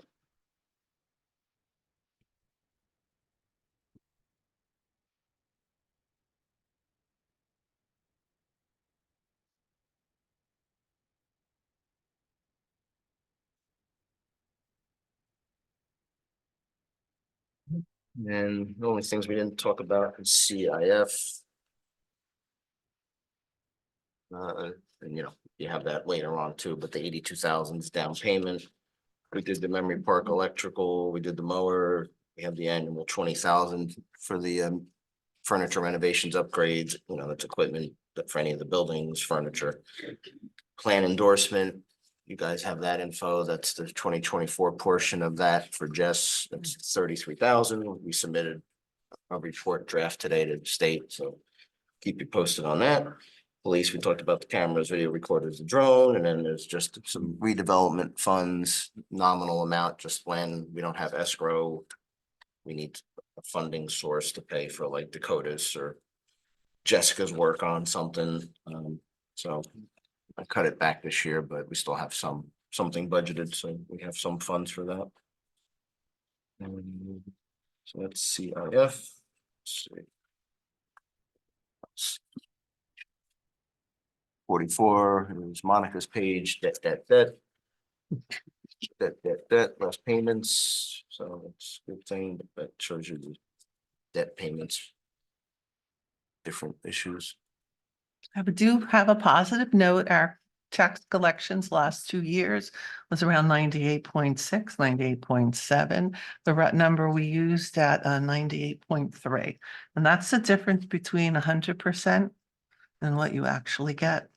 And the only things we didn't talk about is CIF. And you know, you have that later on too, but the 82,000 is down payment. We did the Memory Park electrical, we did the mower, we have the annual 20,000 for the furniture renovations, upgrades, you know, that's equipment that for any of the buildings, furniture. Plan endorsement, you guys have that info, that's the 2024 portion of that for Jess, that's 33,000. We submitted a report draft today to the state, so keep you posted on that. Police, we talked about the cameras, video recorders, the drone, and then there's just some redevelopment funds, nominal amount, just when we don't have escrow. We need a funding source to pay for like Dakota's or Jessica's work on something. So I cut it back this year, but we still have something budgeted, so we have some funds for that. So let's see, CIF. Let's see. 44 is Monica's page, debt, less payments, so it's a good thing, that shows you the debt payments. Different issues. I do have a positive note. Our tax collections last 2 years was around 98.6, 98.7. The number we used at 98.3. And that's the difference between 100% and what you actually get.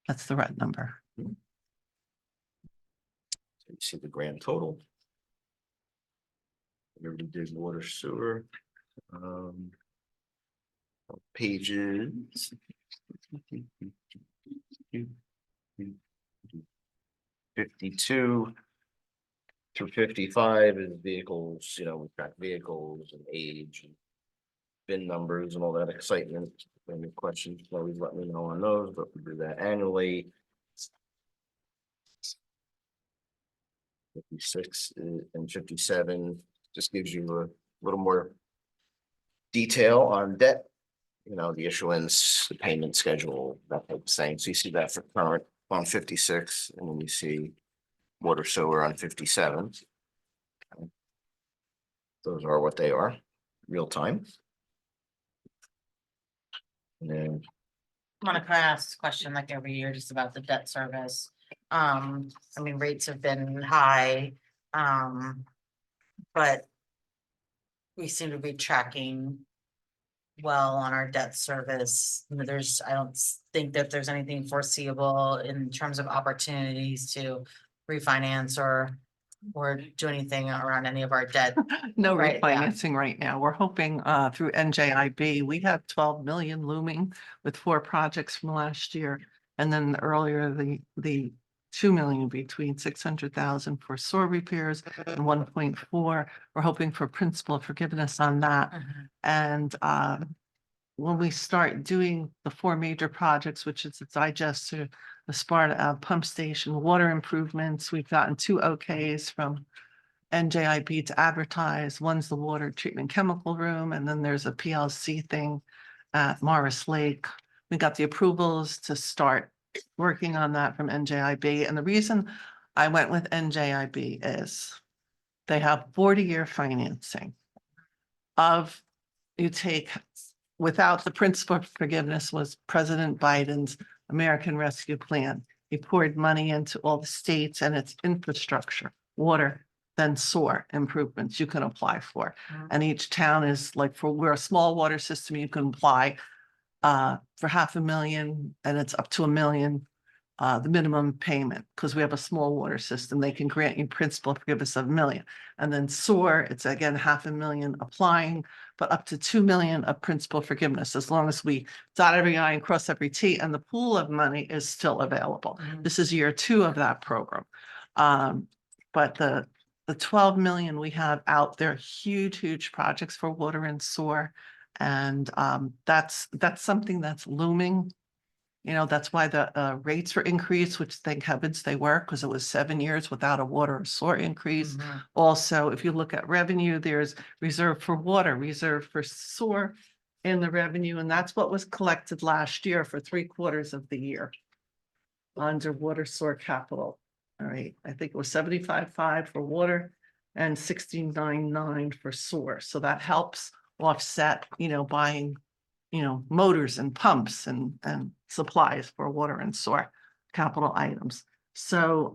That's the right number. So you see the grand total. We already did water sewer. Pages 52 through 55 is vehicles, you know, we track vehicles and age and VIN numbers and all that excitement. Any questions, always let me know on those, but we do that annually. 56 and 57 just gives you a little more detail on debt, you know, the issuance, the payment schedule, that type of thing. So you see that for current on 56, and then you see water sewer on 57. Those are what they are, real time. And then Monica asks a question like every year just about the debt service. I mean, rates have been high, but we seem to be tracking well on our debt service. I don't think that there's anything foreseeable in terms of opportunities to refinance or or do anything around any of our debt. No Right, yeah. refinancing right now. We're hoping through NJIB, we have 12 million looming with 4 projects from last year. And then earlier, the 2 million between 600,000 for sewer repairs and 1.4. We're hoping for principal forgiveness on that. And when we start doing the 4 major projects, which is the digester, the Sparta pump station, water improvements, we've gotten 2 OKs from NJIB to advertise. One's the water treatment chemical room, and then there's a PLC thing at Morris Lake. We got the approvals to start working on that from NJIB. And the reason I went with NJIB is they have 40-year financing of, you take, without the principal of forgiveness was President Biden's American Rescue Plan. He poured money into all the states and its infrastructure, water, then sewer improvements you can apply for. And each town is like, we're a small water system, you can apply for $500,000 and it's up to $1 million, the minimum payment, because we have a small water system, they can grant you principal forgiveness of $1 million. And then sewer, it's again $500,000 applying, but up to $2 million of principal forgiveness, as long as we dot every I and cross every T, and the pool of money is still available. This is year 2 of that program. But the 12 million we have out there, huge projects for water and sewer. And that's something that's looming. You know, that's why the rates were increased, which thank heavens they were, because it was 7 years without a water or sewer increase. Also, if you look at revenue, there's reserve for water, reserve for sewer in the revenue, and that's what was collected last year for 3/4 of the year under water sewer capital. All right, I think it was 75.5 for water and 69.9 for sewer. So that helps offset, you know, buying, you know, motors and pumps and supplies for water and sewer capital items. So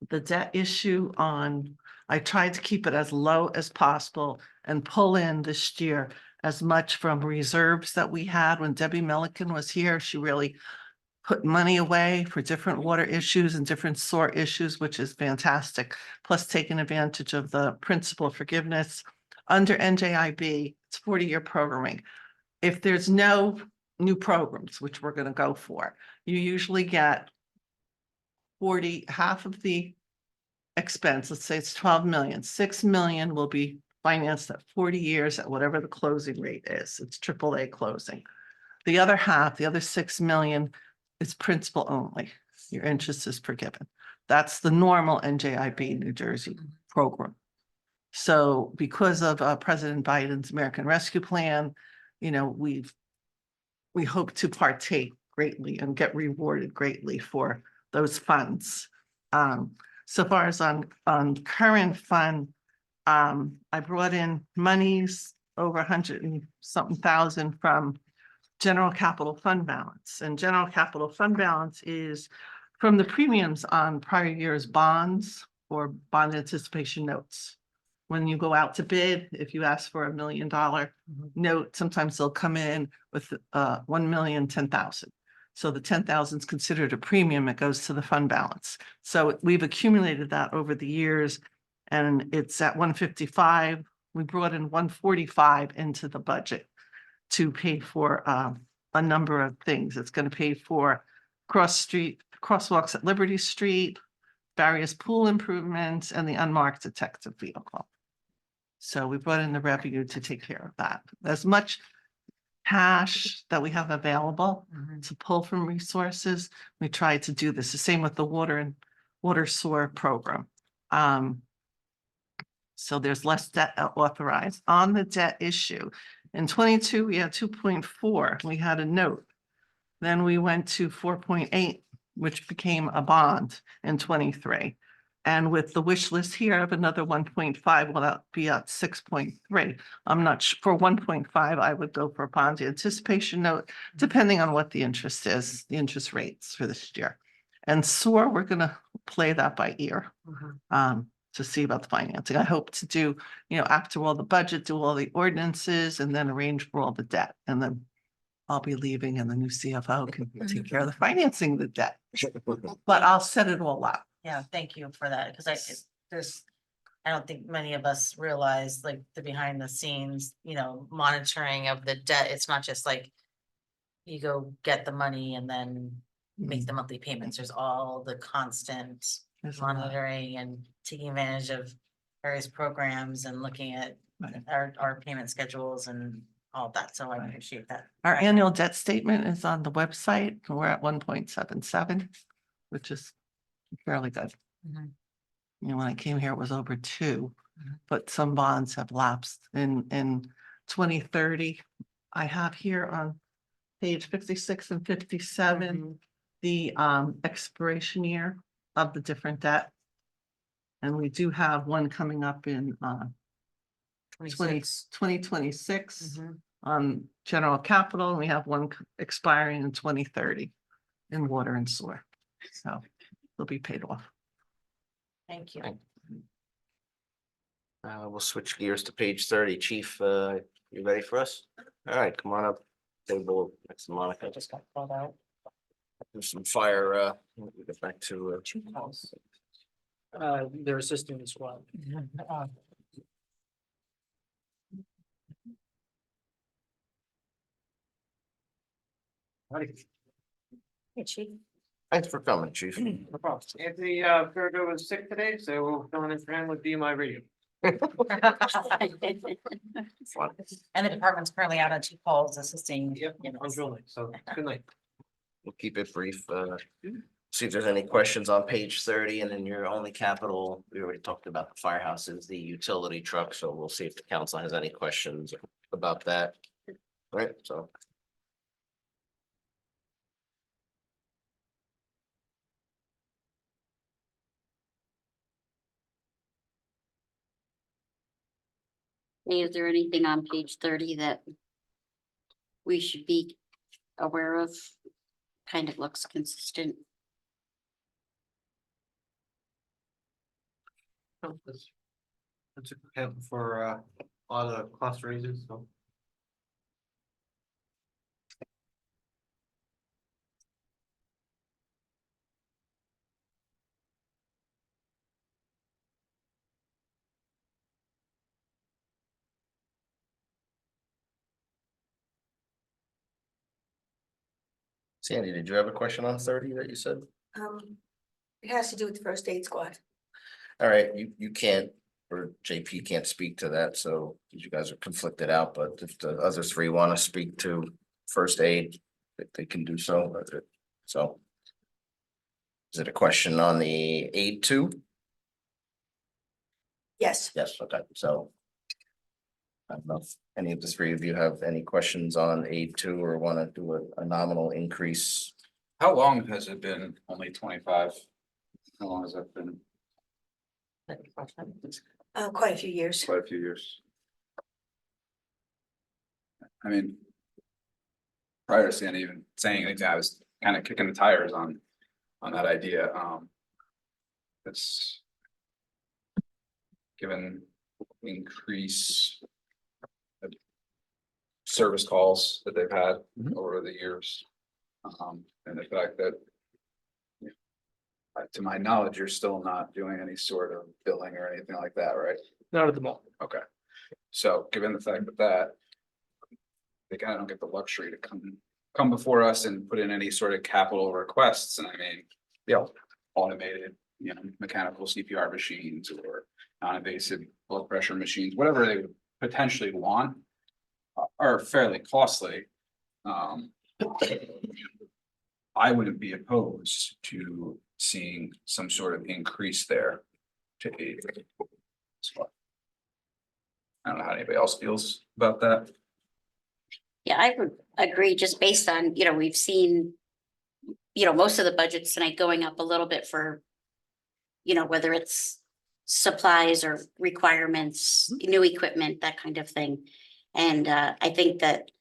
the debt issue I tried to keep it as low as possible and pull in this year as much from reserves that we had when Debbie Milliken was here. She really put money away for different water issues and different sewer issues, which is fantastic. Plus taking advantage of the principal forgiveness under NJIB, it's 40-year programming. If there's no new programs, which we're going to go for, you usually get half of the expense. Let's say it's 12 million, 6 million will be financed at 40 years at whatever the closing rate is. It's AAA closing. The other half, the other 6 million is principal only. Your interest is forgiven. That's the normal NJIB New Jersey program. So because of President Biden's American Rescue Plan, you know, we hope to partake greatly and get rewarded greatly for those funds. So far as on current fund, I brought in monies over 100 and something thousand from general capital fund balance. And general capital fund balance is from the premiums on prior year's bonds or bond anticipation notes. When you go out to bid, if you ask for $1 million note, sometimes they'll come in with 1,010,000. So the 10,000 is considered a premium. It goes to the fund balance. So we've accumulated that over the years, and it's at 155. We brought in 145 into the budget to pay for a number of things. It's going to pay for crosswalks at Liberty Street, various pool improvements, and the unmarked detective vehicle. So we brought in the revenue to take care of that. As much cash that we have available to pull from resources, we try to do this. The same with the water and water sewer program. So there's less debt authorized. On the debt issue, in 22, we had 2.4. We had a note. Then we went to 4.8, which became a bond in 23. And with the wish list here of another 1.5, well, that'd be at 6.3. I'm not sure, for 1.5, I would go for a bond anticipation note, depending on what the interest is, the interest rates for this year. And sewer, we're gonna play that by ear to see about the financing. I hope to do, you know, after all the budget, do all the ordinances and then arrange for all the debt. And then I'll be leaving and the new CFO can take care of the financing of the debt. But I'll set it all up. Yeah, thank you for that, because I don't think many of us realize like the behind the scenes, monitoring of the debt. It's not just like you go get the money and then make the monthly payments. There's all the constant There's a lot. monitoring and taking advantage of various programs and looking at Right. our payment schedules and all of that. So I appreciate that. Our annual debt statement is on the website. We're at 1.77, which is fairly good. Mhm. When I came here, it was over 2, Mhm. but some bonds have lapsed in 2030. I have here on page 56 and 57, the expiration year of the different debt. And we do have one coming up in 2026 Mhm. on general capital, and we have one expiring in 2030 in water and sewer. So they'll be paid off. Thank you. We'll switch gears to page 30. Chief, you ready for us? All right, come on up. Table next to Monica. Just got called out. There's some fire, we'll get back to, Two calls. Their assistant as well. Hey, chief. thanks for coming, chief. No problem. Anthony, Farrago was sick today, so we'll fill in for him with BMI radio. Fun. And the department's currently out on 2 calls assisting. Yep, on drilling, so good night. We'll keep it brief. See if there's any questions on page 30, and then your only capital, we already talked about the firehouse is the utility truck, so we'll see if the council has any questions about that. Right, so. Is there anything on page 30 that we should be aware of? Kind of looks consistent. That's accounting for a lot of cost raises, so. Sandy, did you have a question on 30 that you said? It has to do with the first aid squad. All right, you can't, or JP can't speak to that, so you guys are conflicted out, but if the other 3 want to speak to first aid, they can do so, so. Is it a question on the aid too? Yes. Yes, okay, so. I don't know if any of the 3 of you have any questions on aid 2 or want to do a nominal increase. How long has it been only 25? How long has that been? Quite a few years. Quite a few years. I mean. Prior to Sandy even saying anything, I was kind of kicking the tires on that idea, it's. Given increase. of Service calls that they've had over the years, and the fact that. To my knowledge, you're still not doing any sort of billing or anything like that, right? Not at the moment. Okay, so given the fact that. They kind of don't get the luxury to come before us and put in any sort of capital requests, and I mean, automated, mechanical CPR machines or non-invasive blood pressure machines, whatever they would potentially want. Are fairly costly. I wouldn't be opposed to seeing some sort of increase there to aid. I don't know how anybody else feels about that. Yeah, I would agree, just based on, we've seen, most of the budgets tonight going up a little bit for, whether it's supplies or requirements, new equipment, that kind of thing. And I think that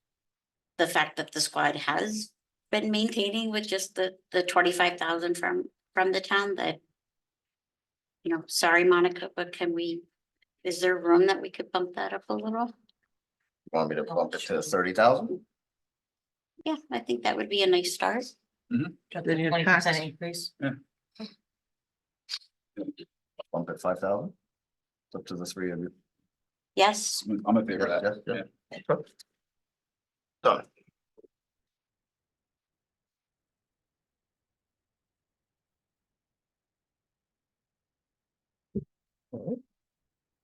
the fact that the squad has been maintaining with just the 25,000 from the town, that, sorry, Monica, but is there room that we could bump that up a little? Want me to bump it to 30,000? Yeah, I think that would be a nice start. Then your 20% tax- increase. Bump at 5,000. It's up to the three of you. Yes, I'm in favor of that, Yeah, yeah. yeah. Done.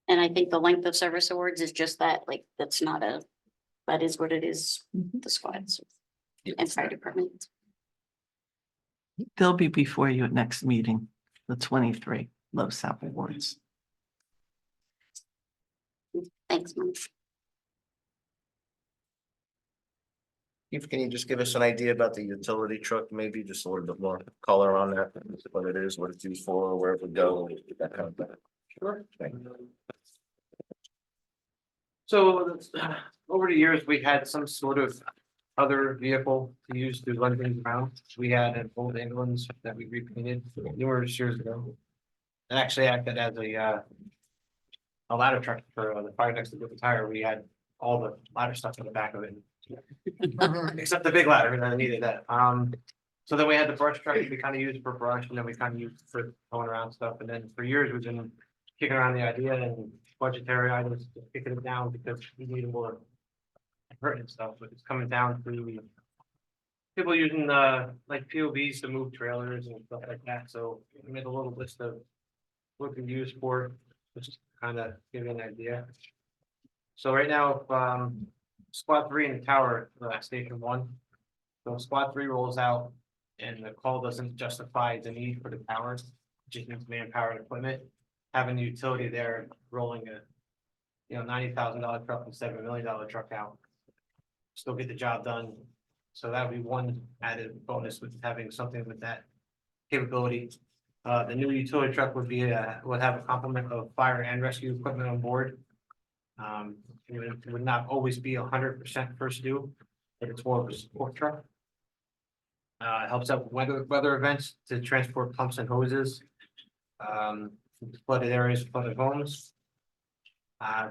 and I think the length of service awards is just that, like, that's not a, that is what it is, the squads and fire department. They'll be before you at next meeting, the 23 LoSAP awards. Thanks, Mom. Keith, can you just give us an idea about the utility truck, maybe just a little bit more color on that, what it is, what it's used for, where it would go, that kind of thing. Sure. Thank you. So over the years, we had some sort of other vehicle to use to run things around. We had an old ambulance that we repainted numerous years ago. And actually acted as a ladder truck for the fire next to the tire. We had all the ladder stuff in the back of it. Except the big ladder, and I needed that. So then we had the brush truck we kind of used for brush, and then we kind of used for going around stuff. And then for years, we've been kicking around the idea and budgetary items, kicking it down because we needed more pertinent stuff, but it's coming down to people using like POVs to move trailers and stuff like that. So we made a little list of what we use for, just to kind of give you an idea. So right now, squad 3 in the tower, station 1. So squad 3 rolls out and the call doesn't justify the need for the towers, just needs manpower and equipment. Having the utility there rolling a $90,000 truck instead of $1 million truck out. Still get the job done. So that would be one added bonus with having something with that capability. The new utility truck would have a complement of fire and rescue equipment on board. It would not always be 100% first due, but it's more of a support truck. It helps out with weather events to transport pumps and hoses. Flooded areas, flooded homes.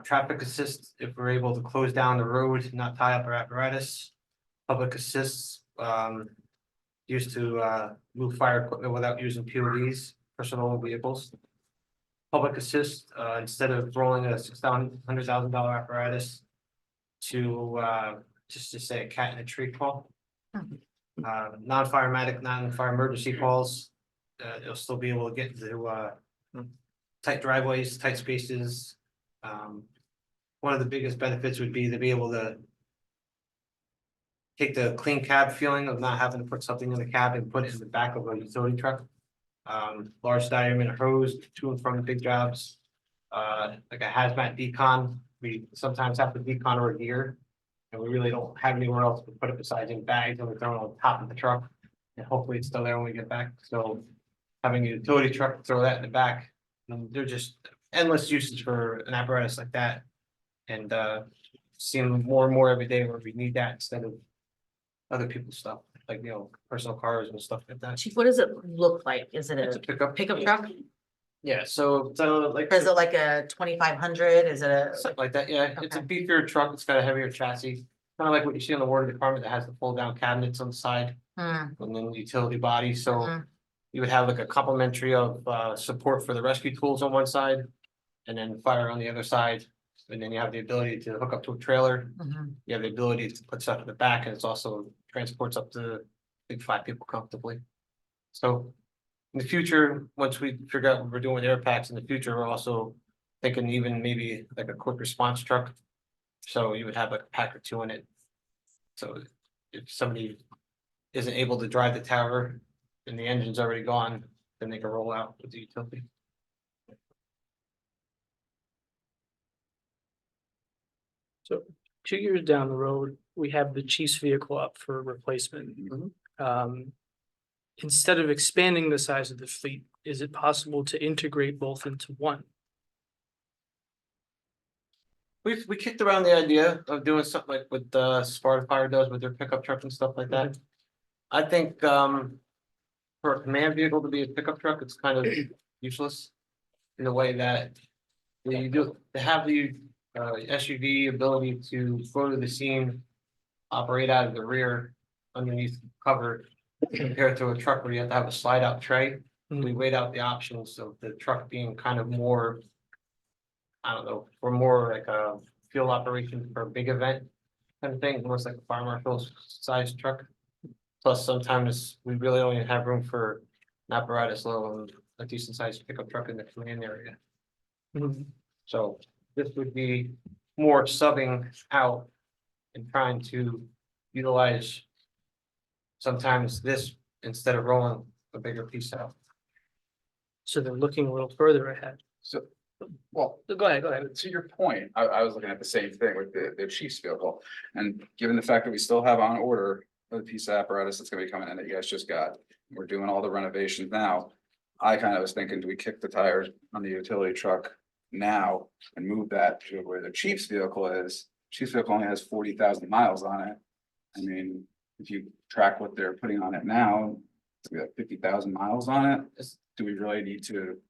Traffic assist if we're able to close down the road, not tie up our apparatus. Public assists, used to move fire equipment without using PODs, personal vehicles. Public assist, instead of rolling a $600,000 apparatus to just to say a cat in a tree call. Non-firematic, non-fire emergency calls, they'll still be able to get to tight driveways, tight spaces. One of the biggest benefits would be to be able to take the clean cab feeling of not having to put something in the cab and put it in the back of a utility truck. Large diameter hose to and from the big jobs. Like a hazmat decon, we sometimes have to decon our gear. And we really don't have anywhere else to put it besides in bags and we throw it on top of the truck. And hopefully it's still there when we get back. So having a utility truck, throw that in the back. They're just endless uses for an apparatus like that. And seeing more and more every day where we need that instead of other people's stuff, like, personal cars and stuff like that. Chief, what does it look like? Is it It's a a pickup. pickup truck? Yeah, so like. Or is it like a 2500? Is it a? Something like that, yeah, it's a Okay. beefier truck, it's got a heavier chassis, kind of like what you see on the water department that has the fold down cabinets on the side. Hmm, And then the utility body, so Mhm. you would have like a complementary of support for the rescue tools on one side. And then fire on the other side, and then you have the ability to hook up to a trailer, mhm. you have the ability to put stuff in the back, and it's also transports up to, I think, 5 people comfortably. So in the future, once we figure out what we're doing with air packs in the future, we're also thinking even maybe like a quick response truck. So you would have like a pack or two in it. So if somebody isn't able to drive the tower and the engine's already gone, then they can roll out with the utility. So 2 years down the road, we have the chief's vehicle up for replacement. Instead of expanding the size of the fleet, is it possible to integrate both into one? We kicked around the idea of doing something like what Sparta Fire does with their pickup truck and stuff like that. I think for a command vehicle to be a pickup truck, it's kind of useless. In the way that you do, to have the SUV ability to go to the scene, operate out of the rear underneath cover. Compared to a truck where you have to have a slide out tray, we weighed out the options of the truck being kind of more. I don't know, for more like a field operation for a big event kind of thing, almost like a fire marshal's size truck. Plus, sometimes we really only have room for an apparatus, let alone a decent sized pickup truck in the command area. Mhm. So this would be more subbing out and trying to utilize sometimes this instead of rolling a bigger piece out. So they're looking a little further ahead. So, well, Go ahead. to your point, I was looking at the same thing with the chief's vehicle. And given the fact that we still have on order a piece of apparatus that's gonna be coming in that you guys just got, we're doing all the renovations now. I kind of was thinking, do we kick the tires on the utility truck now and move that to where the chief's vehicle is? Chief's vehicle only has 40,000 miles on it. I mean, if you track what they're putting on it now, it's got 50,000 miles on it. Do we really need to,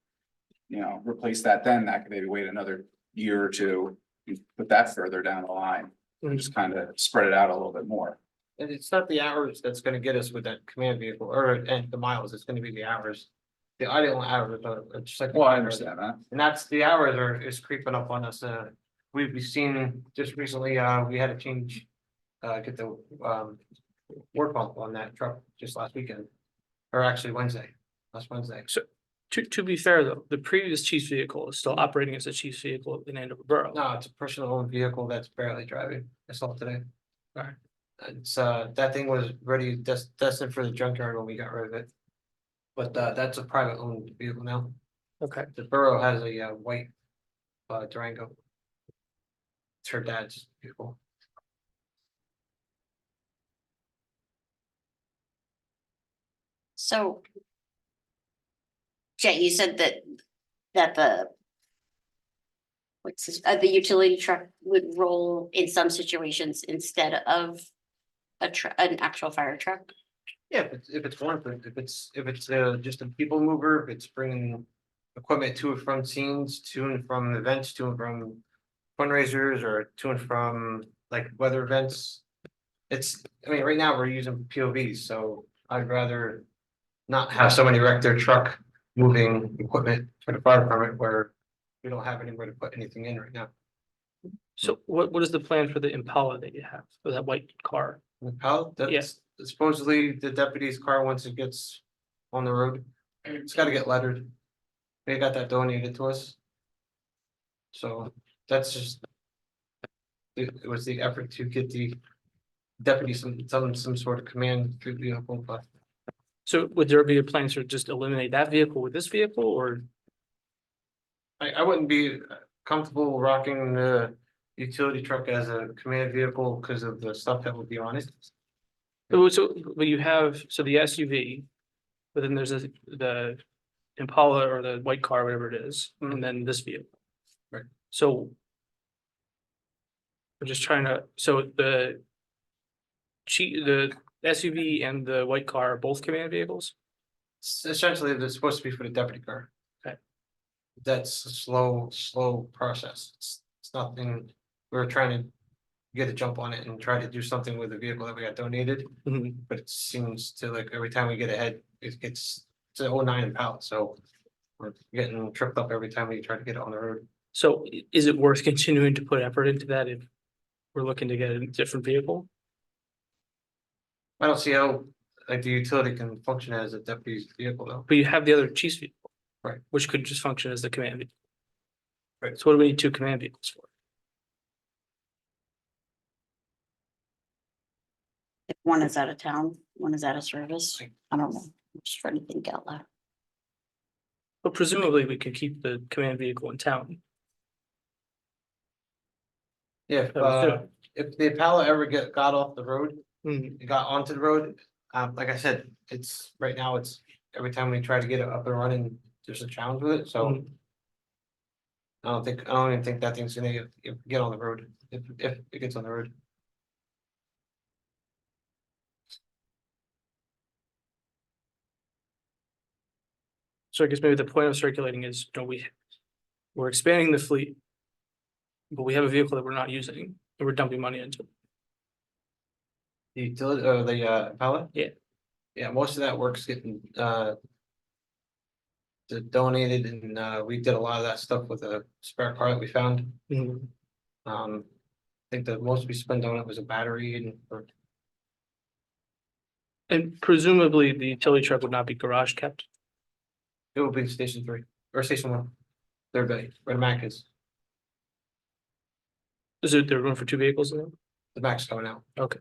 replace that then? That could maybe wait another year or two, and put that further down the line, and just kind of spread it out a little bit more. And it's not the hours that's gonna get us with that command vehicle or and the miles, it's gonna be the hours. The idle hours are just like. Well, I understand that. And that's the hours is creeping up on us. We've seen just recently, we had to change, get the work bump on that truck just last weekend. Or actually last Wednesday. So to be fair though, the previous chief's vehicle is still operating as a chief's vehicle in Andover Borough. No, it's a personal owned vehicle that's barely driving. I saw it today. Alright. It's that thing was ready destined for the junkyard when we got rid of it. But that's a private owned vehicle now. Okay. The borough has a white Durango. It's her dad's vehicle. So. Jay, you said that the. What's this, the utility truck would roll in some situations instead of an actual fire truck? Yeah, if it's one, if it's just a people mover, if it's bringing equipment to and from scenes, to and from events, to and from fundraisers, or to and from like weather events. I mean, right now we're using POVs, so I'd rather not have somebody wreck their truck moving equipment for the fire department where we don't have anywhere to put anything in right now. So what is the plan for the Impala that you have, for that white car? How, that's supposedly the deputy's car once it gets on the road, it's gotta get lettered. They got that donated to us. So that's just. It was the effort to get the deputy some sort of command through vehicle, but So would there be a plan to just eliminate that vehicle with this vehicle or? I wouldn't be comfortable rocking the utility truck as a command vehicle because of the stuff that would be on it. But you have, so the SUV, but then there's the Impala or the white car, whatever it is, and then this vehicle. Right. So. We're just trying to, so the SUV and the white car are both command vehicles? Essentially, they're supposed to be for the deputy car. Okay. That's a slow process. It's nothing, we're trying to get a jump on it and try to do something with the vehicle that we got donated. Mhm. But it seems to like every time we get ahead, it's an 09 Impala, so we're getting tripped up every time we try to get it on the road. So is it worth continuing to put effort into that if we're looking to get a different vehicle? I don't see how like the utility can function as a deputy's vehicle though. But you have the other chief's vehicle. Right. Which could just function as the command vehicle. Right. So what do we need two command vehicles for? If one is out of town, one is out of service, I don't know, I'm just trying to think out loud. But presumably we could keep the command vehicle in town. Yeah, if the Impala ever got off the road, it got onto the road, like I said, it's right now, it's every time we try to get it up and running, there's a challenge with it, so. I don't even think that thing's gonna get on the road, if it gets on the road. So I guess maybe the point of circulating is, we're expanding the fleet. But we have a vehicle that we're not using, that we're dumping money into. The utility, or the Impala? Yeah. Yeah, most of that work's getting donated and we did a lot of that stuff with a spare car that we found. Mhm. I think the most we spent on it was a battery and or And presumably the utility truck would not be garage kept. it will be station 3 or station 1. They're bay, where the Mac is. Is there room for two vehicles in there? The Mac's coming out. Okay.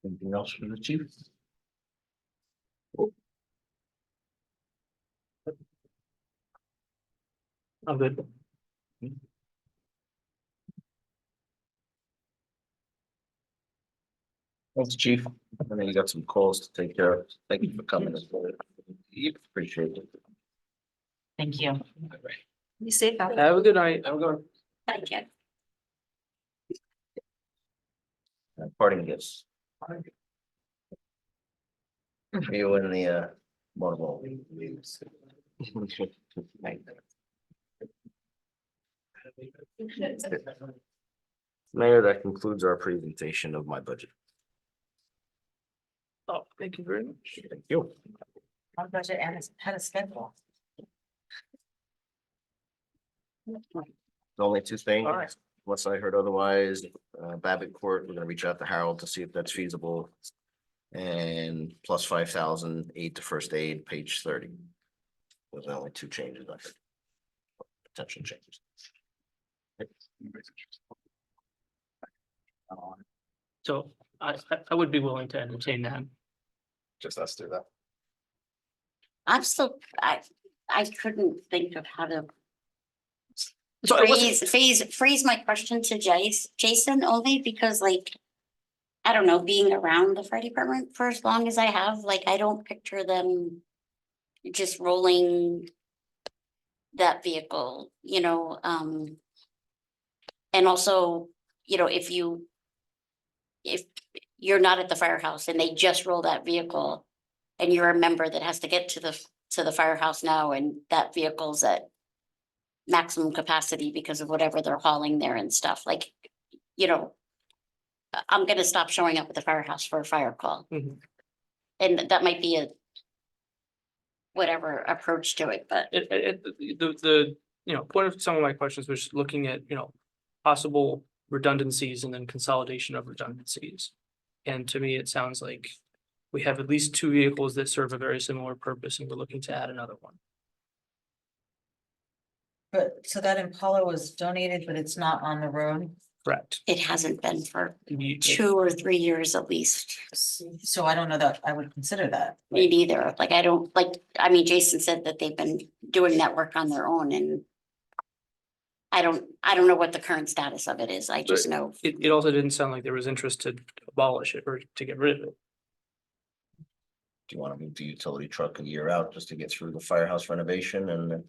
Anything else for the chief? I'm good. Thanks, chief. I know you got some calls to take care of. Thank you for coming. Appreciate it. Thank you. Be safe out. Have a good night. I'm going. Thank you. Parting gifts. You in the motorboat. Mayor, that concludes our presentation of my budget. Oh, thank you very much. Thank you. Our budget and it's had a schedule. Only two things. All right. Unless I heard otherwise, Babbitt Court, we're gonna reach out to Harold to see if that's feasible. And plus 5,000 aid to first aid, page 30. Those are the only two changes I heard. Potential changes. So I would be willing to entertain that. Just us do that. I'm still, I couldn't think of how to So I wasn't- phrase my question to Jason only because like, I don't know, being around the fire department for as long as I have, like, I don't picture them just rolling that vehicle, you know, and also, you know, if you're not at the firehouse and they just roll that vehicle and you're a member that has to get to the firehouse now and that vehicle's at maximum capacity because of whatever they're hauling there and stuff, like, you know, I'm gonna stop showing up at the firehouse for a fire call. Mhm. And that might be a whatever approach to it, but The you know, point of some of my questions was looking at, you know, possible redundancies and then consolidation of redundancies. And to me, it sounds like we have at least two vehicles that serve a very similar purpose and we're looking to add another one. But so that Impala was donated, but it's not on the road. Correct. it hasn't been for You- 2 or 3 years at least. So I don't know that I would consider that. Me neither, like, I don't, like, I mean, Jason said that they've been doing that work on their own and I don't know what the current status of it is, I just know. It also didn't sound like there was interest to abolish it or to get rid of it. Do you want to move the utility truck a year out just to get through the firehouse renovation and then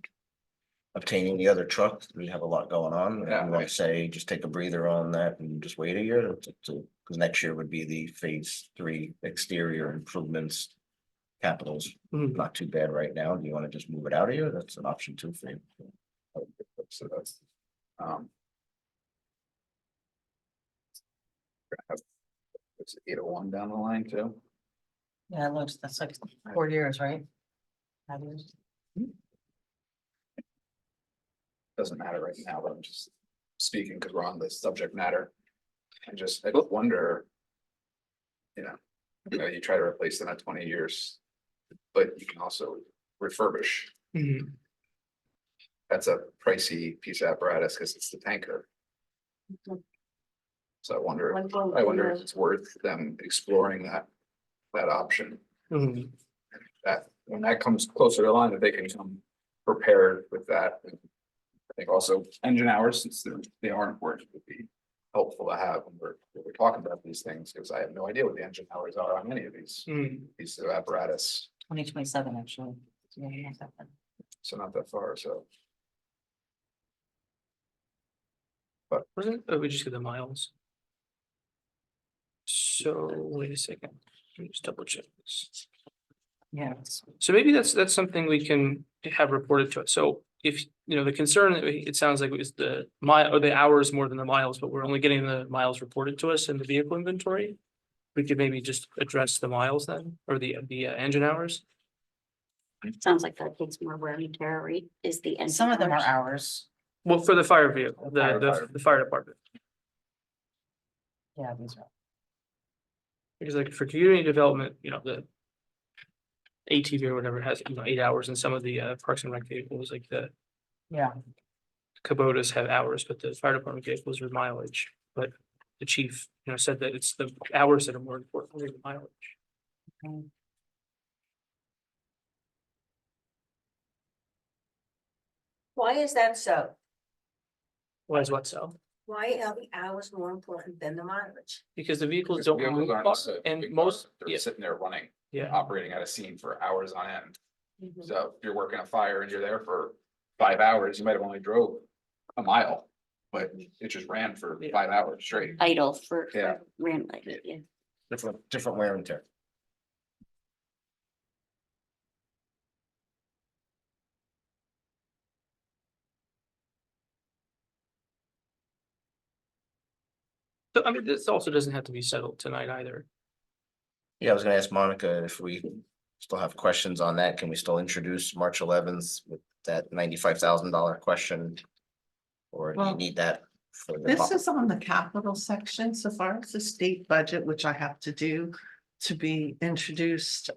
obtaining the other truck? We have a lot going on. Yeah. I'm gonna say just take a breather on that and just wait a year to, because next year would be the phase 3 exterior improvements. Capitals, Mhm. not too bad right now. Do you want to just move it out of here? That's an option too for you. So that's, it's 801 down the line too. Yeah, it looks, that's like 4 years, right? 5 years. Doesn't matter right now, but I'm just speaking because we're on the subject matter. And just, I wonder. You know, you try to replace them at 20 years. But you can also refurbish. Mhm. That's a pricey piece of apparatus because it's the tanker. So I wonder if it's worth them exploring that option. Mhm. That, when that comes closer to the line, that they can come prepared with that. I think also engine hours, since they are important, would be helpful to have when we're talking about these things, because I have no idea what the engine hours are on any of these Mm. pieces of apparatus, 2027 actually. Yeah, yeah, yeah. so not that far, so. Wasn't, oh, we just get the miles. So, wait a second, let me just double check this. Yeah. So maybe that's something we can have reported to us. So if, you know, the concern, it sounds like it was the mile or the hours more than the miles, but we're only getting the miles reported to us in the vehicle inventory. We could maybe just address the miles then, or the engine hours. Sounds like that takes more wear and tear, right? Is the end. Some of them are hours. Well, for the fire vehicle, the fire department, Yeah, these are. because like for community development, you know, the ATV or whatever has, you know, 8 hours, and some of the Parks and Rec vehicles, like the Yeah. Kubotas have hours, but the fire department vehicles are mileage. But the chief, you know, said that it's the hours that are more important than the mileage. Why is that so? Why is what so? Why are the hours more important than the mileage? Because the vehicles Because don't vehicles move, aren't far, and most, They're yeah, sitting there running, yeah. operating at a scene for hours on end. Mm-hmm. So if you're working a fire and you're there for 5 hours, you might have only drove a mile, but it just ran for Yeah. 5 hours straight. Idle for Yeah. ran like, yeah. Different wear and tear. So I mean, this also doesn't have to be settled tonight either. Yeah, I was gonna ask Monica if we still have questions on that. Can we still introduce March 11th with that $95,000 question? Or do you Well, need that for the? This is on the capital section, so far as the state budget, which I have to do to be introduced,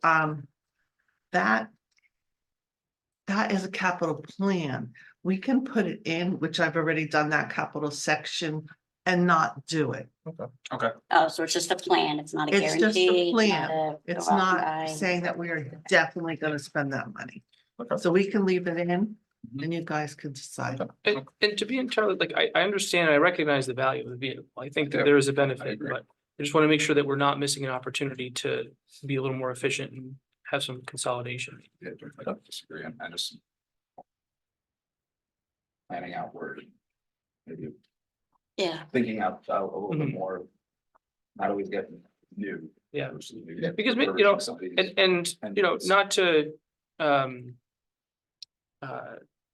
that. That is a capital plan. We can put it in, which I've already done that capital section and not do it. Okay. Oh, so it's just a plan. It's not a It's just a guarantee. plan. It's go out and not buy. saying that we are definitely gonna spend that money. Okay. So we can leave it in Mhm. and you guys can decide. And to be entirely, like, I understand, I recognize the value of the vehicle. I think that Yeah, there is a I benefit, agree. but I just want to make sure that we're not missing an opportunity to be a little more efficient and have some consolidation. Yeah, I don't disagree, I just. Planning outward. Maybe Yeah, thinking out a little bit Mhm. more. Not always getting new. Yeah. versus new. Because, you know, Some of these- And, you know, it's- not to,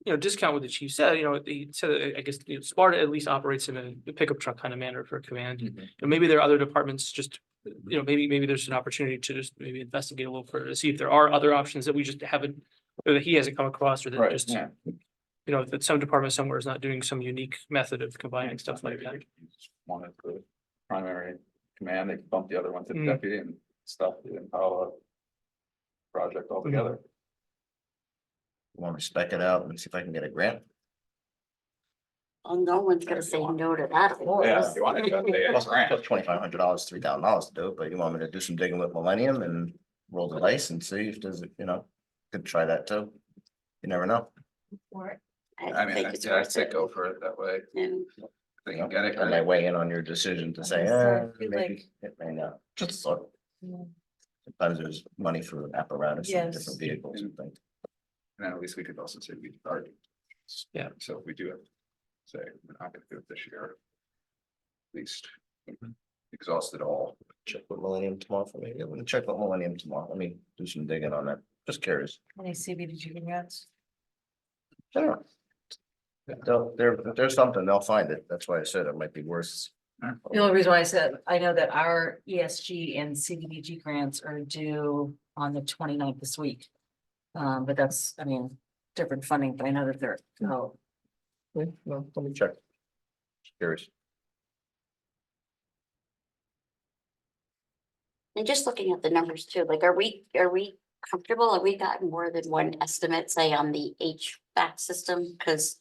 you know, discount what the chief said, you know, he said, I guess, you know, Sparta at least operates in a pickup truck kind of manner for command. Mhm. And maybe there are other departments just, you know, maybe there's an opportunity to just maybe investigate a little further to see if there are other options that we just haven't, or that he hasn't come across, or that Right, just, yeah. you know, that some department somewhere is not doing some unique method of combining stuff like that. Maybe you just wanted the primary command, they bump the other one to the Mm. deputy and stuff, and follow a project altogether. Want me to spec it out and see if I can get a grant? well, no one's gonna say no to that, of course. Yeah, if you wanted to, they Plus grant. $2,500, $3,000 to do it, but you want me to do some digging with Millennium and roll the dice and see if there's, you know, could try that too. You never know. I mean, it's I'd worth say it. go for it that way, Yeah. they can get it. And I weigh in on your decision to say, maybe, it may not, just a thought. Sometimes there's money for apparatus and Yes. different vehicles and things. And at least we could also say we already. Yeah. So if we do it, say, we're not gonna do it this year. At least exhaust it all. Check with Millennium tomorrow for me. Yeah, we'll check with Millennium tomorrow. Let me do some digging on that. Just curious. Any CBDG grants? Yeah. If there's something, they'll find it. That's why I said it might be worse. The only reason why I said, I know that our ESG and CDBG grants are due on the 29th this week. But that's, I mean, different funding, but I know that they're, oh, Yeah, well, let me check. Just curious. And just looking at the numbers too, like, are we comfortable? Have we gotten more than one estimate, say, on the HVAC system? Cause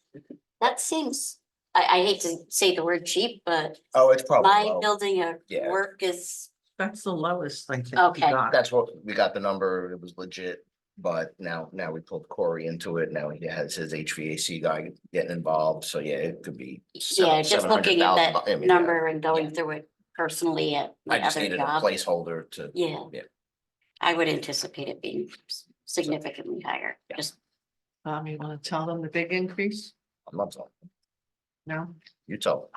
that seems, I hate to say the word cheap, but Oh, it's probably my low. building of Yeah. work is That's the lowest, I think. we Okay. got. That's what, we got the number, it was legit, but now we pulled Corey into it, now he has his HVAC guy getting involved, so yeah, it could be. Yeah, just looking at that $700,000. I mean, number and going yeah. through it personally at I my just other needed a job. placeholder to. Yeah. Yeah. I would anticipate it being significantly higher, Yeah. just You wanna tell them the big increase? I'm not telling, No? you tell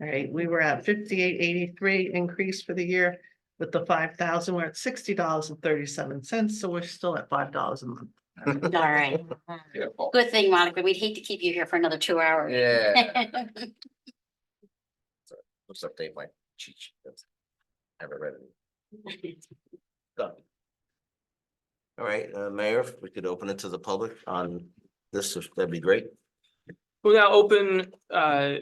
All right, we were at 58.83 increase for the year. With the 5,000, we're at $60.37, so we're still at $5 a month. them. all right. Yeah, well, Good thing, Monica, we'd hate to keep you here for another 2 hours. Yeah. Let's update my cheat sheet. Have it ready. Done. All right, Mayor, if we could open it to the public on this, that'd be great. We'll now open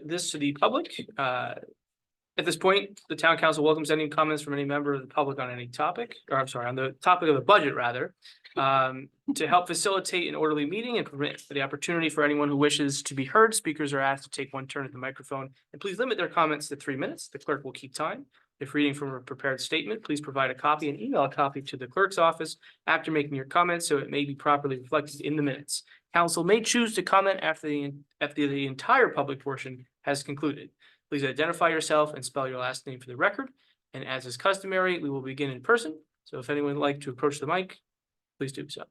this to the public. At this point, the town council welcomes any comments from any member of the public on any topic, or I'm sorry, on the topic of the budget rather. To help facilitate an orderly meeting and permit for the opportunity for anyone who wishes to be heard, speakers are asked to take one turn at the microphone and please limit their comments to 3 minutes. The clerk will keep time. If reading from a prepared statement, please provide a copy and email a copy to the clerk's office after making your comments so it may be properly reflected in the minutes. Council may choose to comment after the entire public portion has concluded. Please identify yourself and spell your last name for the record. And as is customary, we will begin in person. So if anyone would like to approach the mic, please do so.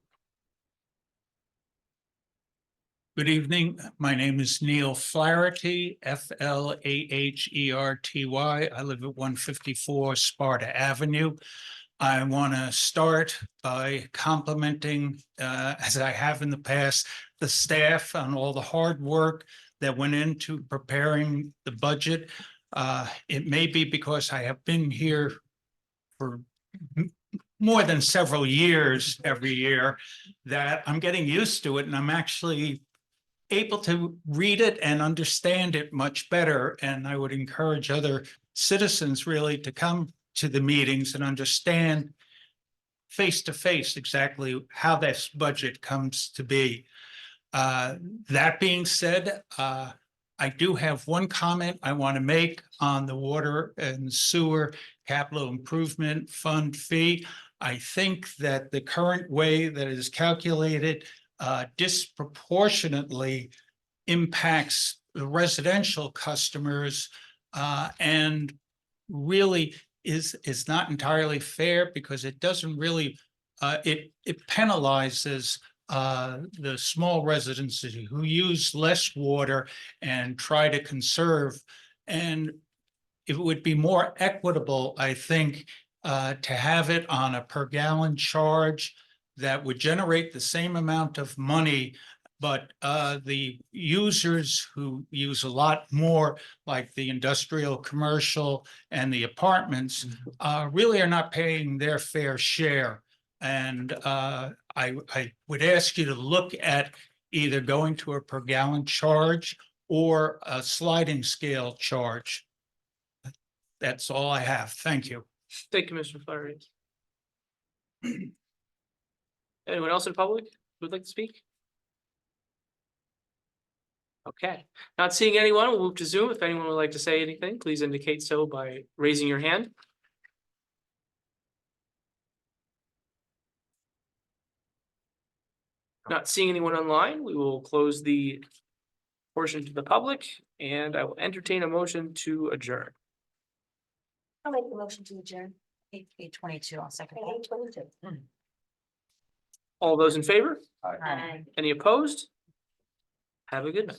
Good evening. My name is Neil Flaherty, Flaherty. I live at 154 Sparta Avenue. I want to start by complimenting, as I have in the past, the staff on all the hard work that went into preparing the budget. It may be because I have been here for more than several years every year that I'm getting used to it, and I'm actually able to read it and understand it much better. And I would encourage other citizens really to come to the meetings and understand face to face exactly how this budget comes to be. That being said, I do have one comment I want to make on the water and sewer capital improvement fund fee. I think that the current way that it is calculated disproportionately impacts the residential customers and really is not entirely fair because it doesn't really it penalizes the small residences who use less water and try to conserve. And it would be more equitable, I think, to have it on a per gallon charge that would generate the same amount of money, but the users who use a lot more, like the industrial, commercial, and the apartments, really are not paying their fair share. And I would ask you to look at either going to a per gallon charge or a sliding scale charge. That's all I have. Thank you. Thank you, Mr. Flaherty. Anyone else in public who would like to speak? Okay, not seeing anyone, we'll move to Zoom. If anyone would like to say anything, please indicate so by raising your hand. Not seeing anyone online, we will close the portion to the public and I will entertain a motion to adjourn. I'll make the motion to adjourn. 8:22, I'll second. 8:22. All those in favor? Aye. Any opposed? Have a good night.